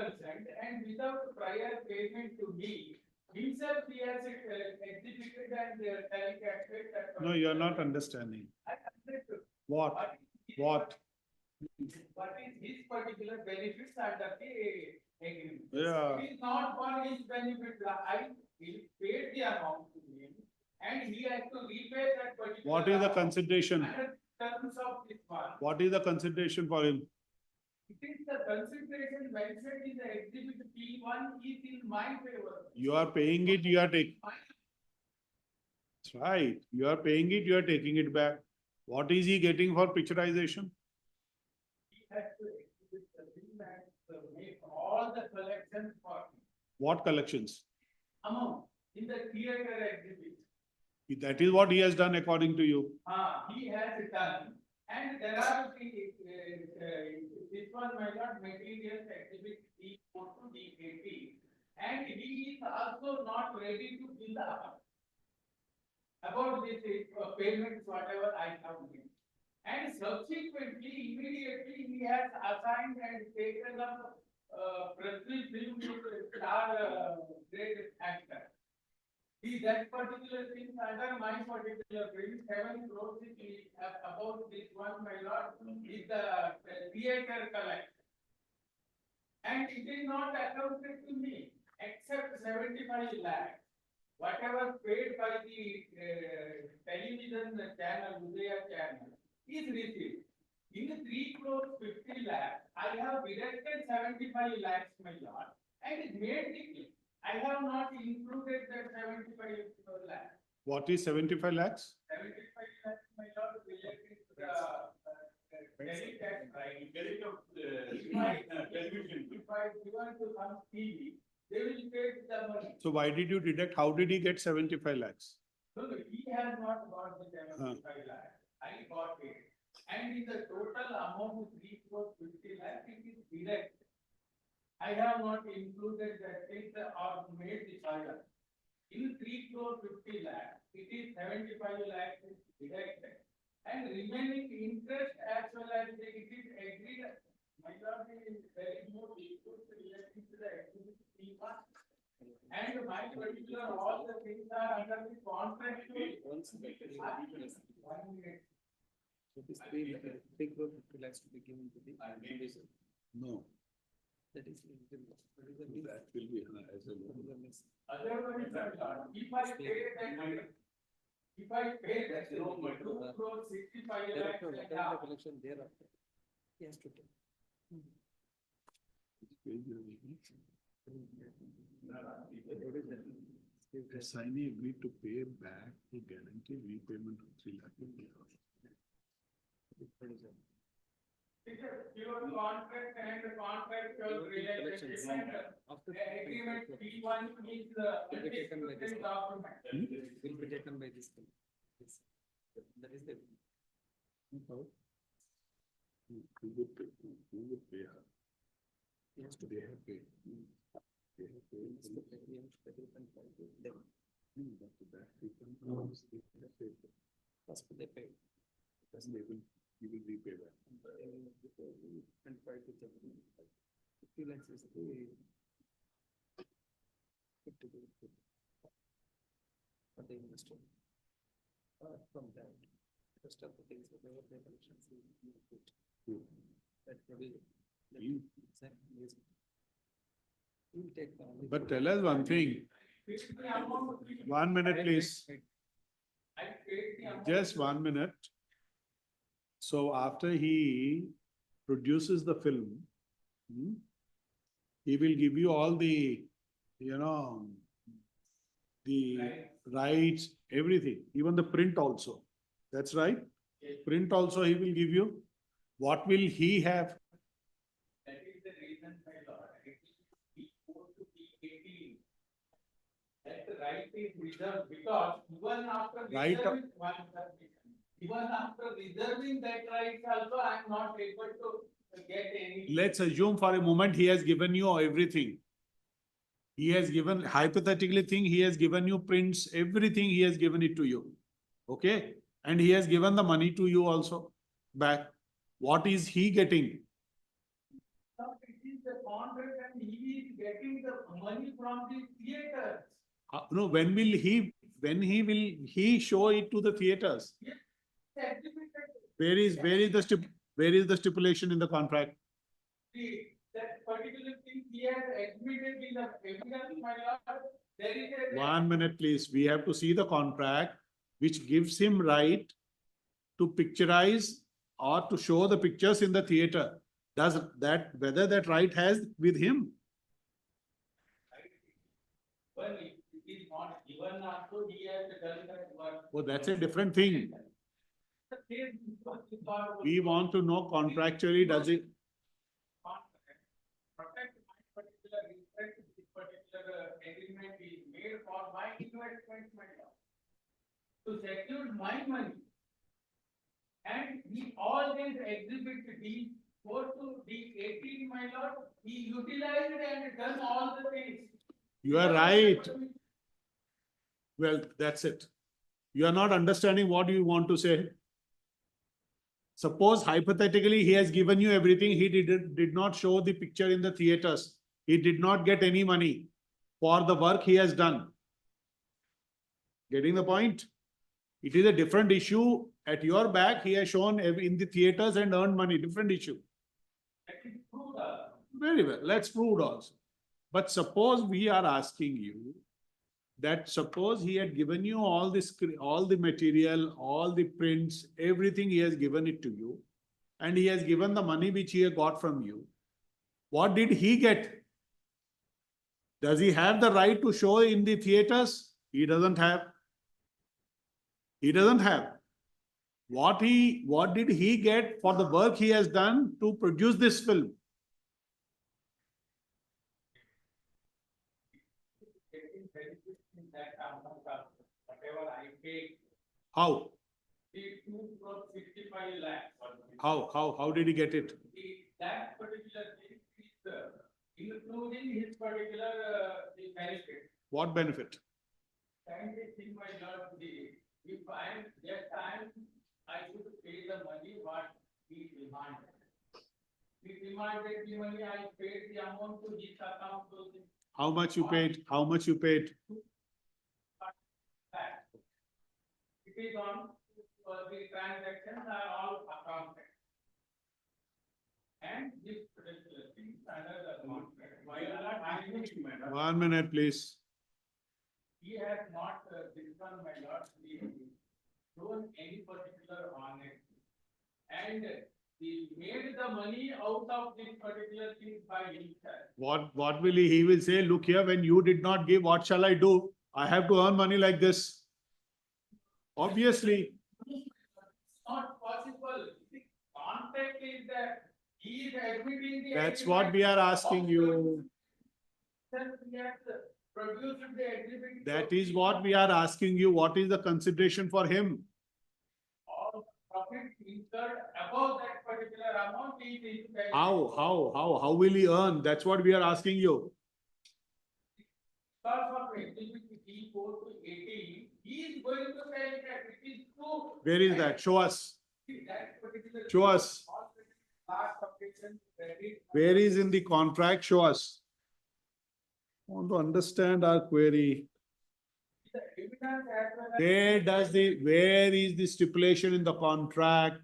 and without prior payment to me, himself he has exhibited and telecasted that. No, you are not understanding. I understood. What? is- What? What is his particular benefits under the agreement? Yeah. It is not for his benefit. He paid the amount to him and he has to repay that particular. What is the amount consideration? under terms of this one. What is the consideration for him? It is the consideration mentioned in the exhibit P1 is in my favor. You are paying it, you are taking. That's right. You are paying it, you are taking it back. What is he getting for picturization? He has to exhibit the bill and make all the collections for him. What collections? Amount in the theater exhibit. That is what he has done according to you. He has done, and there are this one, my lord, materials exhibit D4 to D18, and he is also not ready to bill about this payments, whatever I have made. And subsequently, immediately, he has assigned and taken up Prestige film with star great actor. That particular thing under my particular bill, 7 crores is about this one, my lord, is the theater collection. And it is not accounted to me, except 75 lakhs. Whatever paid by the television channel, Udaya channel, is received. In 3 crores 50 lakhs, I have deducted 75 lakhs, my lord, and it made the claim. I have not included that 75 lakhs. What is 75 lakhs? 75 lakhs, my lord, related to the telecast, right? If I given to some TV, they will pay the money. So why did you deduct? How did he get 75 lakhs? No, he has not got the 75 lakhs. I got it. And in the total amount of 3 crores 50 lakhs, it is direct. I have not included that thing or made the file. In 3 crores 50 lakhs, it is 75 lakhs is deducted. And remaining interest as well as it is agreed. My lord, there is no dispute relating to the exhibit P1. And my particular, all the things are under the contract. 1 minute. So this 3 crore 50 lakhs to be given to the. No. That is. That will be as a loan. Otherwise, if I pay that, if I pay that, 2 crores 65 lakhs. Whatever the collection thereafter, he has to take. The assignee agreed to pay back the guaranteed repayment of 3 lakh. Pure contract and the contractual relationship. The agreement P1 is the document. Will be taken by this thing. Yes. That is the. Who would pay her? He has to. They have paid. They have paid. First they pay. Because they will, you will repay that. And 5 to 50 lakhs is the. For the investor. From that, rest of the things that they were the collections. That will be. We'll take the. But tell us one thing. 1 minute, please. Just 1 minute. So after he produces the film, he will give you all the, the rights, everything, even the print also. That's right. Print also he will give you. What will he have? That is the reason, my lord, it is P4 to P18. That the right is reserved because even after Right. reserving one submission, even after reserving that right also, I am not able to get any. Let's assume for a moment he has given you everything. He has given, hypothetically think he has given you prints, everything he has given it to you. Okay? And he has given the money to you also back. What is he getting? It is the contract and he is getting the money from the theater. No, when will he show it to the theaters? Where is the stipulation in the contract? See, that particular thing he has admitted in the evidence, my lord, there is a. 1 minute, please. We have to see the contract which gives him right to picturize or to show the pictures in the theater. Does that, whether that right has with him? Well, it is not given, also he has done that work. Oh, that's a different thing. We want to know contractually, does it? Protect my particular interest, this particular agreement is made for my investment, my lord. To secure my money. And he always exhibit D 4 to D 18, my lord, he utilized and done all the things. You are right. Well, that's it. You are not understanding what you want to say. Suppose hypothetically, he has given you everything. He did not show the picture in the theaters. He did not get any money for the work he has done. Getting the point? It is a different issue. At your back, he has shown in the theaters and earned money. Different issue. Very well. Let's prove it also. But suppose we are asking you that suppose he had given you all this, all the material, all the prints, everything he has given it to you, and he has given the money which he had got from you. What did he get? Does he have the right to show in the theaters? He doesn't have. He doesn't have. What did he get for the work he has done to produce this film? Whatever I paid. How? The 2.65 lakhs. How did he get it? That particular thing is including his particular the benefit. What benefit? And this thing, my lord, if I am that time, I should pay the money what he demanded. He demanded the money, I paid the amount to his account. How much you paid? How much you paid? It is on the transactions are all accounted. And this particular thing under the contract. Why not I 1 minute, please. He has not, this one, my lord, shown any particular honesty. And he made the money out of this particular thing by himself. What will he will say, look here, when you did not give, what shall I do? I have to earn money like this. Obviously. It's not possible. The contract is that he is admitting the. That's what we are asking you. He has produced the agreement. That is what we are asking you. What is the consideration for him? All profit incurred above that particular amount is into the. How will he earn? That's what we are asking you. Because of exhibit D 4 to 18, he is going to say that it is true. Where is that? Show us. That particular. Show us. Last subsection, credit. Where is in the contract? Show us. I want to understand our query. The evidence as well as. Where is the stipulation in the contract?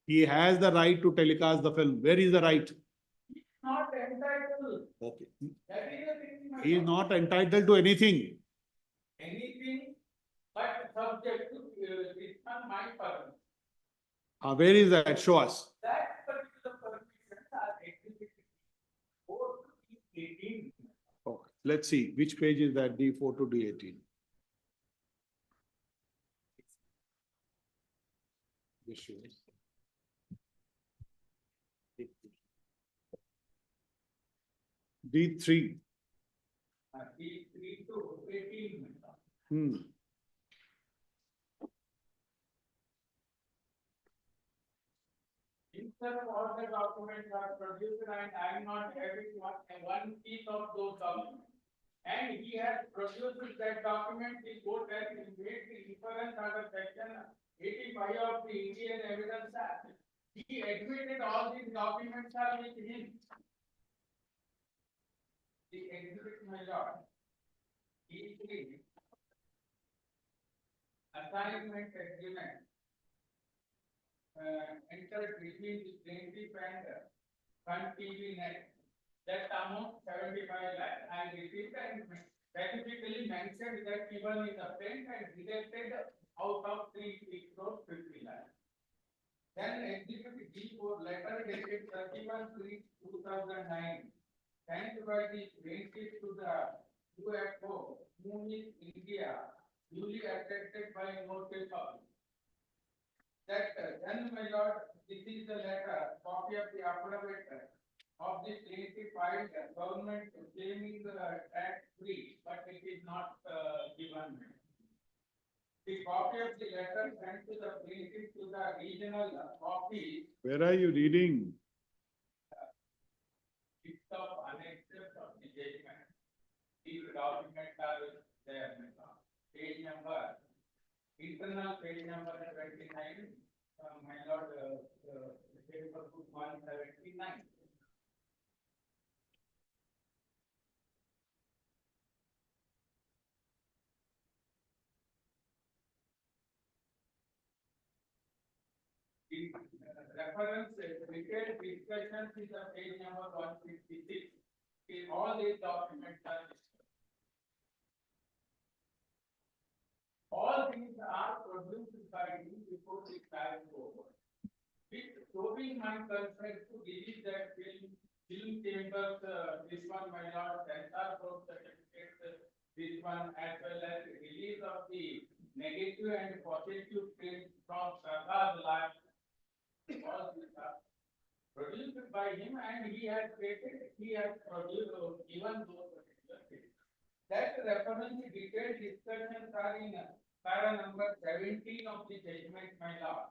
He has the right to telecast the film. Where is the right? Not entitled. Okay. That is the thing. my He is lord. not entitled to anything. Anything but subject to this on my permission. Where is that? Show us. That particular permissions are exhibited 4 to 18. Okay. Let's see. Which page is that? D4 to D18. This shows. D3. D 3 to 18. Instead of all the documents are produced and I am not having one piece of those documents. And he has produced that document, the court has made the inference under section 85 of the Indian Evidence Act. He admitted all these documents are with him. exhibit, my lord. E3. Assignment agreement. Entered between the plaintiff and Fund TV net. That amount 75 lakh, I received and specifically mentioned that even is obtained and deducted out of 3 crores 50 lakh. Then exhibit D4 letter dated 31/3/2009, sent by the plaintiff to the UFO, Moon India, duly attested by notice of. That then, my lord, this is the letter, copy of the affidavit of the plaintiff filed government claiming the tax free, but it is not given. The copy of the letter sent to the plaintiff to the regional office. Where are you reading? List of annexes of the judgment. These documents are there, my lord. Page number. Internal page number 29, my lord, paper book 179. Reference, detailed discussions is the page number 156. In all these documents are listed. All these are produced by me before the time over. With proving my consent to release that film chambers, this one, my lord, sensor board certificate, this one, as well as release of the negative and positive prints from Sardar's lab. All these are produced by him, and he has stated he has produced even those particular things. That reference detailed discussions are in para number 17 of the judgment, my lord.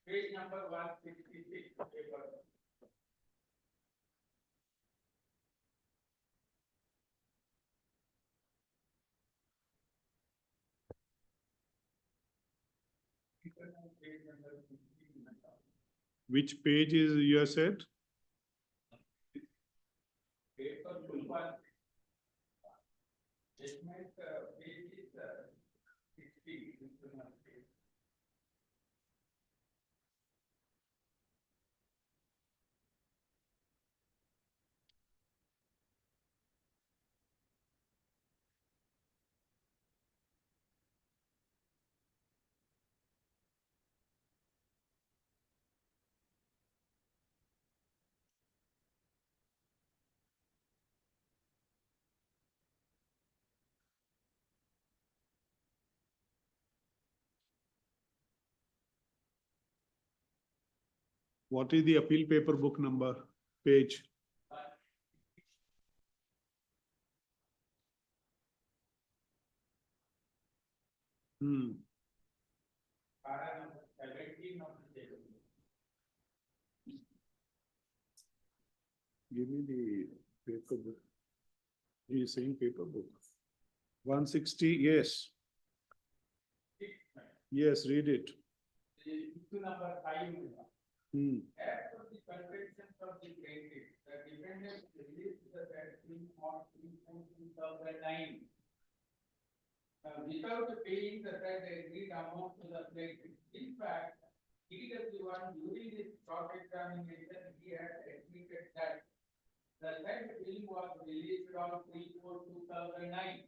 Page number 166 paper. Which page is you have said? Paper 1. Judgment page is 60. What is the appeal paper book number, page? Para number 17 of the judgment. Give me the paper book. He is saying paper book. 160, yes. Yes, read it. Issue number 5. As per the convictions of the plaintiff, the defendant released the vaccine on 2009. Without paying the said agreed amount to the plaintiff. In fact, EW1 during this short examination, he had admitted that the said bill was released on 3/4/2009.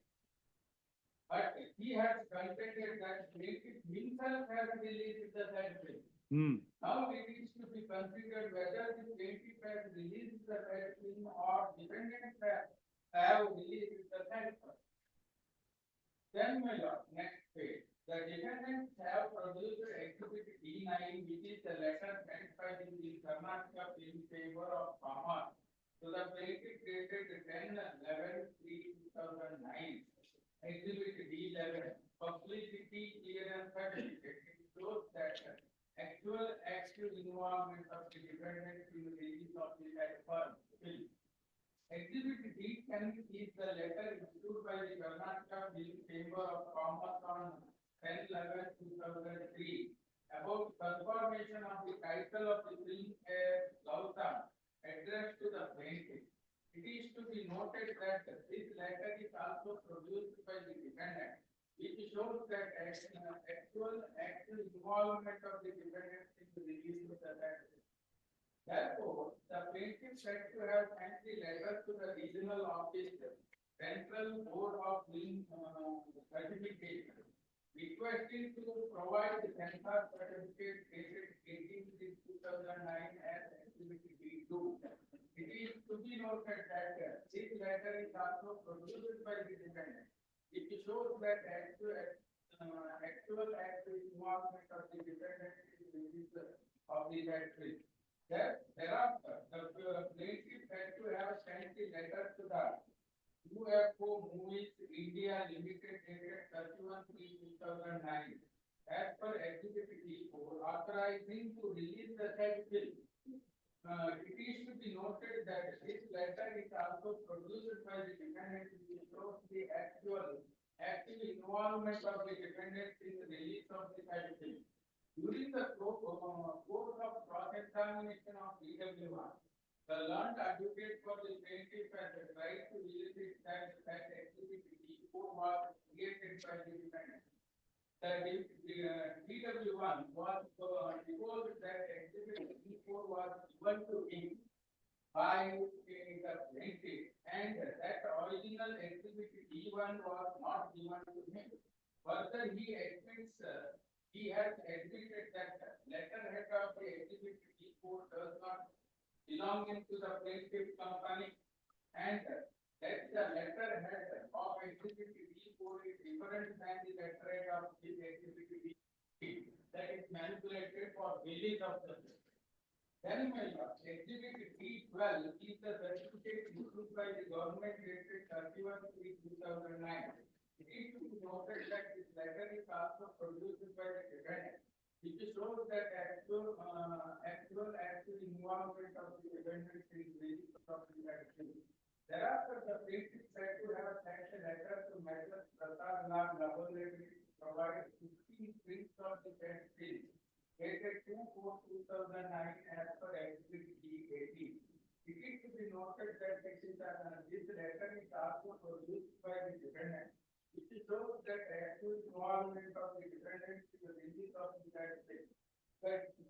But he has contended that plaintiff himself has released the said bill. Now it is to be considered whether the plaintiff has released the said bill or defendant have released the said bill. Then, my lord, next page. The defendants have produced exhibit D9, which is the letter sent by the Karnataka in favor of Commerce to the plaintiff dated 10/11/2009. Exhibit D11, publicity clearance certificate. It shows that actual active involvement of the defendant in the release of the firm bill. Exhibit D10 is the letter issued by the Karnataka Bill Chamber of Commerce on 10/11/2003 about confirmation of the title of the film as Gautam addressed to the plaintiff. It is to be noted that this letter is also produced by the defendant, which shows that actual involvement of the defendant in the release of the letter. Therefore, the plaintiff said to have sent the letter to the regional office, Central Board of Certification, requesting to provide the censor certificate dated 18/6/2009 as activity B2. It is to be noted that this letter is also produced by the defendant. It shows that actual involvement of the defendant in the release of the letter. Thereafter, the plaintiff had to have sent the letter to the UFO Movies India Limited dated 31/3/2009 as per Exhibit E4 authorizing to release the said film. It is to be noted that this letter is also produced by the defendant which shows the active involvement of the defendant in the release of the said film. During the course of cross-examination of DW1, the learned advocate for the plaintiff has tried to elicit that activity E4 was created by the defendant. The DW1 was told that activity E4 was given to him by the plaintiff and that original activity E1 was not given to him. Further, he admits he has admitted that the letterhead of the activity E4 does not belonging to the plaintiff company and that the letterhead of activity E4 is different than the letterhead of this activity E that is manipulated for release of the film. Then, my lord, exhibit E12 is the certificate issued by the government dated 31/3/2009. It is to be noted that this letter is also produced by the defendant, which shows that actual involvement of the defendant in the release of the action. Thereafter, the plaintiff said to have sent a letter to Madam Prasad Lal Laboratory to provide 15 prints of the said film dated 2/4/2009 as per Exhibit E18. It is to be noted that this letter is also produced by the defendant, which shows that actual involvement of the defendant in the release of the said film. That the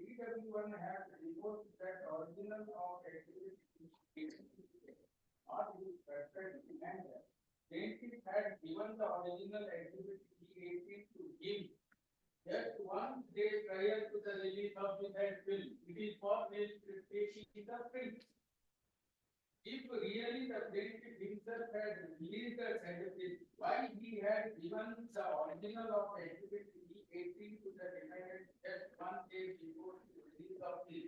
DW1 has reported that original of activity not used perfectly and plaintiff had given the original activity E18 to him just 1 day prior to the release of the said film. It is for his taking the print. If really the plaintiff himself had released the said film, why he had given the original of activity E18 to the defendant just 1 day before the release of the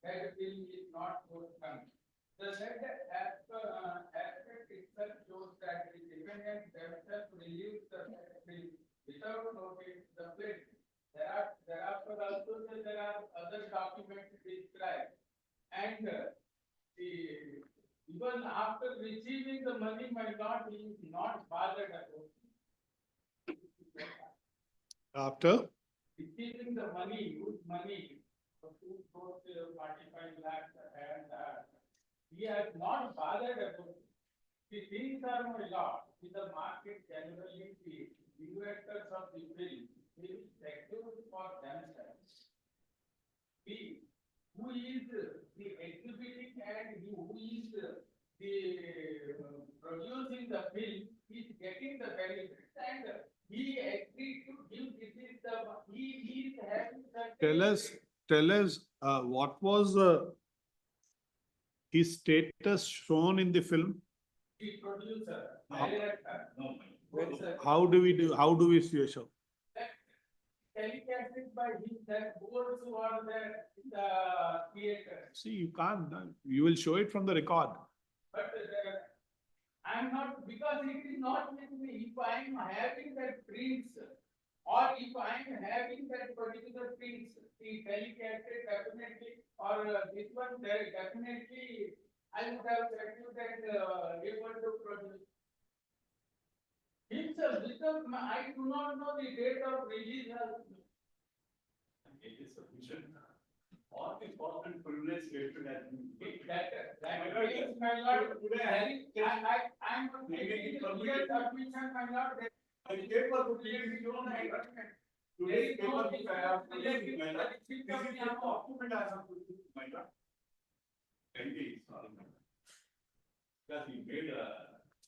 said film is not forthcoming. The said aspect itself shows that the defendant themselves released the said film without notice the plaintiff. Thereafter also there are other documents described and even after receiving the money, my lord, he is not bothered about it. After Receiving the money, good money, of 245 lakhs and he has not bothered about it. The things are, my lord, in the market generally the investors of the film will secure for themselves. Who is the exhibiting and who is the producing the film is getting the benefit and he agreed to give this is the he is having the tell us what was his status shown in the film? the producer, How- director, How do we see a show? telecasted by him that boards who are there in the theater. See, you can't, you will show it from the record. But I'm not, because it is not with me. If I am having that prints or if I am having that particular prints, the telecasted definitely or this one definitely I would have said you that able to produce. Himself, without, I do not know the date of release. all the cost and privilege stated as. That means, my lord, I'm taking the legal submission, my lord. The paper would be shown and today's paper which I have produced, my lord, this is the document I have produced, my lord. Sorry, my lord. Because he made a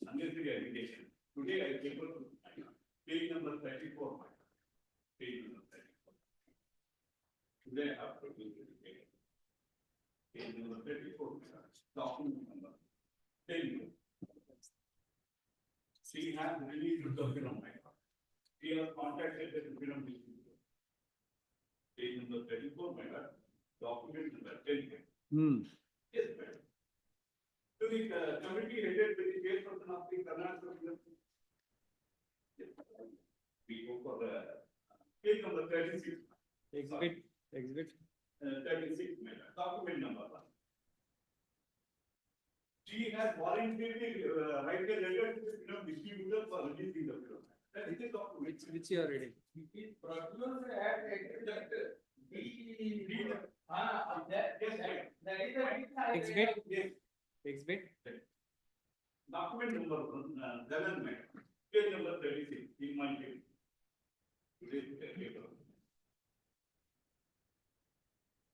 unnecessary allegation. Today I came to page number 34, my lord. Page number 34. Today I have produced the paper. Page number 34, my lord. Document number 10. She has released the film, my lord. She has contacted the film distributor. Page number 34, my lord. Document number 10. Yes, madam. To the committee headed by the chairperson of the Karnataka film. We go for the page number 36. Exhibit 36, my lord. Document number 1. She has voluntarily write a letter to the film distributor for releasing the film. That is the document. which you are reading. Producer has accepted that is the. Exhibit? Yes. Exhibit? Document number 11, page number 36, in my page. Today's paper.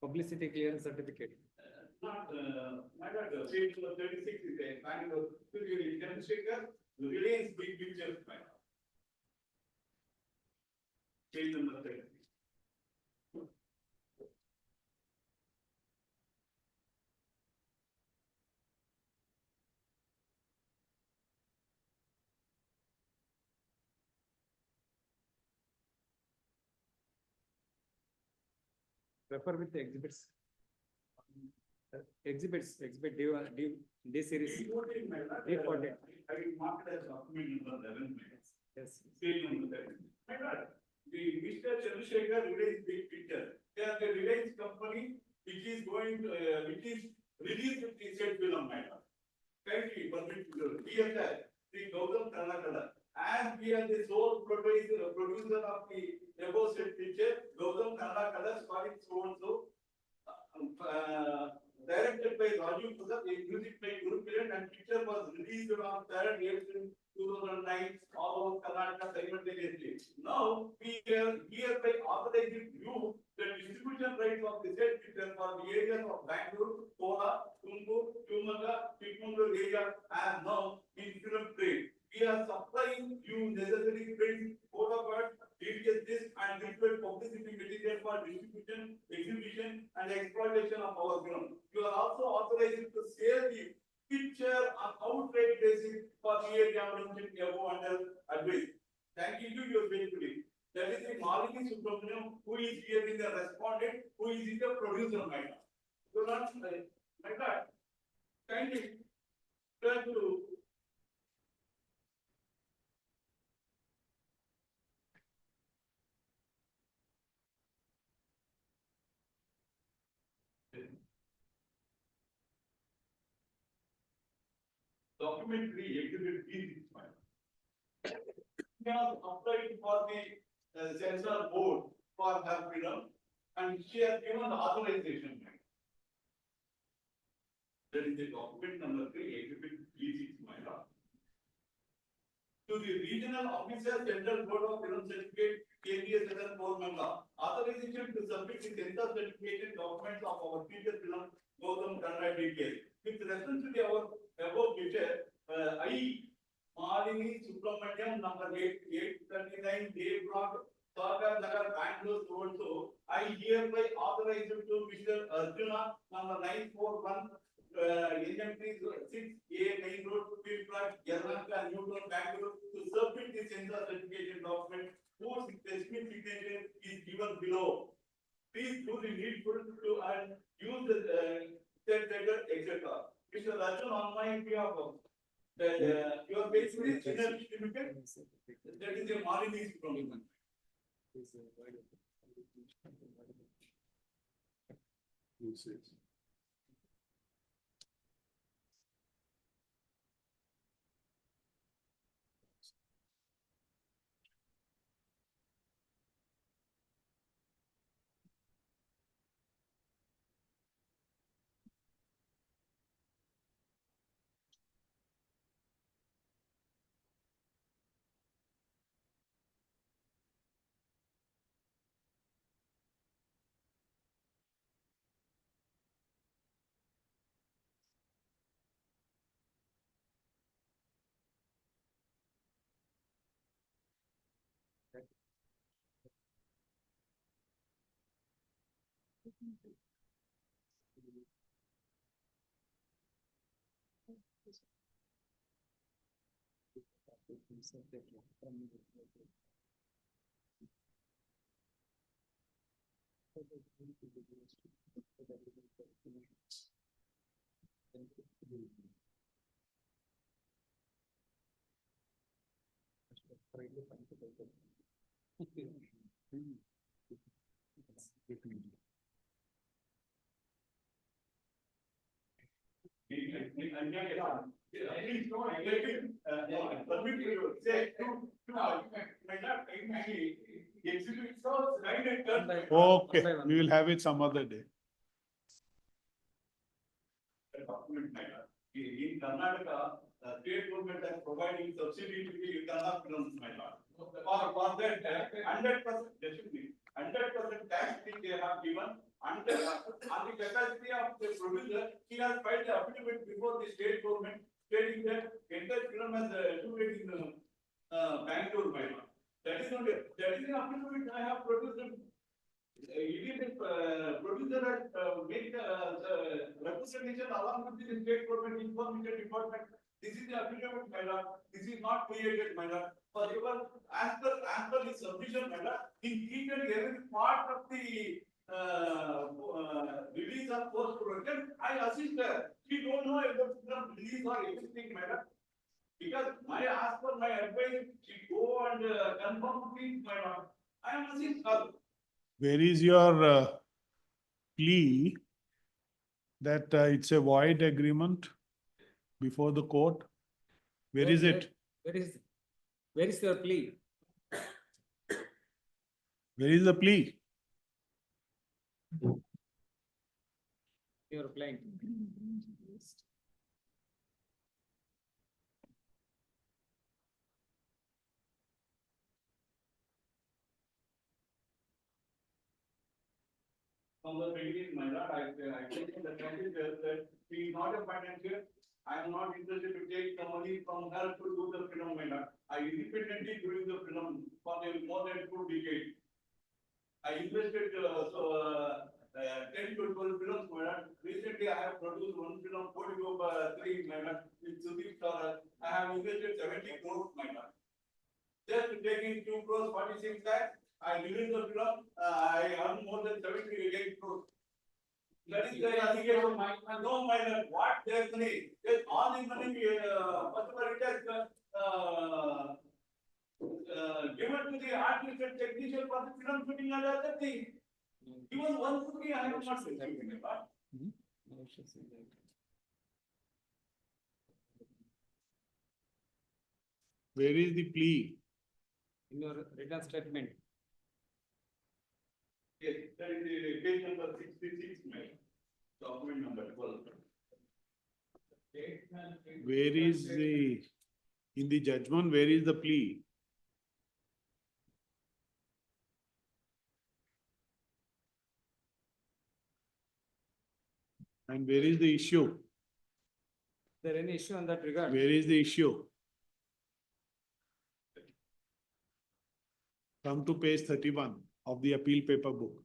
Publicity clearance certificate. Not, my God, page number 36 is a kind of, demonstrator, the Reliance big picture. Page number 36. Refer with the exhibits. Exhibit D series. D14, my lord. D14. I will mark it as document number 11. Yes. Page number 11. My lord, the Mr. Chandrasekhar Reliance big picture. They are the Reliance company which is going to, which is released the said film, my lord. Kindly permit to here that the Gautam Karnataka. As we are the sole producer of the above said picture, Gautam Karnataka starting so and so. Directed by Raju Prasad, music by Guru Kiran, and picture was released on 3rd April 2009 all over Karnataka simultaneously. Now we are hereby authorizing you the distribution rights of the said picture for the areas of Bangalore, Kola, Tumkur, Tumaka, Chikmagalur area, and now in film trade. We are supplying you necessary prints, photocards, DTS disc, and digital publicity material for distribution, exhibition, and exploitation of our film. You are also authorized to sell the picture on outright basis for the area mentioned above under advice. Thank you to your faithfully. That is the Malini Subramaniam, who is here in the respondent, who is in the producer, my lord. You are not, my lord, kindly turn to document 3, exhibit B6. She has applied for the censor board for her film, and she has given the authorization. That is the document number 3, exhibit B6, my lord. To the regional officer, Central Board of Film Certificate, KBS and Manga, authorization to submit the censor certification documents of our feature film, Gautam Kannada details. With reference to our above picture, I, Malini Subramaniam, number 839, Dave Block, Sagar Nagar, Bangalore, so and so, I hereby authorize to Mr. Arjuna, number 941, NM3 6A Main Road, Field Plot, Yelahanka, Newton, Bangalore, to submit the censor certification document, whose specific signature is given below. Please do the needful to use the said letter, etc. Mr. Arjun, on my behalf of you are basically certificate. That is a Malini problem. Okay, we will have it some other day. In Karnataka, state government is providing subsidy to the Kannada films, my lord. For that, 100% tax they have given, and on the capacity of the producer, he has filed the affidavit before the state government stating that entire film has accumulated in Bangalore, my lord. That is the affidavit I have produced. Producer has made representation along with the state government information department. This is the affidavit, my lord. This is not created, my lord. For even as per the submission, my lord, in each and every part of the release of post production, I assist her. She don't know about the release or anything, my lord. Because I ask for my advice, she go and confirm things, my lord. I am assist her. Where is your plea that it's a void agreement before the court? Where is it? Where is your plea? Where is the plea? Your client. From the beginning, my lord, I think the candidate that she is not a financier. I am not interested to take the money from her to do the film, my lord. I independently doing the film for more than 2 decades. I invested 10 to 12 films, my lord. Recently, I have produced one film, 3, my lord, with Sudeep Star. I have invested 70 crores, my lord. Just taking 2 crores 46 lakhs, I released the film, I earned more than 78 crores. That is the allegation, no, my lord, what their money, there's all the money, whatever it has, given to the artist and technician for the film shooting and other thing. Even one movie I have not seen. Where is the plea? In your written statement. Yes, that is the page number 66, my document number 12. Where is in the judgment, where is the plea? And where is the issue? Is there any issue on that regard? Where is the issue? Come to page 31 of the appeal paper book.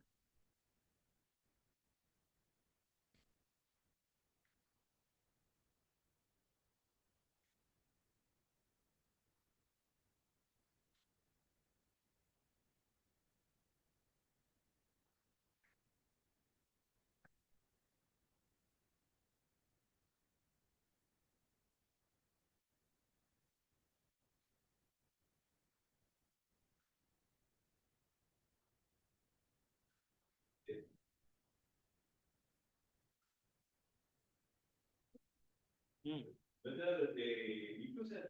Whether they use as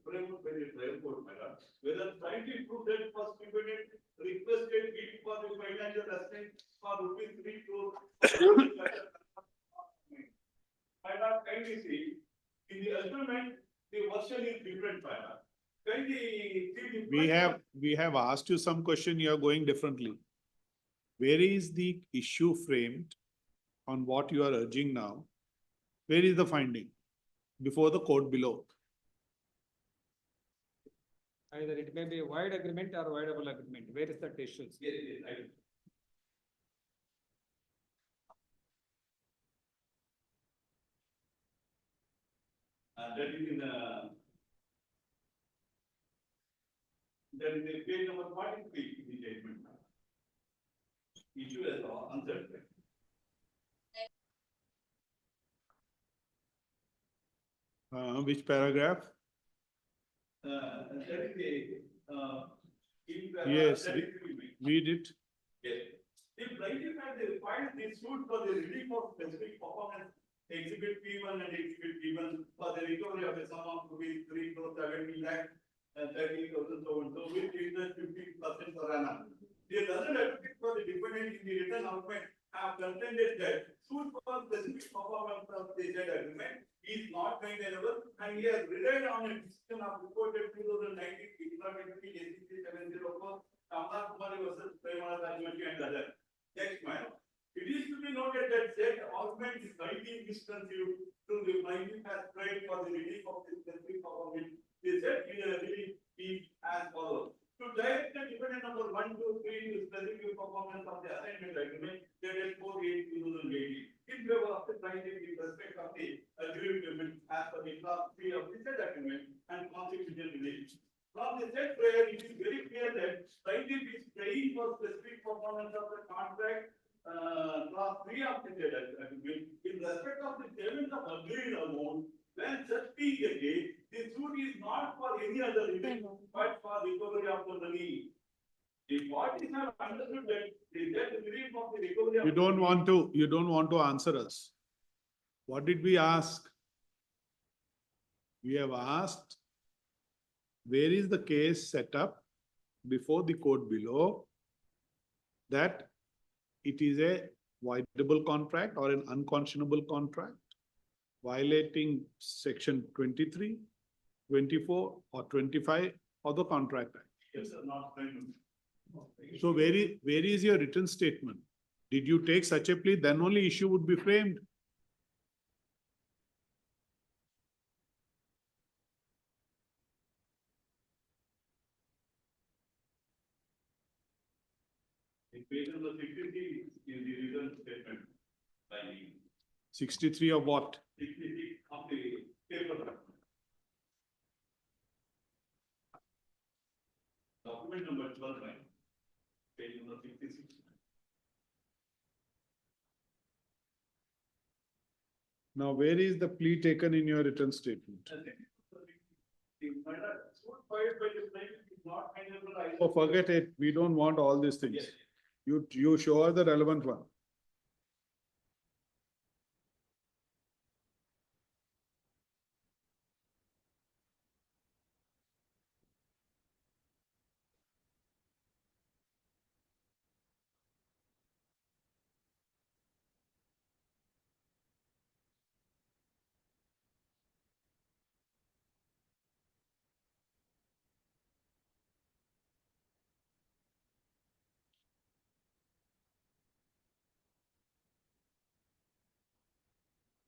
framework by the trial court, my lord, whether trying to prove that first defendant requested it for the financial assistance for ₹3 crore. My lord, kindly see, in the agreement, the version is different, my lord. Kindly see the. We have asked you some question, you are going differently. Where is the issue framed on what you are urging now? Where is the finding? Before the court below. Either it may be a wide agreement or wideable agreement. Where is that issues? Yes, yes, I will. That is in, that is the page number 43 in the statement. Issue as answered. Which paragraph? That is a, Yes, that is read it. Yes. If plaintiff had filed this suit for the relief of specific performance, exhibit P1 and exhibit P1 for the recovery of a sum of rupees 3 crore 70 lakh and 30,000 so and so with interest 50% per annum. The other advocate for the defendant in the written argument have contended that suit for specific performance of the said agreement is not maintainable and he has relied on a decision of reported 2019 SCC 704 Kamala Kumari versus Premala Rajmati and other. Next matter. It is to be noted that said argument is slightly misconceived to the plaintiff has tried for the relief of the specific performance. They said relief is as follows. To direct the defendant number 1, 2, 3 to specific performance of the assignment agreement dated 4/8/2018 in favor of the plaintiff in respect of the agreed payment as per the clause 3 of the said agreement and consequential relief. From the said prayer, it is very clear that plaintiff is paying for specific performance of the contract, clause 3 of the said agreement in respect of the payment of agreed amount. When such be the case, the suit is not for any other reason but for recovery of the money. The parties have understood that the debt relief of the recovery of You don't want to answer us. What did we ask? We have asked, where is the case set up before the court below that it is a voidable contract or an unconscionable contract, violating section 23, 24 or 25 of the Contract Act. Yes, sir, not friend. So where is your written statement? Did you take such a plea? Then only issue would be framed. The page number 63 is the written statement by the 63 of what? 66 of the paper. Document number 12, right? Page number 66. Now, where is the plea taken in your written statement? The matter suit filed by the plaintiff is not handled. Oh, forget it. We don't want all these things. Yes. You show her the relevant one.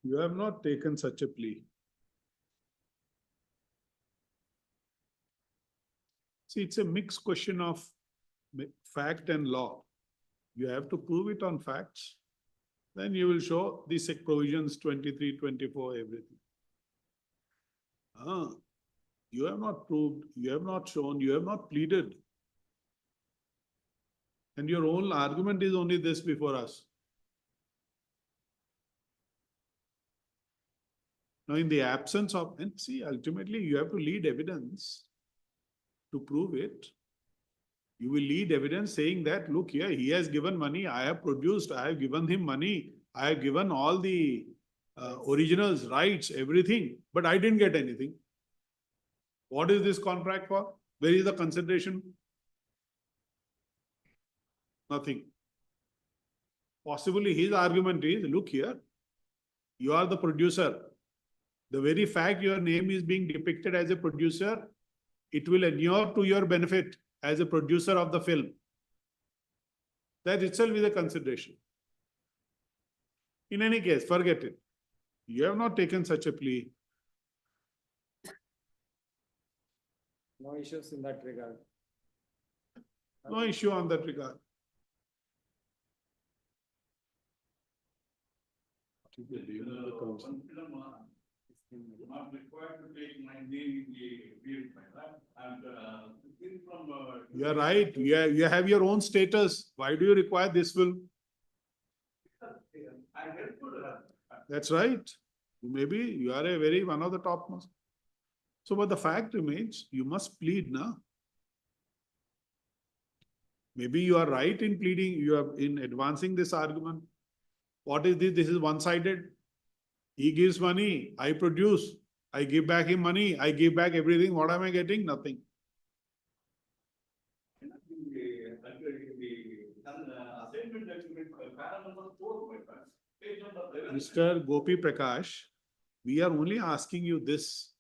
You have not taken such a plea. See, it's a mixed question of fact and law. You have to prove it on facts. Then you will show these provisions 23, 24, everything. You have not proved, you have not shown, you have not pleaded. And your own argument is only this before us. Now, in the absence of, and see, ultimately you have to lead evidence to prove it. You will lead evidence saying that, look here, he has given money, I have produced, I have given him money, I have given all the originals, rights, everything, but I didn't get anything. What is this contract for? Where is the consideration? Nothing. Possibly his argument is, look here, you are the producer. The very fact your name is being depicted as a producer, it will inure to your benefit as a producer of the film. That itself is a consideration. In any case, forget it. You have not taken such a plea. No issues in that regard. No issue on that regard. Not required to take my name in the field, and from. You're right. You have your own status. Why do you require this will? I helped her. That's right. Maybe you are a very one of the topmost. So, but the fact remains, you must plead now. Maybe you are right in pleading, you are in advancing this argument. What is this? This is one-sided. He gives money, I produce, I give back him money, I give back everything. What am I getting? Nothing. Assignment document, para number 4, my friend. Page number 11. Mr. Gopi Prakash, we are only asking you this.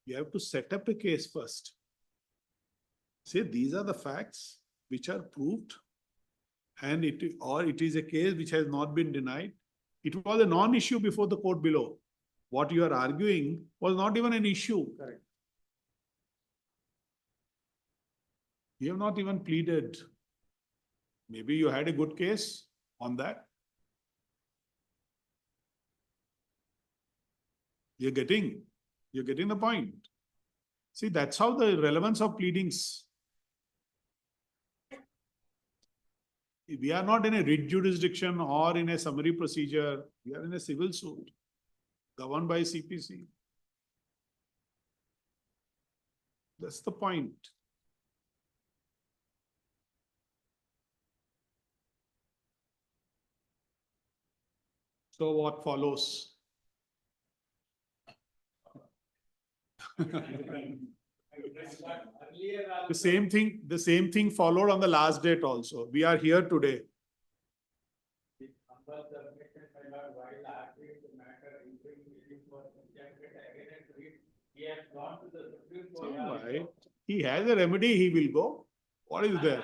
You have to set up a case first. Say these are the facts which are proved, and it is a case which has not been denied. It was a non-issue before the court below. What you are arguing was not even an issue. Correct. You have not even pleaded. Maybe you had a good case on that. You're getting the point. See, that's how the relevance of pleadings. We are not in a writ jurisdiction or in a summary procedure. We are in a civil suit governed by CPC. That's the point. So what follows? The same thing followed on the last date also. We are here today. Why? He has a remedy, he will go. What is there?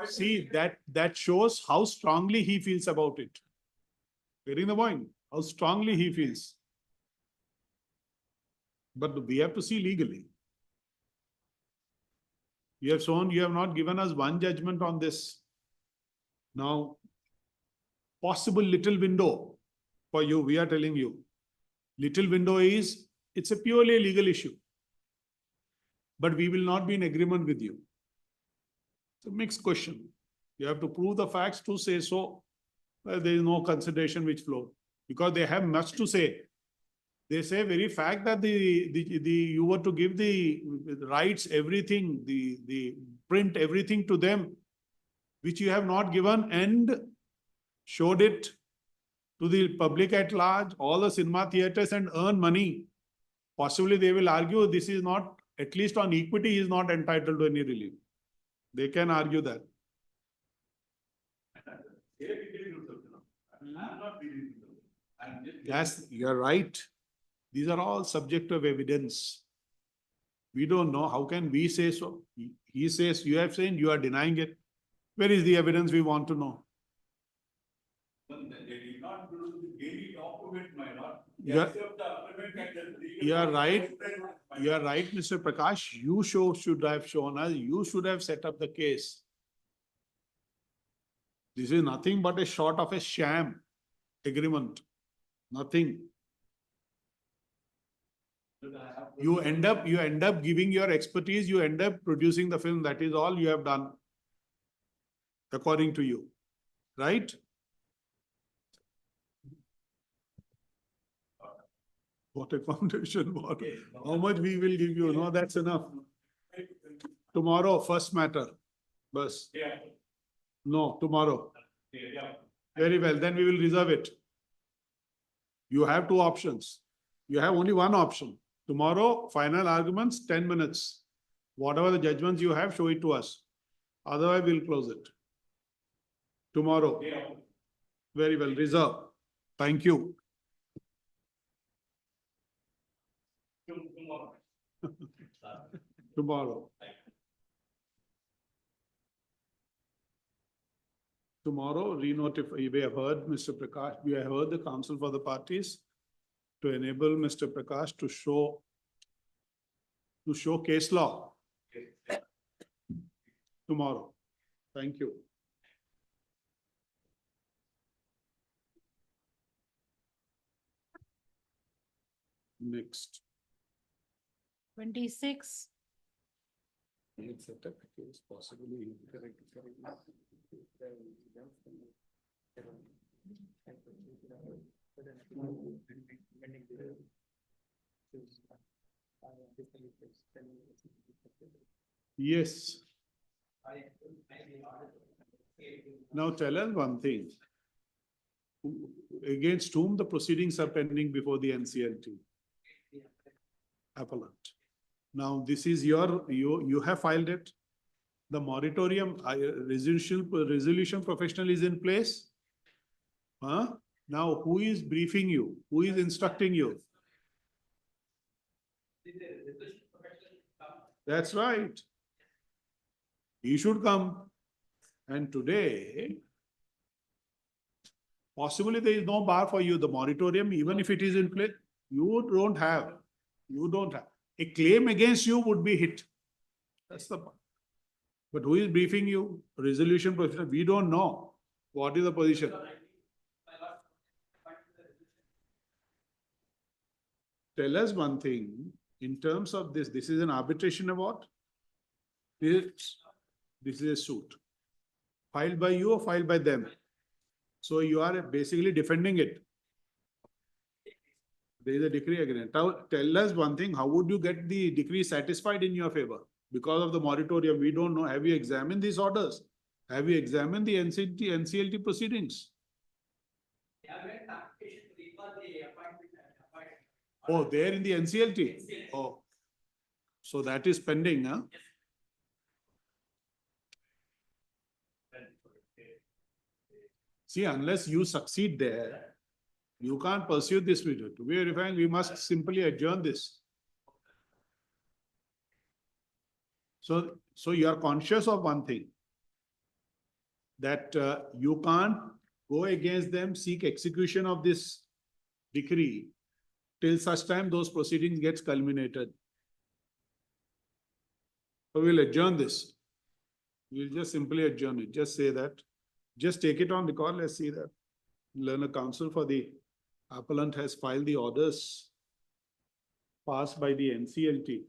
See, that shows how strongly he feels about it. Getting the point? How strongly he feels. But we have to see legally. You have shown, you have not given us one judgment on this. Now, possible little window for you, we are telling you. Little window is, it's a purely legal issue. But we will not be in agreement with you. It's a mixed question. You have to prove the facts to say so. There is no consideration which flow. Because they have much to say. They say very fact that you were to give the rights, everything, the print, everything to them, which you have not given and showed it to the public at large, all the cinema theaters, and earn money. Possibly they will argue this is not, at least on equity, he is not entitled to any relief. They can argue that. Yes, you're right. These are all subject of evidence. We don't know. How can we say so? He says, you have said, you are denying it. Where is the evidence we want to know? They did not produce any document, my lord. You are right. You are right, Mr. Prakash. You should have shown us. You should have set up the case. This is nothing but a short of a sham agreement. Nothing. You end up giving your expertise. You end up producing the film. That is all you have done, according to you, right? What a foundation, what, how much we will give you, no, that's enough. Tomorrow, first matter, bus. No, tomorrow. Very well, then we will reserve it. You have two options. You have only one option. Tomorrow, final arguments, 10 minutes. Whatever the judgments you have, show it to us. Otherwise, we'll close it. Tomorrow. Very well, reserve. Thank you. Tomorrow. Tomorrow, renotify. We have heard Mr. Prakash, we have heard the counsel for the parties. to enable Mr. Prakash to show case law tomorrow. Thank you. Next. 26. Yes. Now tell us one thing. Against whom the proceedings are pending before the NCLT? Appellant. Now, this is you have filed it. The moratorium resolution professional is in place. Huh? Now, who is briefing you? Who is instructing you? That's right. He should come. And today, possibly there is no bar for you. The moratorium, even if it is in place, you don't have. A claim against you would be hit. That's the point. But who is briefing you? Resolution professional. We don't know. What is the position? Tell us one thing. In terms of this is an arbitration award? This is a suit. Filed by you or filed by them? So you are basically defending it. There is a decree against. Now tell us one thing, how would you get the decree satisfied in your favor? Because of the moratorium, we don't know. Have you examined these orders? Have you examined the NCLT proceedings? Oh, there in the NCLT? Oh, so that is pending, huh? See, unless you succeed there, you can't pursue this video. To be verifying, we must simply adjourn this. So you are conscious of one thing, that you can't go against them, seek execution of this decree till such time those proceedings gets culminated. So we'll adjourn this. We'll just simply adjourn it. Just say that. Just take it on record. Let's see that. Learner counsel for the appellant has filed the orders passed by the NCLT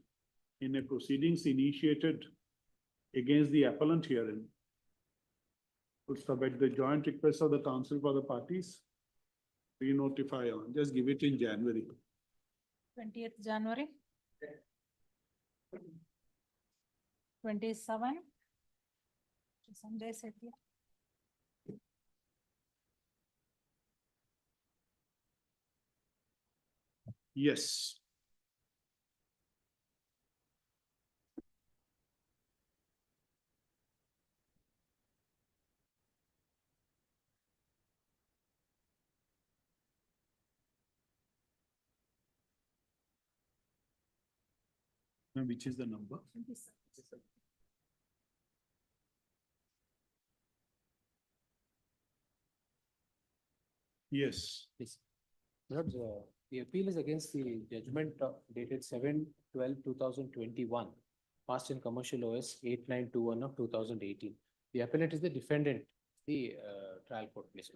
in a proceedings initiated against the appellant herein. Would submit the joint request of the counsel for the parties. Re-notify on. Just give it in January. 20th January. 27. Sunday, Saturday. Yes. Now, which is the number? 27. Yes. Please. Lord, the appeal is against the judgment dated 7/12/2021, passed in commercial OS 8921 of 2018. The appellant is the defendant, the trial court, please.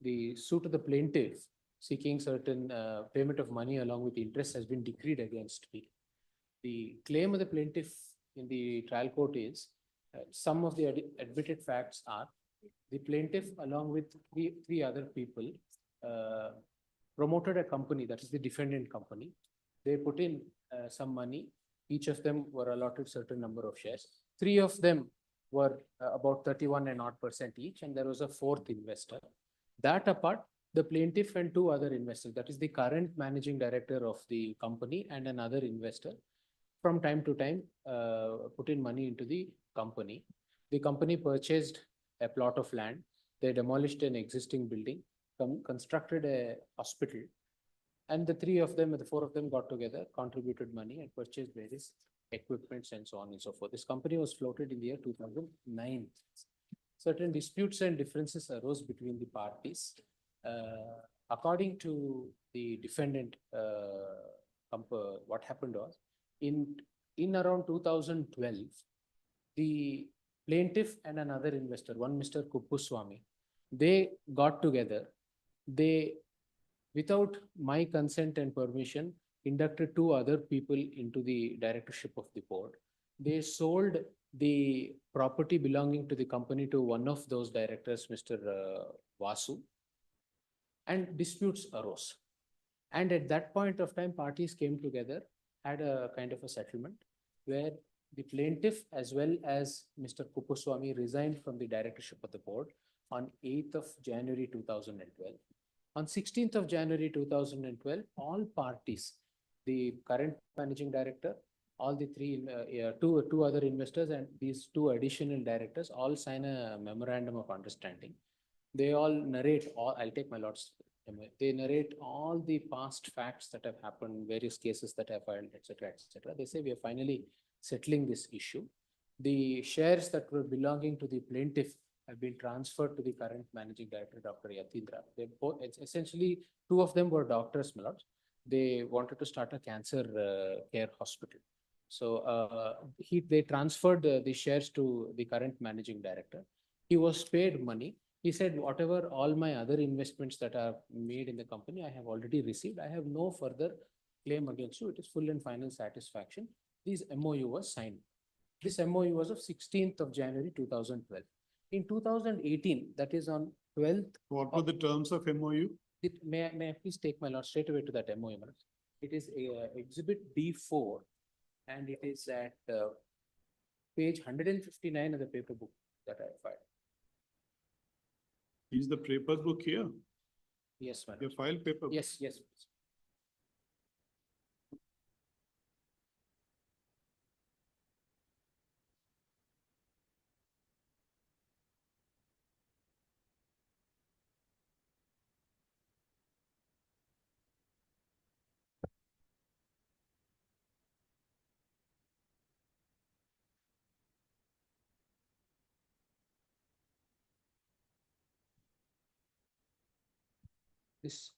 The suit of the plaintiff seeking certain payment of money along with interest has been decreed against me. The claim of the plaintiff in the trial court is some of the admitted facts are the plaintiff along with three other people promoted a company, that is the defendant company. They put in some money. Each of them were allotted certain number of shares. Three of them were about 31% each, and there was a fourth investor. That apart, the plaintiff and two other investors, that is the current managing director of the company and another investor, from time to time put in money into the company. The company purchased a plot of land. They demolished an existing building, constructed a hospital, and the three of them, the four of them got together, contributed money and purchased various equipments and so on and so forth. This company was floated in the year 2009. Certain disputes and differences arose between the parties. according to the defendant, what happened was in around 2012, the plaintiff and another investor, one Mr. Kuppuswamy, they got together. They, without my consent and permission, inducted two other people into the directorship of the board. They sold the property belonging to the company to one of those directors, Mr. Vasu, and disputes arose. And at that point of time, parties came together, had a kind of a settlement where the plaintiff as well as Mr. Kuppuswamy resigned from the directorship of the board on 8th of January 2012. On 16th of January 2012, all parties, the current managing director, all the two other investors and these two additional directors all sign a memorandum of understanding. They all narrate all, I'll take my lord's, they narrate all the past facts that have happened, various cases that have filed, etc., etc. They say we are finally settling this issue. The shares that were belonging to the plaintiff have been transferred to the current managing director, Dr. Yatindra. They both, essentially, two of them were doctors, my lords. They wanted to start a cancer care hospital. So they transferred the shares to the current managing director. He was paid money. He said, whatever all my other investments that are made in the company, I have already received. I have no further claim against you. It is full and final satisfaction. This MOU was signed. This MOU was of 16th of January 2012. In 2018, that is on 12th. What were the terms of MOU? May I please take my lord straight away to that MOU? It is exhibit D4 and it is at page 159 of the paper book that I filed. Is the paper book here? Yes, madam. Your file paper? Yes, yes. Please. This.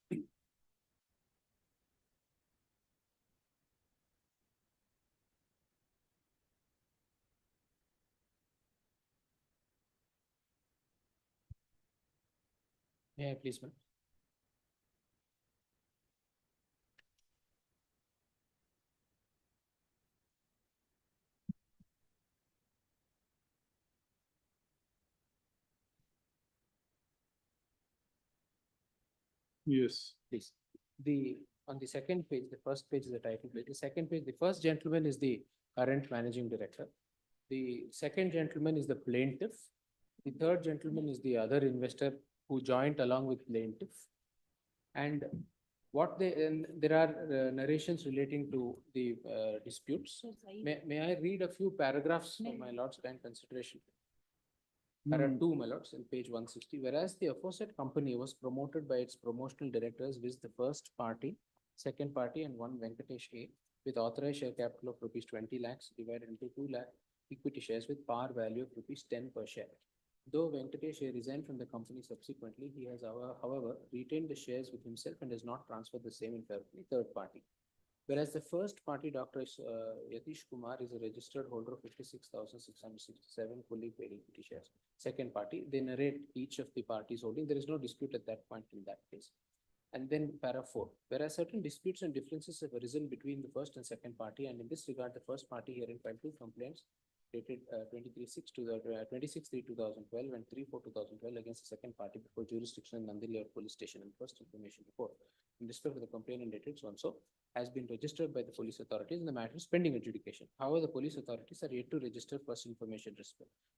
May I please, ma'am? Yes. Please. On the second page, the first page is the title page. The second page, the first gentleman is the current managing director. The second gentleman is the plaintiff. The third gentleman is the other investor who joined along with plaintiff. And there are narrations relating to the disputes. May I read a few paragraphs for my lord's kind consideration? There are two, my lords, in page 160. Whereas the aforesaid company was promoted by its promotional directors with the first party, second party, and one Venkatesh A, with authorized share capital of rupees 20 lakhs divided into 2 lakh equity shares with par value of rupees 10 per share. Though Venkatesh A resigned from the company subsequently, he has, however, retained the shares with himself and has not transferred the same in favor of the third party. Whereas the first party, Dr. Yatish Kumar, is a registered holder of 56,667 fully paid equity shares. Second party, they narrate each of the parties holding. There is no dispute at that point in that case. And then para 4, whereas certain disputes and differences have arisen between the first and second party, and in this regard, the first party herein filed 2 complaints dated 26/3/2012 and 3/4/2012 against the second party before jurisdiction in Nandili police station and first information report. In respect of the complainant dated so and so has been registered by the police authorities and the matter is pending adjudication. However, the police authorities are yet to register first information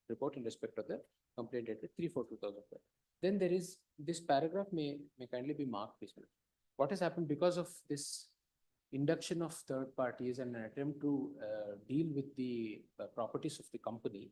report in respect of the complaint dated 3/4/2012. Then there is this paragraph may kindly be marked, please. What has happened because of this induction of third parties and an attempt to deal with the properties of the company,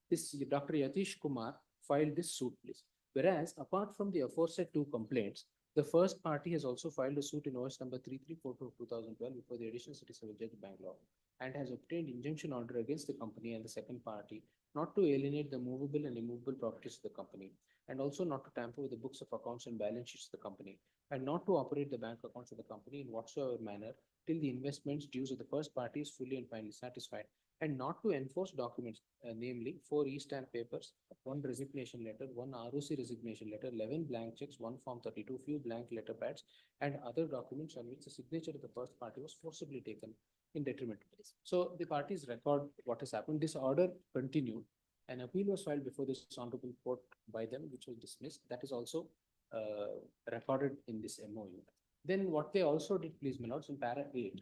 this Dr. Yatish Kumar filed this suit, please. Whereas apart from the aforesaid 2 complaints, the first party has also filed a suit in OS number 334 of 2012 before the additional city civil judge Bangalore and has obtained injunction order against the company and the second party not to alienate the movable and immovable properties of the company. and also not to tamper with the books of accounts and balance sheets of the company, and not to operate the bank accounts of the company in whatsoever manner till the investments dues of the first party is fully and finally satisfied, and not to enforce documents, namely 4 e-stamp papers, 1 resignation letter, 1 ROC resignation letter, 11 blank checks, 1 Form 32, few blank letter pads, and other documents on which the signature of the first party was forcibly taken in detriment of this. So the parties record what has happened. This order continued. An appeal was filed before this honorable court by them, which was dismissed. That is also recorded in this MOU. Then what they also did, please, my lords, in para 8.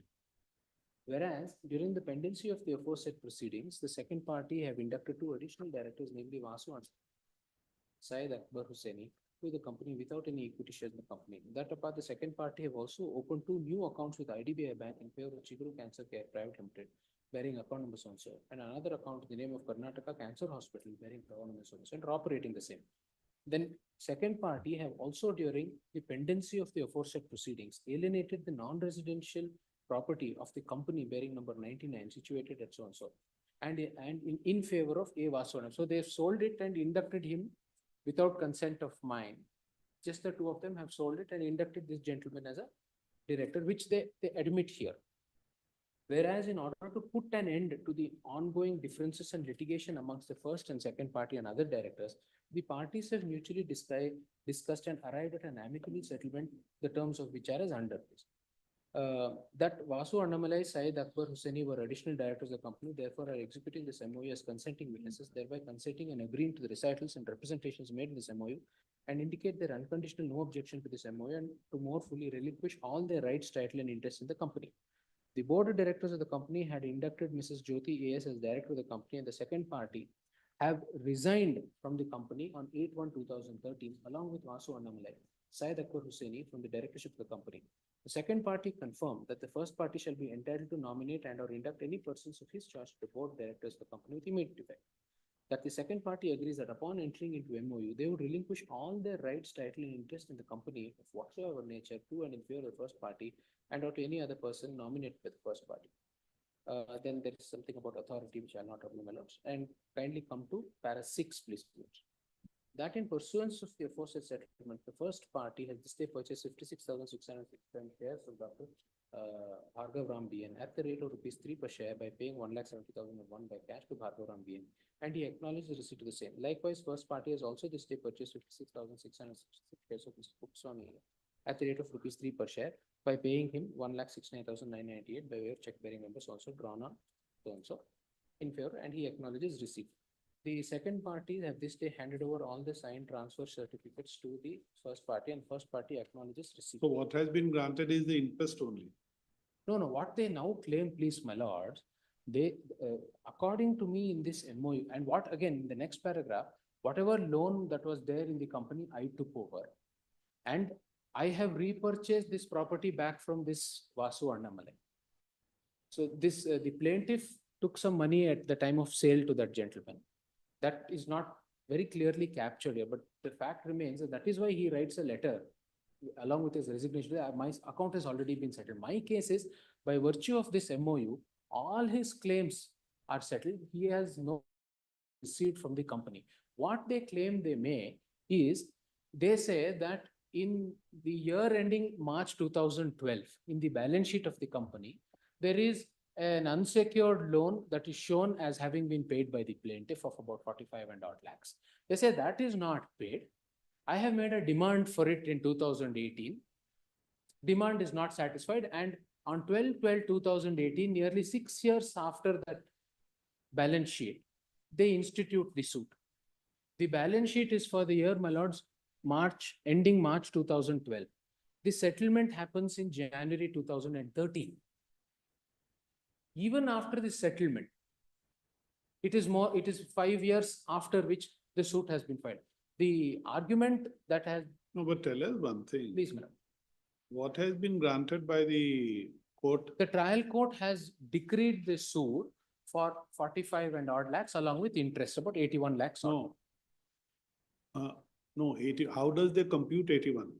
Whereas during the pendency of the aforesaid proceedings, the second party have inducted 2 additional directors, namely Vasu and Syed Akbar Hussaini, to the company without any equity shares in the company. That apart, the second party have also opened 2 new accounts with IDBI Bank in favor of Chiguru Cancer Care Private Limited, bearing account number so and so, and another account in the name of Karnataka Cancer Hospital, bearing account number so and are operating the same. Then second party have also during the pendency of the aforesaid proceedings alienated the non-residential property of the company bearing number 99 situated at so and so, and in favor of A Vasu. So they have sold it and inducted him without consent of mine. Just the 2 of them have sold it and inducted this gentleman as a director, which they admit here. Whereas in order to put an end to the ongoing differences and litigation amongst the first and second party and other directors, the parties have mutually discussed and arrived at an amicable settlement, the terms of which are as under this. That Vasu Annamalai, Syed Akbar Hussaini were additional directors of the company, therefore are executing this MOU as consenting witnesses, thereby consenting and agreeing to the recitals and representations made in this MOU, and indicate their unconditional no objection to this MOU and to more fully relinquish all their rights, title, and interests in the company. The board of directors of the company had inducted Mrs. Jyoti AS as director of the company, and the second party have resigned from the company on 8/1/2013, along with Vasu Annamalai, Syed Akbar Hussaini from the directorship of the company. The second party confirmed that the first party shall be entitled to nominate and or induct any persons of his choice to the board of directors of the company with immediate effect. That the second party agrees that upon entering into MOU, they would relinquish all their rights, title, and interest in the company of whatsoever nature to and in favor of the first party and or to any other person nominated by the first party. Then there is something about authority which I'll not remember, my lords. And kindly come to para 6, please. That in pursuance of the aforesaid settlement, the first party has this day purchased 56,667 shares of Dr. Bhargav Ram BN at the rate of ₹3 per share by paying 1,70,001 by cash to Bhargav Ram BN, and he acknowledged the receipt of the same. Likewise, first party has also this day purchased 56,666 shares of Mr. Kukswami at the rate of ₹3 per share by paying him 1,69,998 by way of check bearing numbers also drawn on so and so in favor, and he acknowledges receipt. The second party have this day handed over all the signed transfer certificates to the first party, and first party acknowledges receipt. So what has been granted is the interest only. No, what they now claim, please, my lords, they, according to me in this MOU, and what again, in the next paragraph, whatever loan that was there in the company, I took over. And I have repurchased this property back from this Vasu Annamalai. So this, the plaintiff took some money at the time of sale to that gentleman. That is not very clearly captured here, but the fact remains that is why he writes a letter along with his resignation. My account has already been settled. My case is, by virtue of this MOU, all his claims are settled. He has no receipt from the company. What they claim they may is, they say that in the year ending March 2012, in the balance sheet of the company, there is an unsecured loan that is shown as having been paid by the plaintiff of about 45 and odd lakhs. They say that is not paid. I have made a demand for it in 2018. Demand is not satisfied, and on 12/12/2018, nearly 6 years after that balance sheet, they institute the suit. The balance sheet is for the year, my lords, ending March 2012. The settlement happens in January 2013. Even after the settlement, it is 5 years after which the suit has been filed. The argument that has... No, but tell us one thing. Please, madam. What has been granted by the court? The trial court has decreed the suit for 45 and odd lakhs along with interest, about 81 lakhs. No. No, 80. How does they compute 81?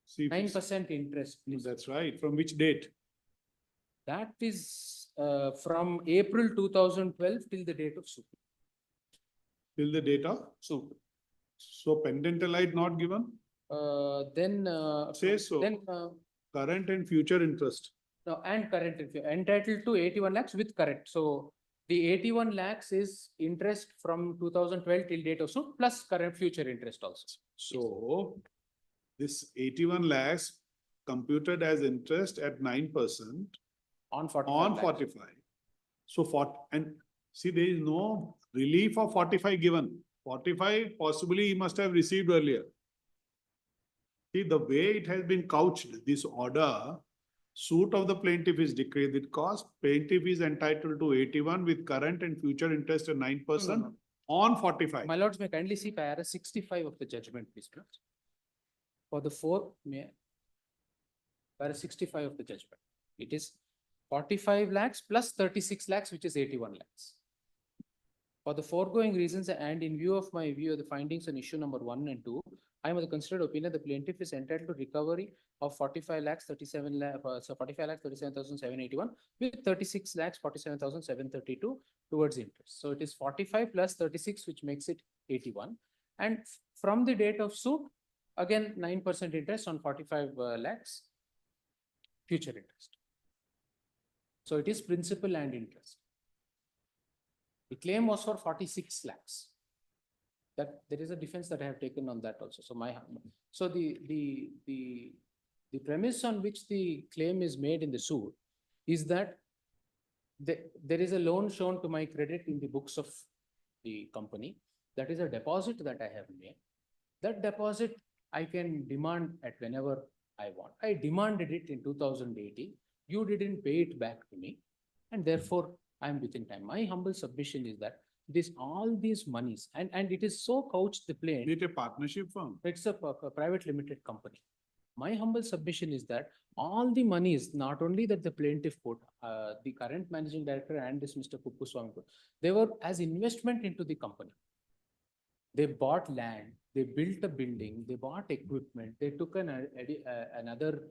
See, 9% interest, please. that's right. From which date? That is from April 2012 till the date of suit. Till the data? Suit. So pendant allied not given? Then. Says so. Then. Current and future interest. No, and current, if you're entitled to 81 lakhs with current. So the 81 lakhs is interest from 2012 till date of suit plus current future interest also. So this 81 lakhs computed as interest at 9% On 45 on lakhs. 45. So and see, there is no relief of 45 given. 45 possibly he must have received earlier. See, the way it has been couched, this order, suit of the plaintiff is decreased with cost, plaintiff is entitled to 81 with current and future interest at 9% on 45. My lords, may kindly see para 65 of the judgment, please. For the para 65 of the judgment, it is 45 lakhs plus 36 lakhs, which is 81 lakhs. For the foregoing reasons and in view of my view of the findings on issue number 1 and 2, I am of the considered opinion the plaintiff is entitled to recovery of 45 lakhs 37 lakh, so 45 lakhs 37,781 with 36 lakhs 47,732 towards interest. So it is 45 plus 36, which makes it 81. And from the date of suit, again 9% interest on 45 lakhs future interest. So it is principal and interest. The claim was for 46 lakhs. That there is a defense that I have taken on that also. So the premise on which the claim is made in the suit is that there is a loan shown to my credit in the books of the company. That is a deposit that I have made. That deposit I can demand at whenever I want. I demanded it in 2018. You didn't pay it back to me, and therefore I am within time. My humble submission is that all these monies, and it is so couched the plain. Is it a partnership firm? It's a private limited company. My humble submission is that all the monies, not only that the plaintiff put, the current managing director and this Mr. Kuppuswamy put, they were as investment into the company. They bought land, they built a building, they bought equipment, they took another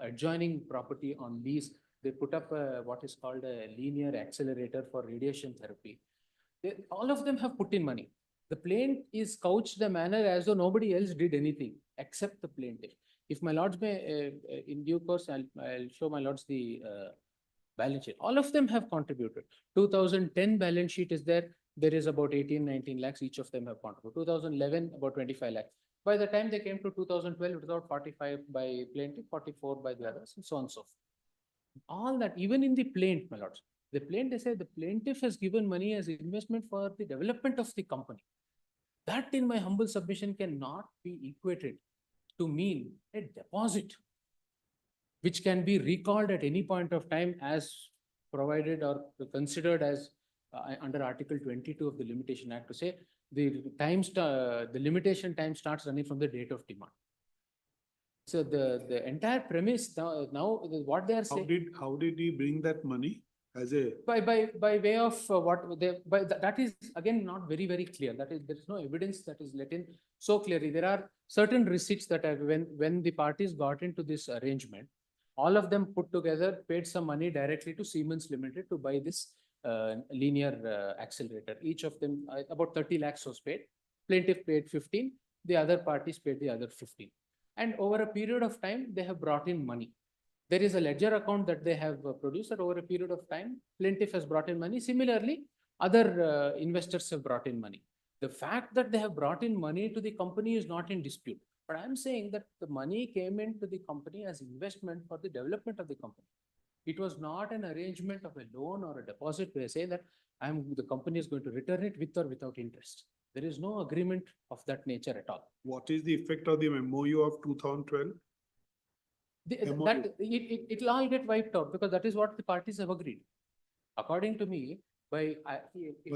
adjoining property on lease. They put up what is called a linear accelerator for radiation therapy. All of them have put in money. The plaintiff is couched the manner as though nobody else did anything except the plaintiff. If my lords may, in due course, I'll show my lords the balance sheet. All of them have contributed. 2010 balance sheet is there. There is about 18-19 lakhs. Each of them have contributed. 2011, about 25 lakhs. By the time they came to 2012, it was about 45 by plaintiff, 44 by the others, and so on and so forth. All that, even in the plaintiff, my lords. The plaintiff said the plaintiff has given money as investment for the development of the company. That, in my humble submission, cannot be equated to mean a deposit, which can be recalled at any point of time as provided or considered as under Article 22 of the Limitation Act to say the limitation time starts running from the date of demand. So the entire premise now what they are saying. How did he bring that money? As a by way of that is again not very clear. That is, there is no evidence that is let in so clearly. There are certain receipts that have, when the parties got into this arrangement, all of them put together paid some money directly to Siemens Limited to buy this linear accelerator. Each of them about 30 lakhs was paid. Plaintiff paid 15. The other parties paid the other 15. And over a period of time, they have brought in money. There is a ledger account that they have produced that over a period of time, plaintiff has brought in money. Similarly, other investors have brought in money. The fact that they have brought in money to the company is not in dispute. But I'm saying that the money came into the company as investment for the development of the company. It was not an arrangement of a loan or a deposit where say that the company is going to return it with or without interest. There is no agreement of that nature at all. What is the effect of the MOU of 2012? It will all get wiped out because that is what the parties have agreed. According to me, but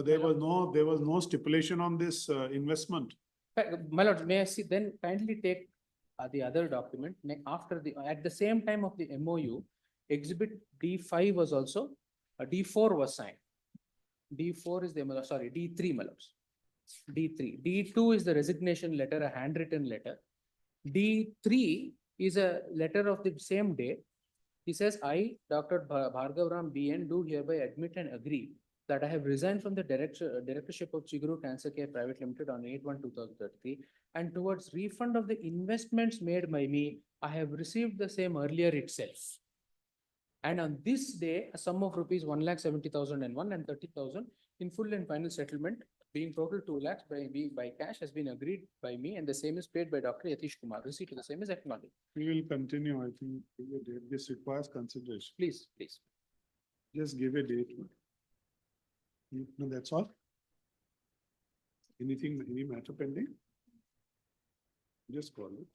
there was no stipulation on this investment. My lord, may I see then kindly take the other document after at the same time of the MOU, exhibit D5 was also D4 was signed. D4 is the D3, my lords. D3. D2 is the resignation letter, a handwritten letter. D3 is a letter of the same day He says, I, Dr. Bhargavram BN, do hereby admit and agree that I have resigned from the directorship of Chiguru Cancer Care Private Limited on 8/1/2033, and towards refund of the investments made by me, I have received the same earlier itself. And on this day, a sum of rupees 1,70,001 and 30,000 in full and final settlement, being total 2 lakhs by cash, has been agreed by me, and the same is paid by Dr. Yatish Kumar. Receipt to the same is acknowledged. We will continue, I think, give a date. This requires consideration. Please, please. Just give a date. No, that's all. Anything, any matter pending? Just call it.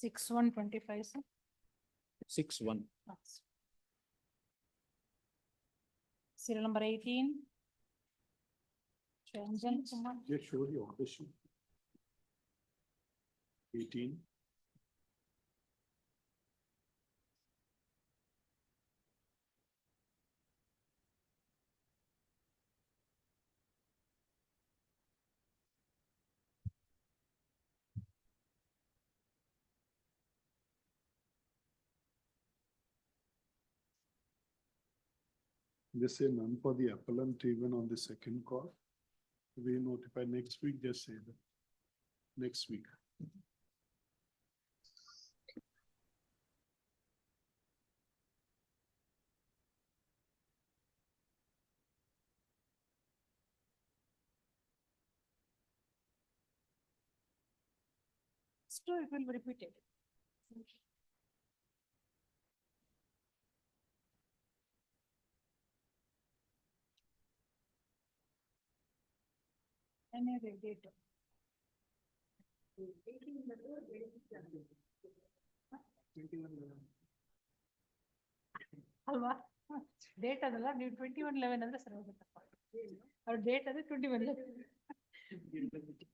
Six one 25, sir. 6-1. Serial number 18. Chanjan Kumar. Just show the audition. 18. They say none for the appellant even on the second call. We notify next week, just say that. Next week. Still, it will be repeated. Any date. ಅಲ್ವಾ date ಅದಲ್ಲ ನೀವು 21/11 ಅಂದ್ರೆ ಸರಿ ಹೋಗುತ್ತೆ ಅವ್ರ date ಅದೇ 21/11